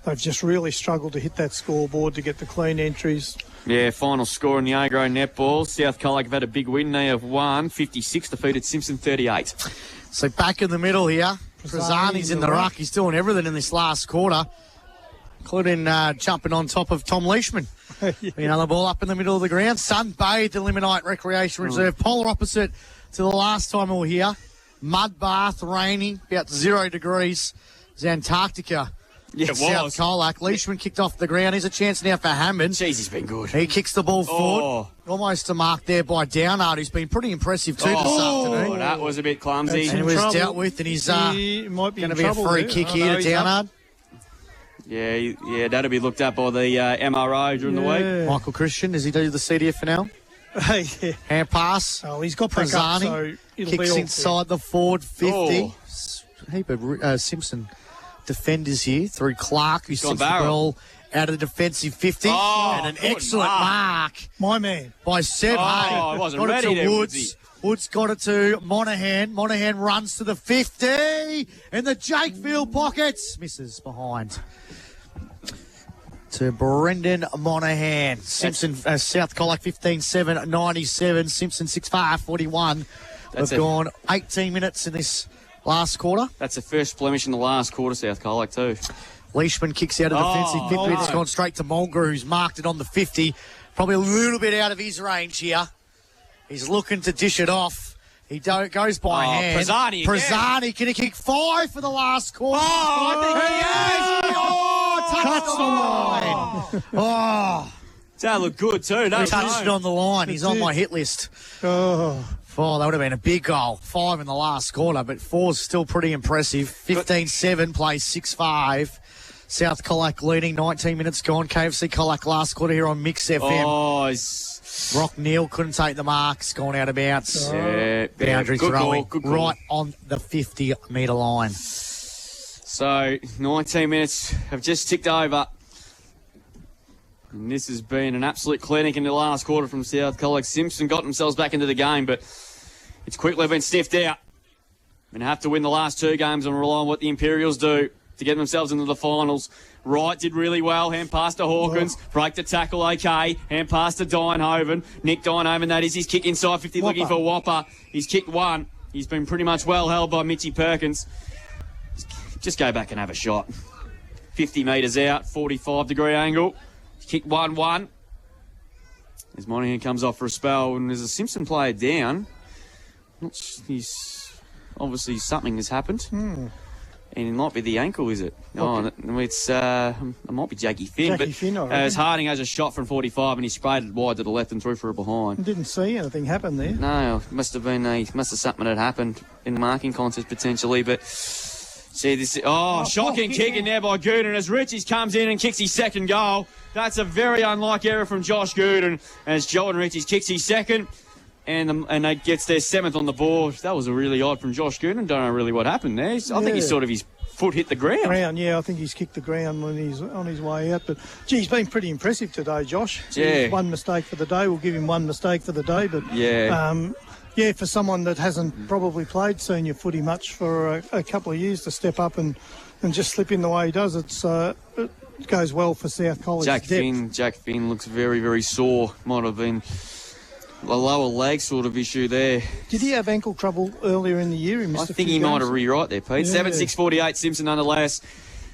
They've just really struggled to hit that scoreboard, to get the clean entries. Yeah, final score in the A-grade netball. South Colac have had a big win. They have won 56, defeated Simpson 38. So back in the middle here. Prezani's in the ruck. He's doing everything in this last quarter, including jumping on top of Tom Leishman. You know, the ball up in the middle of the ground. Sunbathed Eliminate Recreation Reserve. Polar opposite to the last time we were here. Mud bath, raining, about 0 degrees. It's Antarctica. Yeah, it South was. Colac. Leishman kicked off the ground. Here's a chance now for Hammond. Jeez, he's been good. He kicks the ball forward. Almost a mark there by Downard, who's been pretty impressive too this afternoon. That was a bit clumsy. And he was dealt with, and he's going to be a free kick here to Downard. Yeah, that'll be looked at by the MRO during the week. Michael Christian, does he do the CDFNL? Yeah. Hand pass. Oh, he's got back up, so it'll be kicks all inside the forward 50. Heap of Simpson defenders here through Clark, who sends the ball out of the defensive 50. And an excellent mark. My man. By Seb Hay. I wasn't got ready it to there, Woods. Woods got it to Monahan. Monahan runs to the 50. In the Jake Field pockets. Misses behind. To Brendan Monahan. Simpson, South Colac 15-7-97. Simpson 6-5-41. We've gone 18 minutes in this last quarter. That's the first blemish in the last quarter, South Colac too. Leishman kicks out of defensive 50. It's gone straight to Mulgrew, who's marked it on the 50. Probably a little bit out of his range here. He's looking to dish it off. He goes by hand. Prezani can he kick 5 for the last quarter? I think he has. Touched the line. That looked good too. He touched it on the line. He's on my hit list. That would have been a big goal. 5 in the last quarter, but 4's still pretty impressive. 15-7, plays 6-5. South Colac leading, 19 minutes gone. KFC Colac last quarter here on Mix FM. Rock Neal couldn't take the marks, gone out of bounds. Boundary throwing right on the 50-metre line. So 19 minutes have just ticked over. And this has been an absolute clinic in the last quarter from South Colac. Simpson got themselves back into the game, but it's quickly been sniffed out. Going to have to win the last 2 games and rely on what the Imperials do to get themselves into the finals. Wright did really well. Hand pass to Hawkins. Break the tackle okay. Hand pass to Dienhoven. Nick Dienhoven, that is his kick inside 50, looking for Whopper. He's kicked 1. He's been pretty much well held by Mitchy Perkins. Just go back and have a shot. 50 metres out, 45-degree angle. Kick 1-1. As Monahan comes off for a spell, and there's a Simpson player down. He's obviously something has happened. And it might be the ankle, is it? Oh, it's it might be Jackie Finn. Jackie Finn, I reckon. As Harding has a shot from 45 and he sprayed it wide to the left and through for a behind. Didn't see anything happen there. No, must have something had happened in the marking contest potentially, but see this. Shocking kick in there by Gooden as Richards comes in and kicks his second goal. That's a very unlike error from Josh Gooden as Jordan Richards kicks his second. And they gets their 7th on the board. That was a really odd from Josh Gooden. Don't know really what happened there. I think his foot hit the ground. Yeah, I think he's kicked the ground when he's on his way out. But, gee, he's been pretty impressive today, Josh. Yeah. One mistake for the day. We'll give him one mistake for the day. But, for someone that hasn't probably played senior footy much for a couple of years to step up and just slip in the way he does, it goes well for South College. Jack Finn looks very, very sore. Might have been a lower leg sort of issue there. Did he have ankle trouble earlier in the year? I think he might have rewrite there, Pete. 7-6-48, Simpson nonetheless.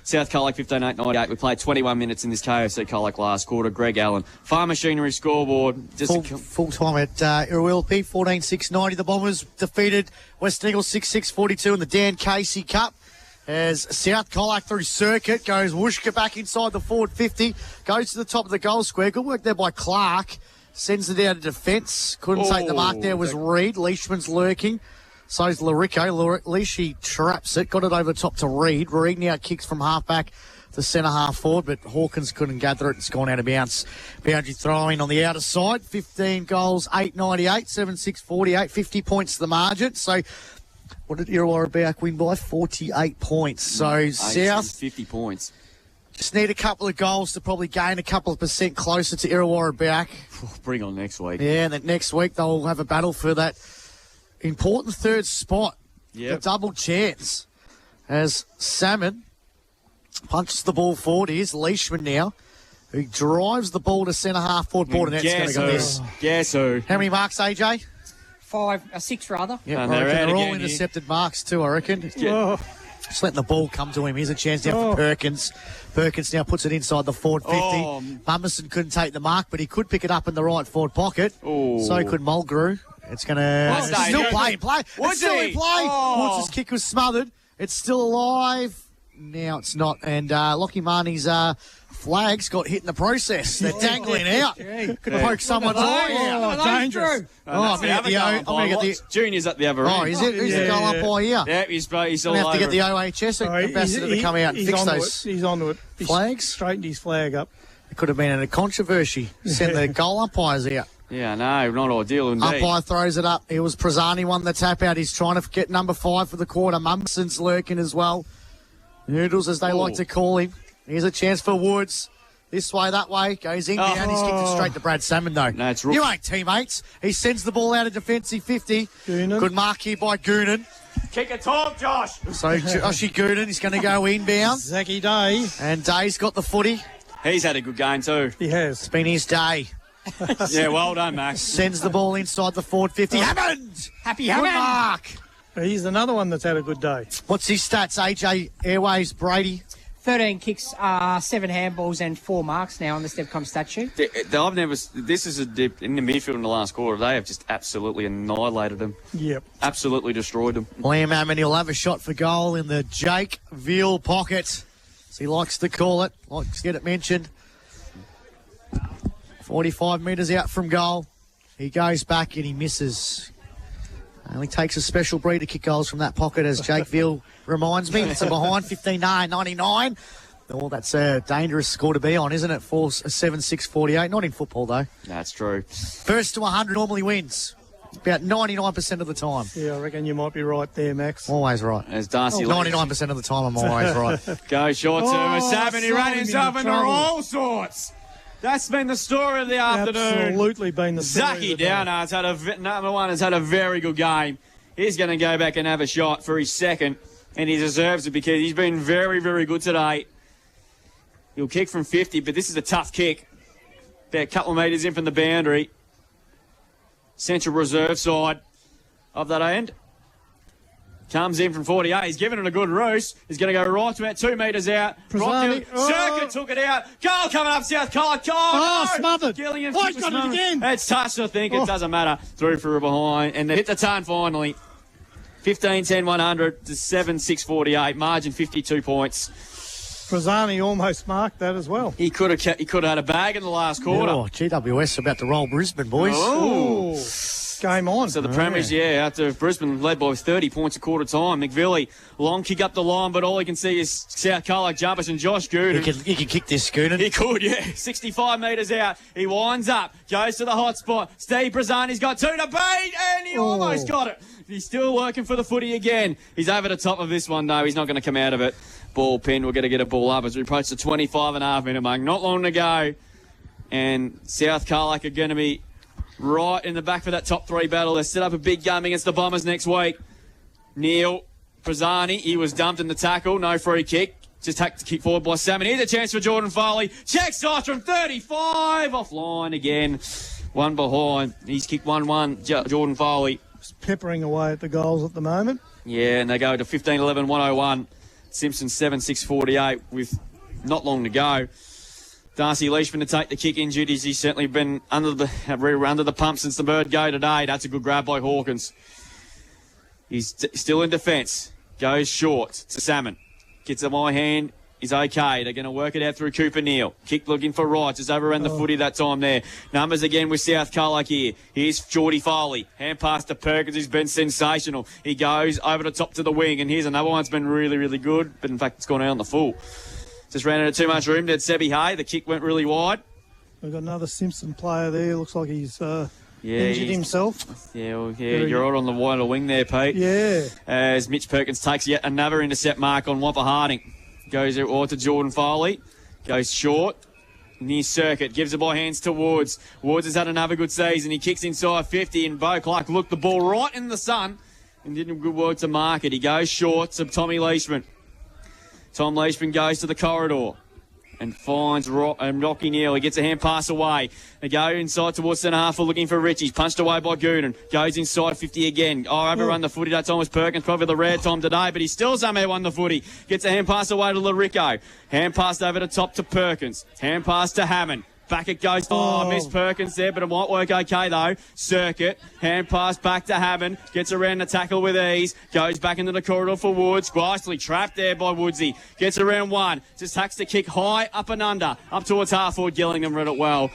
South Colac 15-8-98. We played 21 minutes in this KFC Colac last quarter. Greg Allen. Farm Machinery scoreboard. Full time at Irwilpie, 14-6-90. The Bombers defeated West Eagles 6-6-42 in the Dan Casey Cup. As South Colac through circuit goes Wooshka back inside the forward 50. Goes to the top of the goal square. Good work there by Clark. Sends it out of defence. Couldn't take the mark there was Reed. Leishman's lurking. So's Larico. Leishy traps it. Got it over the top to Reed. Reed now kicks from half-back to centre-half forward, but Hawkins couldn't gather it. It's gone out of bounds. Boundary throwing on the outer side. 15 goals, 8.98, 7-6-48, 50 points to the margin. So what did Illawarra back win by? 48 points. So South 50 points. Just need a couple of goals to probably gain a couple of percent closer to Illawarra back. Bring on next week. Yeah, and then next week they'll have a battle for that important third spot. The double chance. As Salmon punches the ball forward. Here's Leishman now, who drives the ball to centre-half forward border. That's going to go miss. Guess who? How many marks, AJ? 6 rather. Yeah, they're all intercepted marks too, I reckon. Just letting the ball come to him. Here's a chance now for Perkins. Perkins now puts it inside the forward 50. Mummerson couldn't take the mark, but he could pick it up in the right forward pocket. So could Mulgrew. It's going to... still play. It's still in play. Woods' kick was smothered. It's still alive. Now it's not. And Lockie Marnie's flags got hit in the process. They're dangling out. Could poke someone's eye out. Dangerous. I'm going to get the... Junior's at the other end. Oh, is it? Who's the goal umpire here? Yeah, he's all over. Have to get the OHS ambassador to come out and fix those He's onto it. Flags. Straightened his flag up. It could have been a controversy. Send the goal umpires out. Yeah, no, not ideal indeed. Umpire throws it up. It was Prazzani won the tap out. He's trying to get number 5 for the quarter. Mumson's lurking as well. Noodles, as they like to call him. Here's a chance for Woods. This way, that way. Goes in, down. He's kicked it straight to Brad Salmon, though. No, it's you ain't teammates. He sends the ball out of defensive 50. Goonan. Good mark here by Goonan. Kick it top, Josh. So Joshy Goonan is going to go inbound. Zachy Day. And Day's got the footy. He's had a good game too. He has. It's been his day. Yeah, well done, Max. Sends the ball inside the forward 50. Hammond! Happy Good Hammond! mark. He's another one that's had a good day. What's his stats, AJ Airways, Brady? 13 kicks, 7 handballs and 4 marks now on the Stepcom stat sheet. I've never... This is a dip in the midfield in the last quarter. They have just absolutely annihilated them. Yep. Absolutely destroyed them. Liam Hammond, he'll have a shot for goal in the Jake Veal pocket. As he likes to call it. Likes to get it mentioned. 45 metres out from goal. He goes back and he misses. Only takes a special breed to kick goals from that pocket, as Jake Veal reminds me. It's a behind, 15-9-99. Oh, that's a dangerous score to be on, isn't it? 7-6-48. Not in football, though. That's true. First to 100 normally wins. About 99% of the time. Yeah, I reckon you might be right there, Max. Always right. As Darcy... 99% of the time, I'm always right. Go short to Salmon. He ran himself into all sorts. That's been the story of the afternoon. Absolutely been the story. Zachy Downer has had a very good game. He's going to go back and have a shot for his second, and he deserves it because he's been very, very good today. He'll kick from 50, but this is a tough kick. About a couple of metres in from the boundary. Central reserve side of that end. Comes in from 48. He's giving it a good roost. He's going to go right to about 2 metres out. Prazzani. Circuit took it out. Goal coming up South Colac. Oh, No! smothered. Gillingham Oh, he's got it again. It's touched, I think. It doesn't matter. Through for a behind. And they hit the turn finally. 15-10-100 to 7-6-48. Margin 52 points. Prazzani almost marked that as well. He could have had a bag in the last quarter. Oh, GWS about to roll Brisbane, boys. Oh. Game on. So the Premiers, after Brisbane led by 30 points a quarter time. McVilly, long kick up the line, but all he can see is South Colac jumpers and Josh Gooden. He can kick this, Gooden. He could, 65 metres out. He winds up, goes to the hot spot. Steve Brazzani's got 2 to beat, and he almost got it. He's still working for the footy again. He's over the top of this one, though. He's not going to come out of it. Ball pinned. We're going to get a ball up as we approach the 25.5-minute mark. Not long to go. And South Colac are going to be right in the back for that top 3 battle. They set up a big game against the Bombers next week. Neil Prazzani, he was dumped in the tackle. No free kick. Just had to kick forward by Salmon. Here's a chance for Jordan Foley. Check sides from 35. Offline again. One behind. He's kicked 1-1. Jordan Foley. Just peppering away at the goals at the moment. Yeah, and they go to 15-11-101. Simpson 7-6-48 with not long to go. Darcy Leishman to take the kick injured. He's certainly been under the pump since the bird go today. That's a good grab by Hawkins. He's still in defence. Goes short to Salmon. Gets a my hand. He's okay. They're going to work it out through Cooper Neal. Kick looking for Wright. Just overran the footy that time there. Numbers again with South Colac here. Here's Geordie Foley. Hand pass to Perkins. He's been sensational. He goes over the top to the wing. And here's another one that's been really, really good. But in fact, it's gone out on the full. Just ran out of too much room. Did Sebi Hay. The kick went really wide. We've got another Simpson player there. Looks like he's injured himself. You're right on the wider wing there, Pete. Yeah. As Mitch Perkins takes yet another intercept mark on Wampa Harding. Goes out to Jordan Foley. Goes short. Near circuit. Gives it by hands to Woods. Woods has had another good season. He kicks inside 50 and Bo Clark looked the ball right in the sun and did a good work to mark it. He goes short to Tommy Leishman. Tom Leishman goes to the corridor and finds Rocky Neal. He gets a hand pass away. They go inside towards centre half looking for Richie. Punched away by Gooden. Goes inside 50 again. Overrun the footy. That time was Perkins. Probably the rare time today, but he still somehow won the footy. Gets a hand pass away to Larico. Hand passed over the top to Perkins. Hand pass to Hammond. Back it goes. Missed Perkins there, but it might work okay, though. Circuit. Hand pass back to Hammond. Gets around the tackle with ease. Goes back into the corridor for Woods. Nicely trapped there by Woodsy. Gets around one. Just hacks the kick high, up and under. Up towards half forward. Gillingham read it well.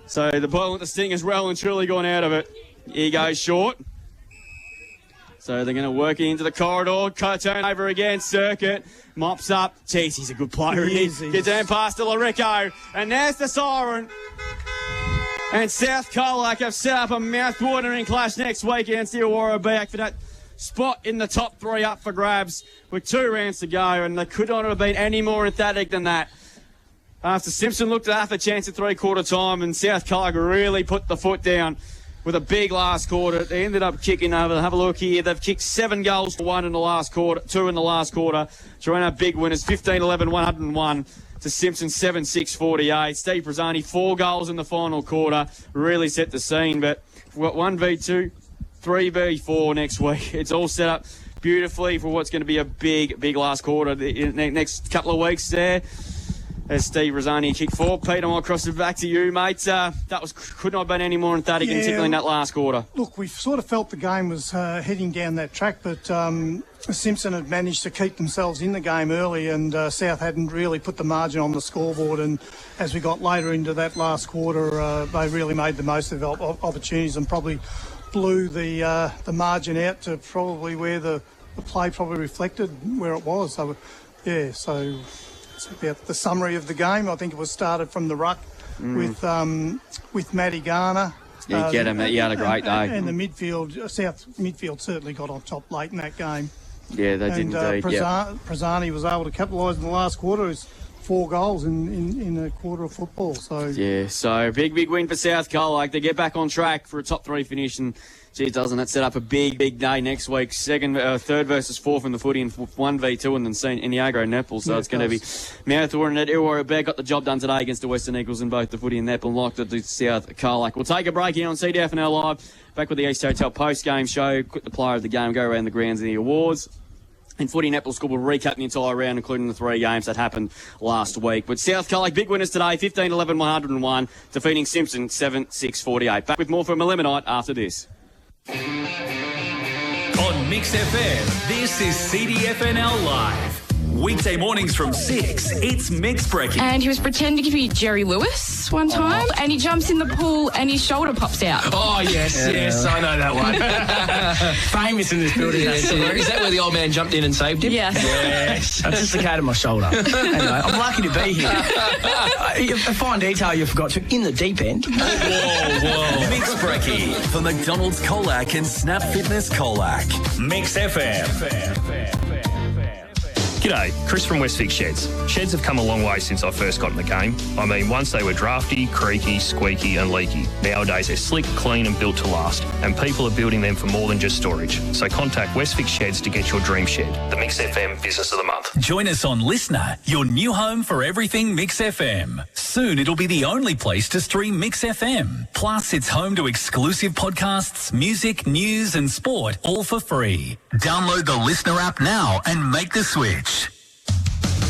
So the ball with the sting has well and truly gone out of it. He goes short. So they're going to work into the corridor. Turnover again. Circuit. Mops up. Jeez, he's a good player. He gets down past to Larico. And there's the siren. And South Colac have set up a mouth-watering clash next week against the Illawarra Beak for that spot in the top 3 up for grabs with 2 rounds to go. And they could not have been any more emphatic than that. After Simpson looked at half a chance at 3/4 time and South Colac really put the foot down with a big last quarter. They ended up kicking over. Have a look here. They've kicked 7 goals for 1 in the last quarter, 2 in the last quarter. Toronto big winners, 15-11-101 to Simpson, 7-6-48. Steve Prazzani, 4 goals in the final quarter. Really set the scene, but we've got 1v2, 3v4 next week. It's all set up beautifully for what's going to be a big, big last quarter. The next couple of weeks there. As Steve Prazzani kicked forward. Pete, I might cross it back to you, mate. That could not have been any more emphatic, particularly in that last quarter. Look, we sort of felt the game was heading down that track, but Simpson had managed to keep themselves in the game early, and South hadn't really put the margin on the scoreboard. And as we got later into that last quarter, they really made the most of opportunities and probably blew the margin out to probably where the play probably reflected where it was. So, so it's about the summary of the game. I think it was started from the ruck with Matty Garner. Yeah, you get him. He had a great day. And the midfield, South midfield certainly got on top late in that game. Yeah, they did indeed. Prazzani was able to capitalise in the last quarter. He's 4 goals in a quarter of football. So yeah, so big win for South Colac. They get back on track for a top 3 finish, and geez, doesn't that set up a big day next week? Third versus fourth in the footy and 1v2 and then in the aggro netball. So it's going to be Mouthwater and Illawarra Bear got the job done today against the Western Eagles in both the footy and netball, like the South Colac. We'll take a break here on CDFNL Live. Back with the East Hotel post-game show. Quick the player of the game, go around the grounds and the awards. In Footy Netball School, we'll recap the entire round, including the 3 games that happened last week. But South Colac, big winners today, 15-11, 101, defeating Simpson 7-6-48. Back with more from Eliminate after this. On Mix FM, this is CDFNL Live. Weekday mornings from 6, it's Mix Brekkie. And he was pretending to be Jerry Lewis one time, and he jumps in the pool and his shoulder pops out. Oh, yes, I know that one. Famous in this building. Is that where the old man jumped in and saved him? Yes. I dislocated my shoulder. Anyway, I'm lucky to be here. A fine detail you forgot to, in the deep end. Whoa. Mix Brekkie for McDonald's Colac and Snap Fitness Colac. Mix FM. G'day, Chris from Westvic Sheds. Sheds have come a long way since I first got in the game. I mean, once they were drafty, creaky, squeaky and leaky. Nowadays they're slick, clean and built to last. And people are building them for more than just storage. So contact Westvic Sheds to get your dream shed. The Mix FM Business of the Month. Join us on Listener, your new home for everything Mix FM. Soon it'll be the only place to stream Mix FM. Plus, it's home to exclusive podcasts, music, news and sport, all for free. Download the Listener app now and make the switch.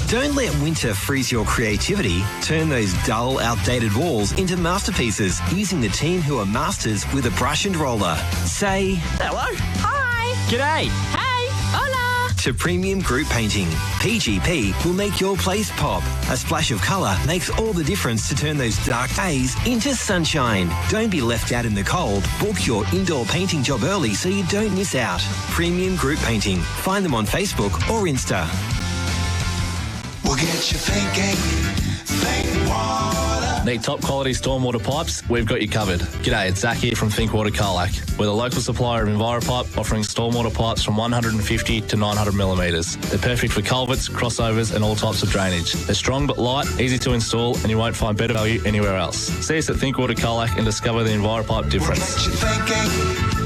Don't let winter freeze your creativity. Turn those dull, outdated walls into masterpieces using the team who are masters with a brush and roller. Say hello. Hi. G'day. Hey. Hola. To Premium Group Painting. PGP will make your place pop. A splash of colour makes all the difference to turn those dark days into sunshine. Don't be left out in the cold. Book your indoor painting job early so you don't miss out. Premium Group Painting. Find them on Facebook or Insta. We'll get you thinking, think water. Need top quality stormwater pipes? We've got you covered. G'day, it's Zach here from Think Water Colac. We're the local supplier of EnviroPipe, offering stormwater pipes from 150 to 900 millimetres. They're perfect for culverts, crossovers and all types of drainage. They're strong but light, easy to install and you won't find better value anywhere else. See us at Think Water Colac and discover the EnviroPipe difference. We'll get you thinking.